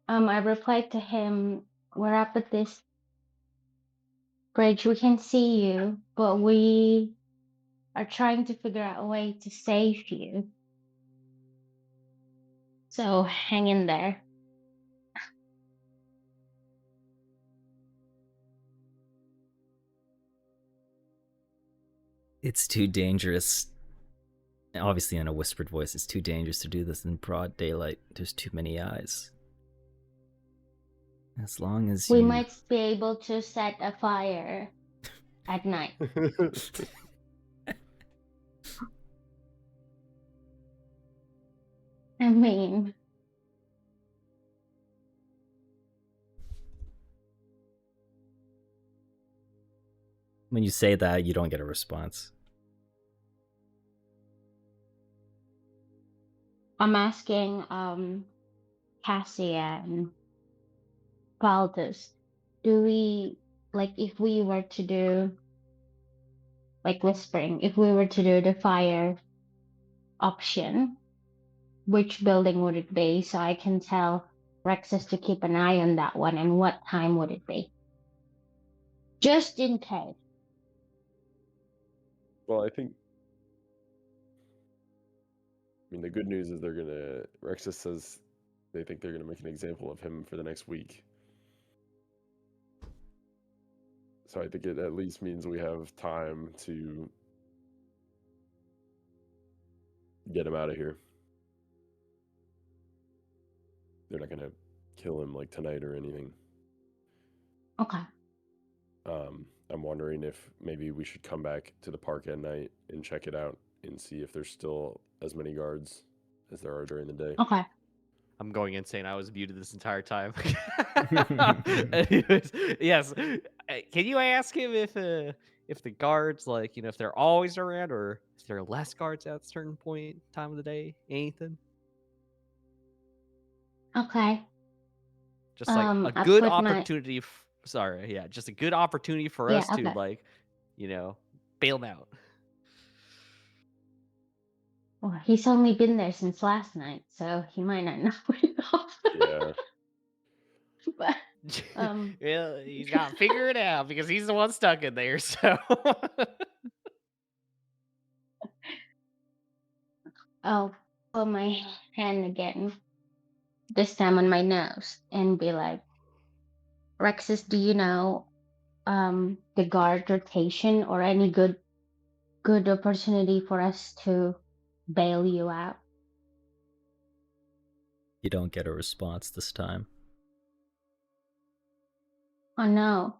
I replied to him, we're up at this bridge, we can see you, but we are trying to figure out a way to save you. So hang in there. It's too dangerous. Obviously, in a whispered voice, it's too dangerous to do this in broad daylight. There's too many eyes. As long as We you... might be able to set a fire at night. I mean, When you say that, you don't get a response. I'm asking Cassia and Baldus, do we, like, if we were to do, like whispering, if we were to do the fire option, which building would it be? So I can tell Rexus to keep an eye on that one, and what time would it be? Just in case. Well, I mean, the good news is Rexus says they think they're gonna make an example of him for the next week. So I think it at least means we have time to get him out of here. They're not gonna kill him like tonight or anything. Okay. I'm wondering if maybe we should come back to the park at night and check it out and see if there's still as many guards as there are during the day. Okay. I'm going insane. I was muted this entire time. Anyways, yes. Can you ask him if the guards, like, if they're always around, or if there are less guards at a certain point time of the day? Anything? Okay. Just like a I good put my opportunity. Sorry, yeah, just a good opportunity for Yeah, us to okay. like, bail them out. Well, he's only been there since last night, so he might not know enough. Yeah. But Well, he's got to figure it out because he's the one stuck in there. So I'll put my hand again, this time on my nose, and be like, Rexus, do you know the guard rotation or any good opportunity for us to bail you out? You don't get a response this time. Oh no.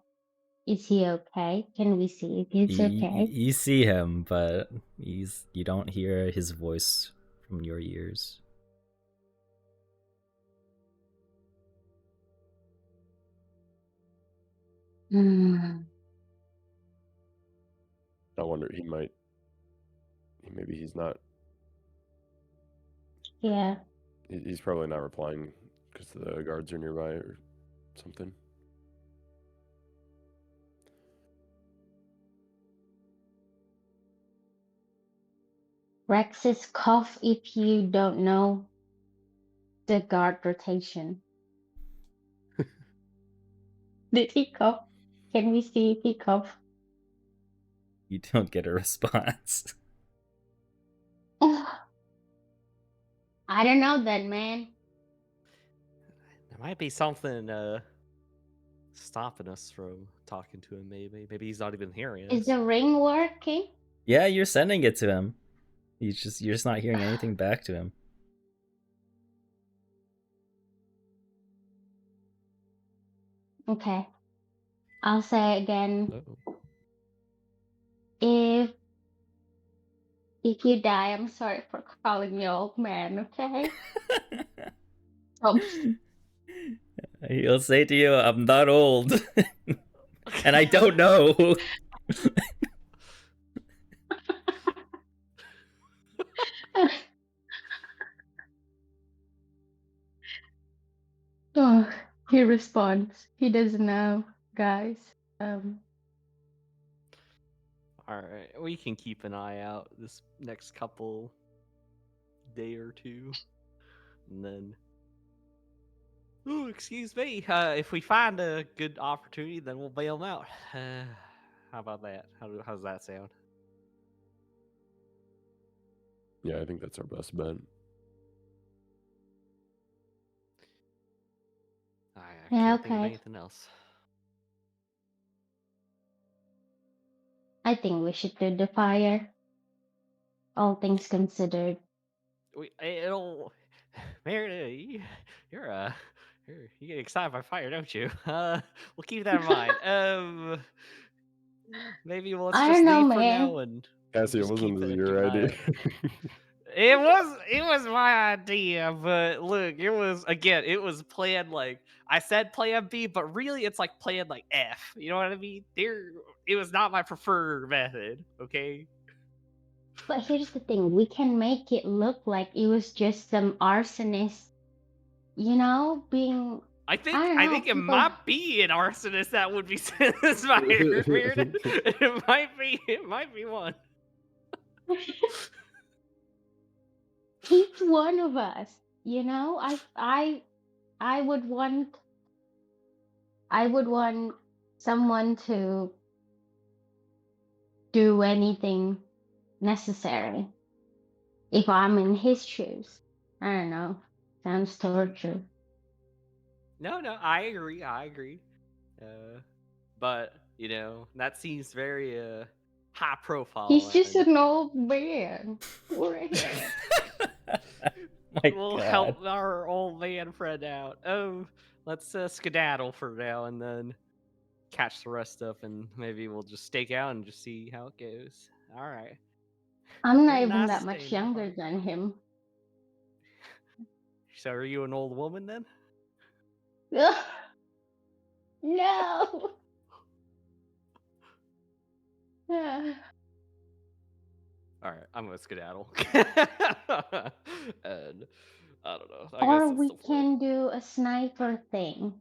Is he okay? Can we see if he's okay? You see him, but you don't hear his voice from your ears. Hmm. I wonder maybe he's not. Yeah. He's probably not replying because the guards are nearby or something. Rexus, cough if you don't know the guard rotation. Did he cough? Can we see if he coughed? You don't get a response. I don't know then, man. there might be something stopping us from talking to him. Maybe he's not even hearing us. Is the ring working? Yeah, you're sending it to him. You're just not hearing anything back to him. Okay. I'll say again, Uh-oh. if you die, I'm sorry for calling you old man, okay? Oh, He'll say to you, I'm not old. And I don't know. oh, he responds. He doesn't know, guys. All right, we can keep an eye out this next couple day or two, and then. Ooh, excuse me. If we find a good opportunity, then we'll bail them out. How about that? How's that sound? Yeah, I think that's our best bet. I Yeah, can't think of okay. anything else. I think we should do the fire. All things considered. It'll, Meredith, you get excited by fire, don't you? We'll keep that in mind. Maybe let's I just don't know, leave for man. now and Cassie, it just keep wasn't keep your an eye idea. out. It was my idea, but look, it was planned like I said plan B, but really it's like plan like F. You know what I mean? It was not my preferred method, okay? But here's the thing, we can make it look like it was just some arsonist, being, I I think don't I know, think it people. might be an arsonist that would be satisfied. It might be one. Each one of us, I would want someone to do anything necessary if I'm in his shoes. I don't know. Sounds torture. No, I agree. But that seems very high He's profile, just and an old man. We're My we'll God. help our old man friend out. Let's skedaddle for now, and then catch the rest up, and maybe we'll just stake out and just see how it goes. All right. I'm not Very even nice that much staying there, younger partner. than him. So are you an old woman then? No. All right, I'm gonna skedaddle. And I don't know. I guess Or that's we the plan. can do a sniper thing.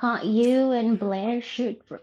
Can't you and Blair shoot for